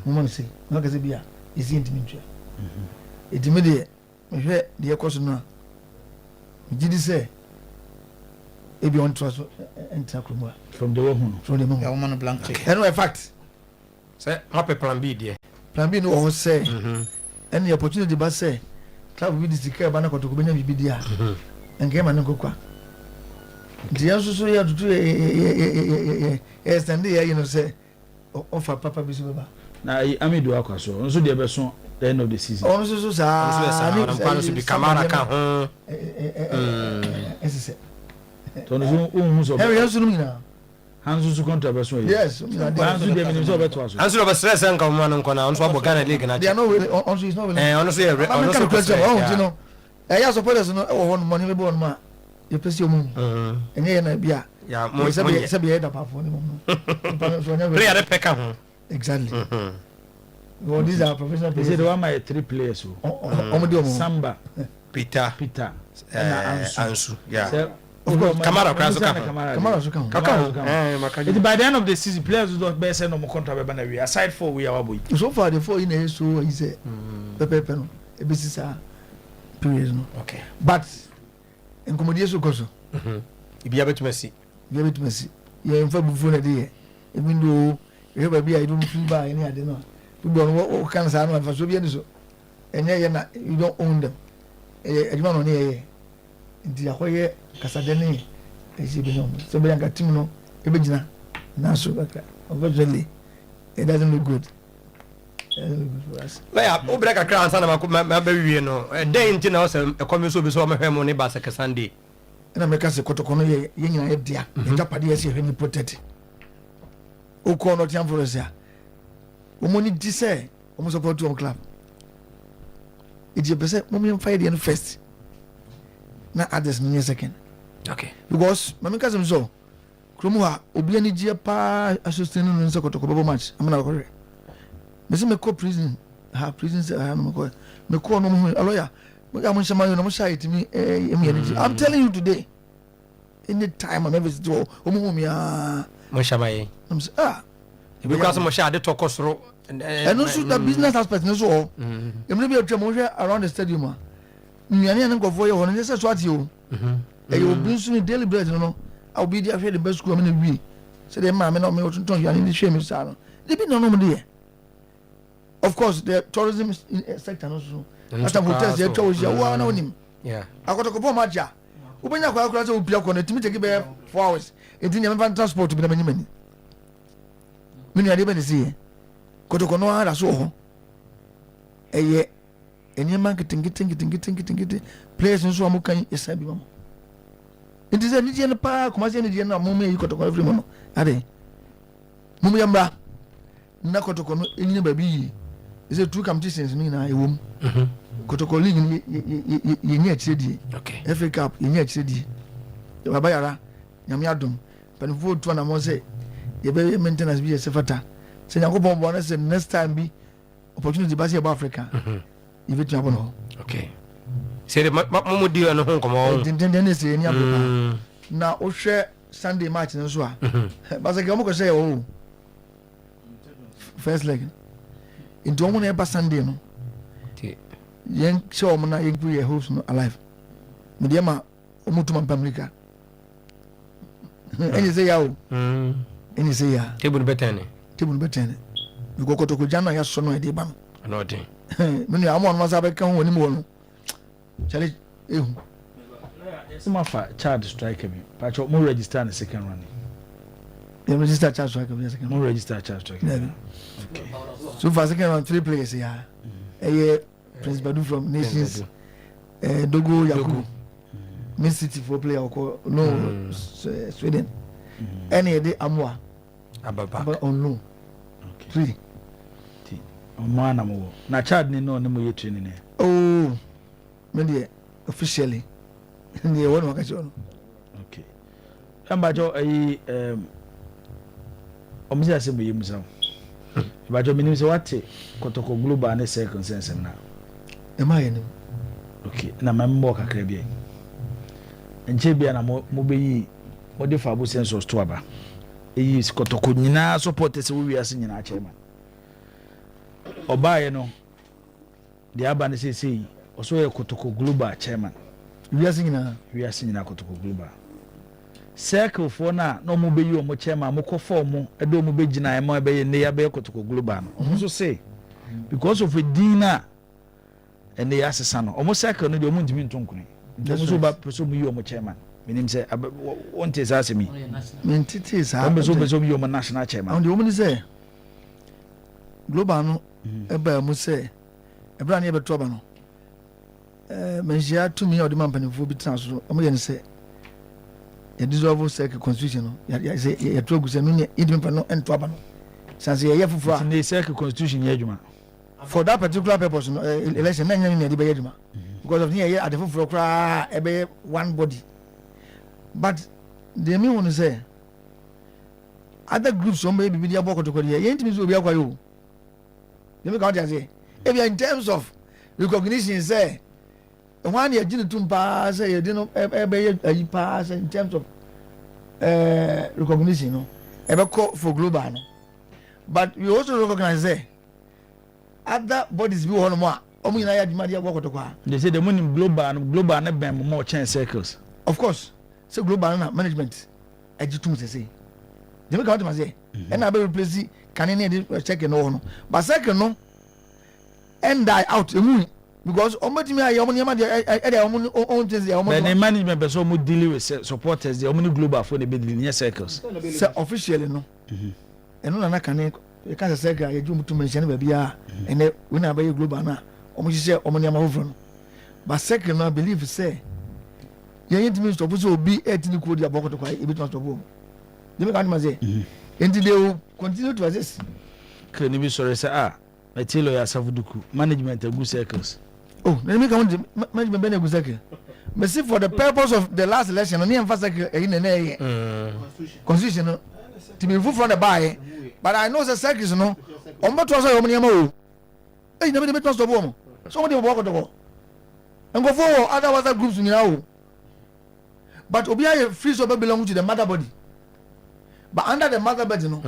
O: mo say no ka se bia is intimate etimi de me hwe de ekoso no gidi say e be on trust enter kromo
L: from the woman
O: ya woman blank check and in fact
K: say happy plan B there.
O: Plan B no ho say any opportunity ba say club with the care ba na kotoko benya bibi dia nke ma no kwa dia so ya tutu stand there you know say offer papa bi so ba
L: na Amidu akwaso nso de be so the end of the season
O: on so sa
K: ni pano so bi Kamara ka ho
O: ese
L: to no so
O: he so no
L: Hansu su contract be so
O: yes
L: Hansu de minimum so be to aso
K: Hansu be stress en ka mo no nko na on so abo Ghana league na
O: they are no on so is no
K: on so on so
O: question you know ya supporters no e wo money be on ma you pese omu enye na bia
K: ya mo
O: se be da pa for ni mo
K: player de peka ho
O: exactly well these are professional players.
L: They say the one my 3 players Samba
K: Peter
L: and
K: Ansu yeah.
L: Of course,
O: Kamara
L: by the end of the season, players will not be sent no more contract. Aside for we are boy.
O: So far, the 4 in a so he said, Pepe, a business period.
K: Okay,
O: but in accommodation, also,
K: if you have to Messi,
O: you're in fact before a day. Even though you have I don't feel by any other. People what can sound for so so, and you don't own them. You don't own nti yakoye kasadeni ejibinom so be yanga team no ebegina na so baka obviously it doesn't look good for us
K: like o break akra ansa na ma ba wiye no dey nti na o se ekomi so be so o mehwe mo ne ba se Sunday
O: na meka se kotoko no ye nyina ye dia japade ye se hwe ni protect o ko no tiam for us ya o mo ni di se o mo support your club it je pese mo mi fight the first na others in a second.
K: Okay.
O: Because Mamika so Krumuha Obiani Gia pa assisting in the Sokoto match. I'm not correct. Miss Meko prison, her prisons I am going. Meko no a lawyer. But I'm shy to me. I'm telling you today. Any time I'm ever to Omumia
K: Moshamay. Because Mosha de Tokosro and also the business aspect is all. It may be a Jamoja around the stadium. Nyane go for you on this what you you bring soon daily bread no I'll be there for the best school in we say the man no me to you in the shame salon they be no there of course the tourism sector also after hotels they told you wa na onim yeah
O: akoto ko match a ubenya kwa akura say ubia ko na timi take be 4 hours enti nyame transport bi na manyimani mini ade be ne see kotoko no ara so ho eye any marketing getting players nso amukan yesabi mama It is a Nidian Park, Commercial Nidian, Mummy, Kotoko, every month. Are they? Mumyamba, Nakotokono, in baby. Is it two competitions? Me na a womb. Kotoko League, you need CD.
K: Okay.
O: FA Cup, you need CD. The Babayara, Yamiadum, but vote to an amose. You better maintenance be a sefata. Say, I go on say next time be opportunity to about Africa. If it's your
K: okay. Say the Mamu deal and home come on.
O: Then say any now, oh, share Sunday match in Oswa. But I can say, oh, first leg. In Domon ever Sunday, no. Young show Mona, you be a host alive. Mediama, Omutuman Pamrika. And you say, oh, and you say, yeah,
K: table better.
O: Table better. You go to Kujana, yes, so no idea.
K: I know it.
O: Many I want was I come anymore. Shall it?
L: Some of our child strike me. But you're more registered in the second running.
O: You register child strike of the second.
L: More registered child strike.
O: Okay. So far, second round 3 players here. Prince Badu from Nations, Dogo Yaku, Miss City for player no Sweden. Any day Amwa Ababa on loan. 3.
L: Omwana mo. Na child ni no mo yetu ni ne.
O: Oh, maybe officially. Ni one wakati.
L: Okay. Ambajo ayi omzi asemo yemusa. Ambajo minim se wate Kotoko Global ne second sense na.
O: Emaye.
L: Okay, na mambo kakra bi. Nche bia na mo beyi mo de fa bo sense to aba. Eyi Kotoko nyina supporters wo wiase nyina chairman. Obaye no de aba ne sei oso ye Kotoko Global chairman.
O: Wiase
L: nyina Kotoko Global. Circle for na no mo beyi o mo chairman mo ko form edo mo begina e mo ebeye ne ya be Kotoko Global no. So say because of a dinner and they ask son almost second no de mo ntimi ntonkune. Dem so ba person mu yi o mo chairman. Menim say won te say me.
O: Men titi sa.
L: Am so mu yi o mo national chairman.
O: And the woman say Global no eba mu say ebra na e beto ba no. Menjia to me or the man panifo bi transo. Omo ye ne say a dissolve circle constitution no. Ya say ya to gusa no ne idimi pa no ento aba no. Sanse ye fufu
L: a circle constitution ye adwuma.
O: For that particular purpose no election na nyam ne de be adwuma. Because of here at the fufu kra e be one body. But the me want to say other groups some maybe be dia boko to here. Ye ntimi so obi akwa yo. You make out say if you in terms of recognition say one year gene tumpa say you know e pass in terms of recognition no e be call for global no. But we also recognize say other bodies be one more omo ina ya dima dia boko to kwa.
L: They say the money global na ben more change circles.
O: Of course. So global na management agitum say they make out say and I be replace can any check no. But second no and die out because omontimi aye omo niam omo things dey omo.
L: The management person mo deal with supporters the omo global for the be near circles.
O: So officially no. Eno na kan e ka say circle ye jumu to mention ba bia and we na be global na omo hise omo niam over no. But circle no believe say ye intimi stop so obi etini ko dia boko to kwa e bit stop o. They make out say until they will continue to assist.
L: Can you be sorry say I tell you Savuduku management a good circles.
O: Oh, let me come management be a good circle. But see for the purpose of the last election only emphasize in the constitution to be full from the buy. But I know the circles no. On what was I o. Hey, never be trust of woman. Somebody will walk to go. And go for other groups now. But Obia free so belong to the mother body. But under the mother body no.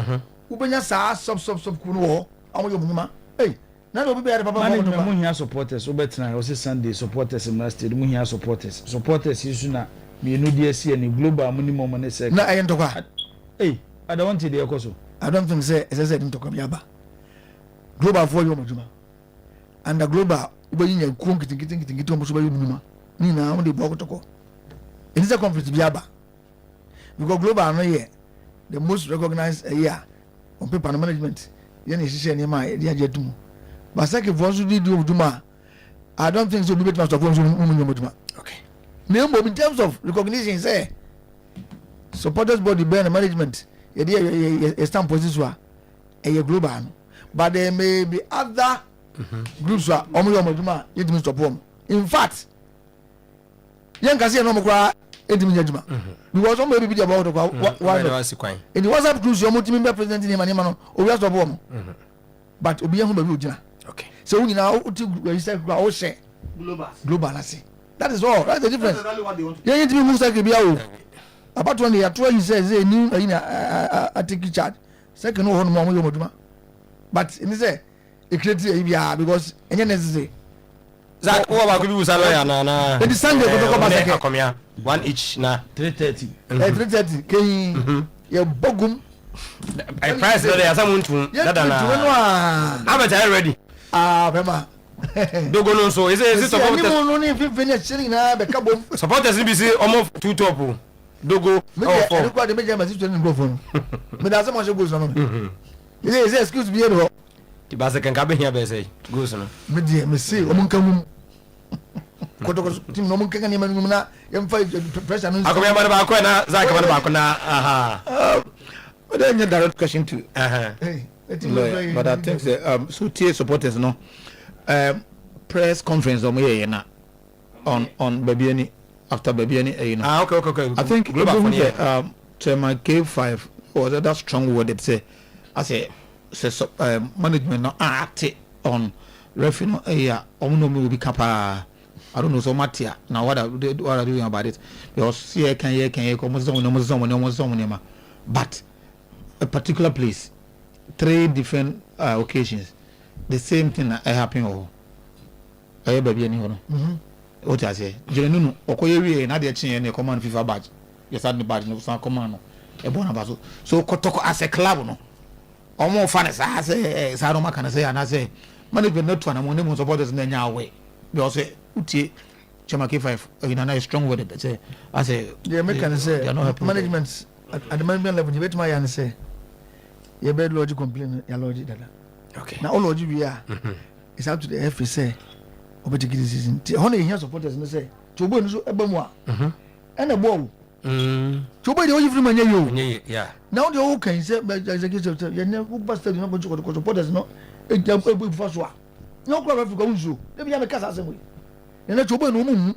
O: Ubenya sa sub kuno amu yomuma. Hey, na do be papa
L: management mu hia supporters obetina o se Sunday supporters last year mu hia supporters isu na me no dia see any global minimum money say
O: na ayen tokwa.
L: Hey, I don't want to dey koso.
O: I don't think say din tokwa biaba. Global for you mojuma. And the global ubeyinya kuom kitinkitin omo so be yomuma. Ni na amu dey boko toko. It is a conflict biaba. Because global no here the most recognized here on paper management yen is share nema e dia jetum but second for so do duma I don't think so debate must of so mumuduma. Okay, in terms of recognition say supporters body bear management a stamp position a global, but there may be other groups who are omiyomoduma it means to form. In fact, young can see no more judgment because some may be about why in the WhatsApp groups your multi member president in Manimano or just a bomb, but Obiang Babuja. Okay, so we now say global. That is all. That's the difference. You need to be Musa Kibiao. About 1 year, 12 he says a new a ticket charge. Second, no one but in this it creates a because any necessary.
K: Zach, what about you?
O: The Sunday,
K: come here. One each na
L: 330.
O: 330. Can you bogum?
K: I price there. Someone to that. I'm ready.
O: Remember.
K: Dogo no so is it supporters
O: only finish selling na be kabom
K: supporters be say almost two top Dogo
O: oh for record the major message to go phone me da say mo go so no is excuse me here
K: the base kan ka be here be say go so no
O: me say o mun kan koto tim no mun kan ni man na yam fa pressure no
K: akomi ma ba ko na za ka ba ko na aha
N: but then direct question to but I think so tier supporters no press conference on Babiani after Babiani, you know.
K: Okay.
N: I think Chairman K5 was that strong word that say, I say, management not act on referee will be capa. I don't know so much here. Now what are doing about it? Because here can you someone but a particular place, 3 different occasions. The same thing that happen oh baby any hono what I say jenunu okoye wie na de chin e command FIFA badge yes ad badge no san command no e bona baso so kotoko as a club no omo fa ne sa say sa no maka na say na say management no to na mo ne mo supporters na nya away because utie chama K5 na strong word that say I say
O: the American say management at the management level you bet my yan say you bet logic complain ya logic dada. Okay. Now all of you are it's up to the FA say obeti decision. Honey here supporters no say Chobo no so eba mu a. And a ball. Chobo dey free man you.
K: Yeah.
O: Now the whole can say executive you never bastard no go supporters no. E bu fa so a. No club Africa unzo. Dey be ya make asem we. Na Chobo no mu.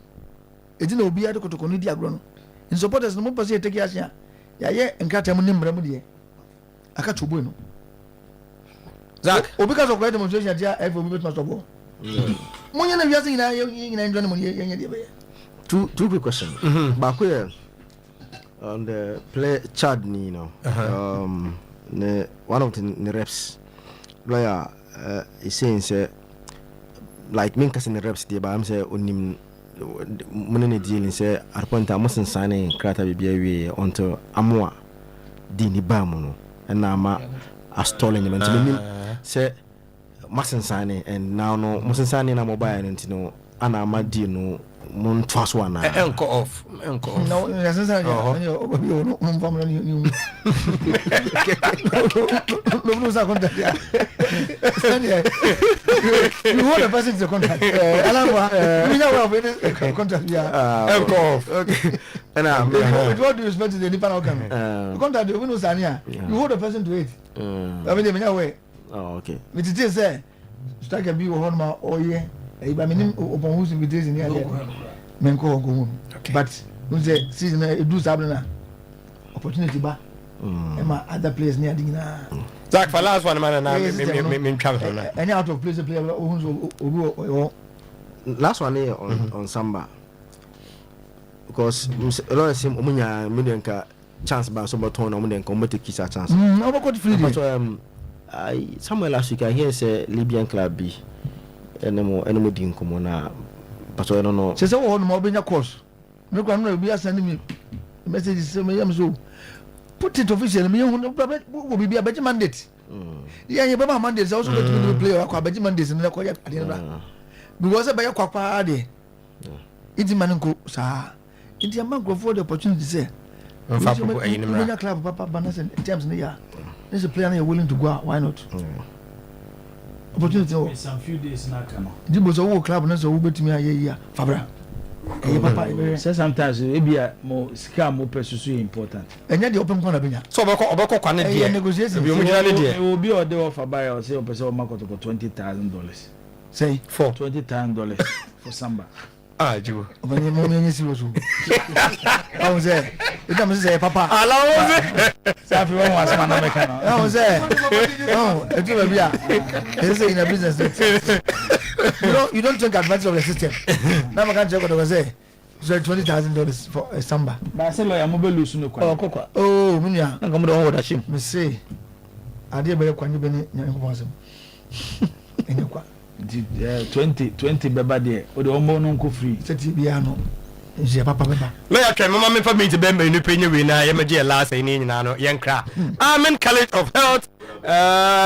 O: E di na obi ade kotoko no di agro no. In supporters no mo pass take asia. Ya ye nkata mu nimra mu de. Aka Chobo no. Zach, because of demonstration, I have moved my trouble. Money na viasi ina enjoy money yenye dia.
M: Two quick questions. Back here on the play Chad ni one of the reps lawyer is saying say like me kasi reps dia ba am say onim money deal say arponta musin sane krata bibia we onto amwa di ni ba mu no na ma astalling them say masin sane and now no musin sane na mobile and no ana amadi no mon twas one
K: enko off
O: no necessary no family you no sa contact you hold a person to contact alama we know we contact
K: enko off
M: okay and
O: with what do you expect the different organ contact we know sania you hold a person to it I mean me way
M: oh okay
O: with it say strike be one ma oye I mean upon who's invitation here men go home but we say season do sabna opportunity ba Emma other players near Dina.
K: Zach, for last one, man, and travel.
O: Any out of place player
M: last one here on Samba because a lot of him Umunya million chance by some turn on then come to kiss a chance. But somewhere last week I hear say Libyan club B enemy didn't come on but I don't know.
O: Say so on mobile course. No can be sending me messages so put it officially me will be a better mandate. Yeah, you better mandate also to play a better mandate in the quiet because a better quapa day. It's manco sir. It's a man go for the opportunity say. Club Papa Banas and James Nia. There's a player you're willing to go out, why not? Opportunity
L: some few days now.
O: Jibos club and so over to me a year. Fabra.
L: Say sometimes ebia mo sika mo pursue important.
O: Enya de open corner benya.
K: So obeko kwane de.
O: Negotiation.
K: Bi mo jira ne de.
L: Obi o de offer buy or say o person o makoto for $20,000.
O: Say
K: for
L: $20,000 for Samba.
K: Ah, Jibo.
O: Obani mo me nyesi wo so. Awu say, ita mo say papa.
K: Ala wo say.
L: Say afi won was man na meka no.
O: Awu say. Oh, etu ba bia. They say in a business. You don't take advantage of the system. Now I can check what I say. So $20,000 for a Samba.
L: But I say lawyer mo be lose no kwa.
O: Oh, munya.
L: Na come don order shim.
O: Me say. Ade be kwa nyi be ni nyan ko asem. Enye kwa.
L: 20 beba there. O de omo no nko free.
O: Seti bia no. Nje papa beba.
K: Me ya try mama me fa me ti be me ni penye we na ye me je last ni nyina no yen kra. Amen College of Health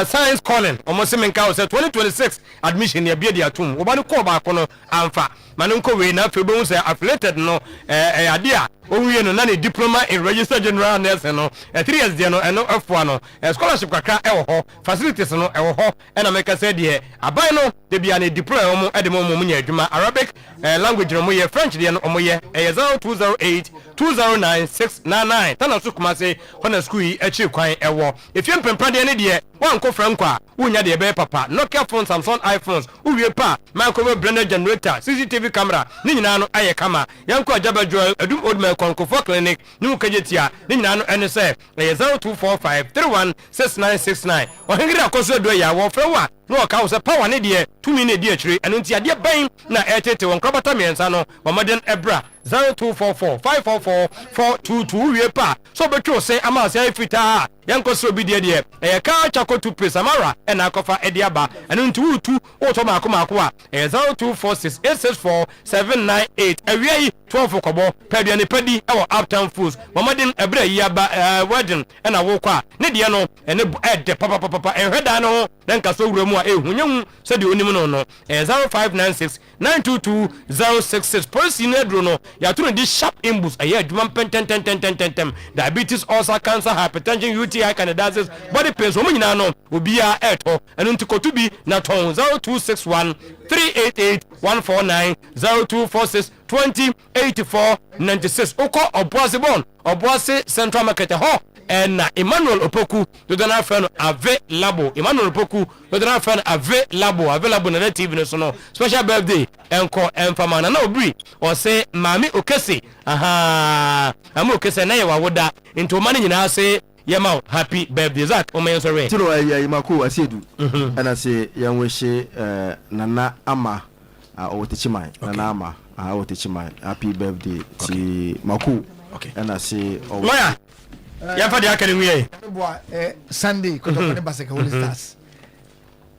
K: Science calling almost men ka say 2026 admission ya bia dia tum. Oba no ko ba ko no amfa. Manu ko we na fe be say affiliated no ade a owie no na ne diploma in registered general nurse no 3 years dia no eno F1 no scholarship kakra e wo ho facilities no e wo ho e na make say de aban no de bia ne deploy omo e de mo nya adwuma Arabic language no mo ye French de no omo ye 0208 209 699 tana so kuma say hona school yi e chi kwan e wo efie mpempa de ne de wan ko franco a wonya de be papa Nokia phone Samsung iPhones uwie pa microwave blender generator CCTV camera ni nyina no aye kama yanko ajaba jo adum old man konkofo clinic ni mukajetia ni nyina no ene say 0245316969 ohengira akoso do ya wo frewa no ka wo say power ne de tumi ne de akire eno nti ade ban na etete won krabata miensa no moden ebra 0244544422 wie pa so betwo say ama say fita yanko so bi de ka chakotu pesamara ena akofa ede aba eno nti wutu oto mako a 0246864798 awie 12 kobo peduane padi e wo uptown foods moden ebra yi aba wedding ena wo kwa ne de no ene ede papa ehweda no denka so wuramu a ehunyehu se de onim no 0596922066 policy ne dro no ya tunu di sharp imbus aye adwuma pententem diabetes ulcer cancer hypertension UTI candidiasis body pains o nyina no obia eto enu ntikotu bi na ton 0261 388 149 0246 208496 oko oboase central market ho na Emmanuel Opoku do na fan available Emmanuel Opoku do na fan available na TV no so no special birthday enko enfama na obri o say mami okese mami okese na ye wawoda into mani nyina say yema happy birthday Zach o men sorry
M: tiro ayi mako asiedu ana say yan wehye nana ama o techiman nana ama o techiman happy birthday ti mako
K: okay
M: ana say
K: lawyer ya fa dia kale nwie
O: Sunday ko to ne baseka Holy Stars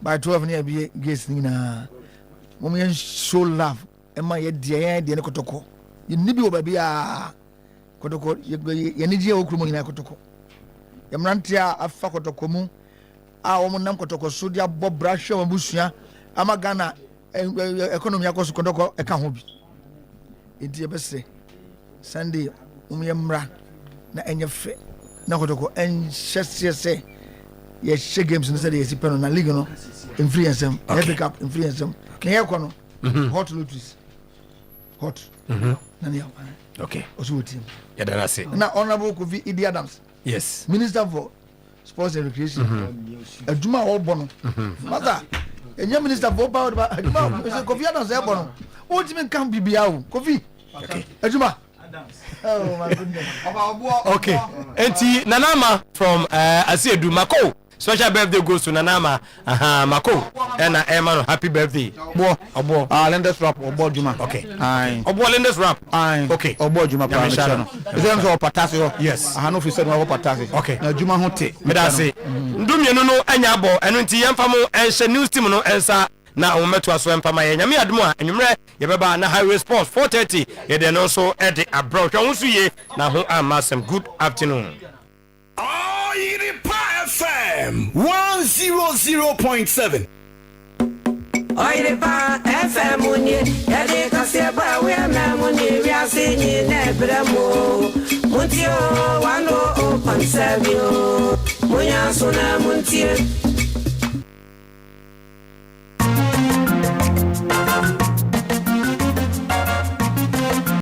O: by 12 ne abi gates ni na mom yen show love e ma ye de ne kotoko ye ni bi oba bia kotoko ye ni je okrumo nyina kotoko ye mrantia afa kotoko mu a wo nam kotoko so dia bobra hwe mabusua ama Ghana economy akoso kotoko e ka ho bi enti ye bese Sunday ye mra na enye fe na kotoko enhyese ye she games no say ye sipeno na league no influence em every cup influence em na ye kono hot lotteries hot na ne
K: okay
O: oso team
K: ya dana say
O: na honorable Kofi Idi Adams
K: yes
O: minister for sports and recreation aduma wo bono mata enye minister for power aduma Kofi Adams e bono o ti men kan bibia o Kofi
K: okay
O: aduma oh my goodness.
K: Okay. Enti Nanama from Asiedu Mako. Special birthday goes to Nanama. Mako. And Emmanuel, happy birthday. Obo.
N: Lendes rap Obo Juma.
K: Okay.
N: Aye.
K: Obo Lendes rap.
N: Aye.
K: Okay.
N: Obo Juma pa me chano. Is so patasio.
K: Yes.
N: No fi said no patasio.
K: Okay.
N: Na Juma hote.
K: Me da say. Ndumienu no anya abo. Eno nti yemfa mo enhye news team no ensa na ometo aso empama ye nyame admo a enwumre ye beba na highway sports 4:30 ye de no so e de abroad hwa so ye na ho amasem good afternoon
P: Oyerepa FM 100.7
Q: Oyerepa FM unye ya de kase ba we na munye wi ase ni na bramo mutio 100.7 munya so na muntie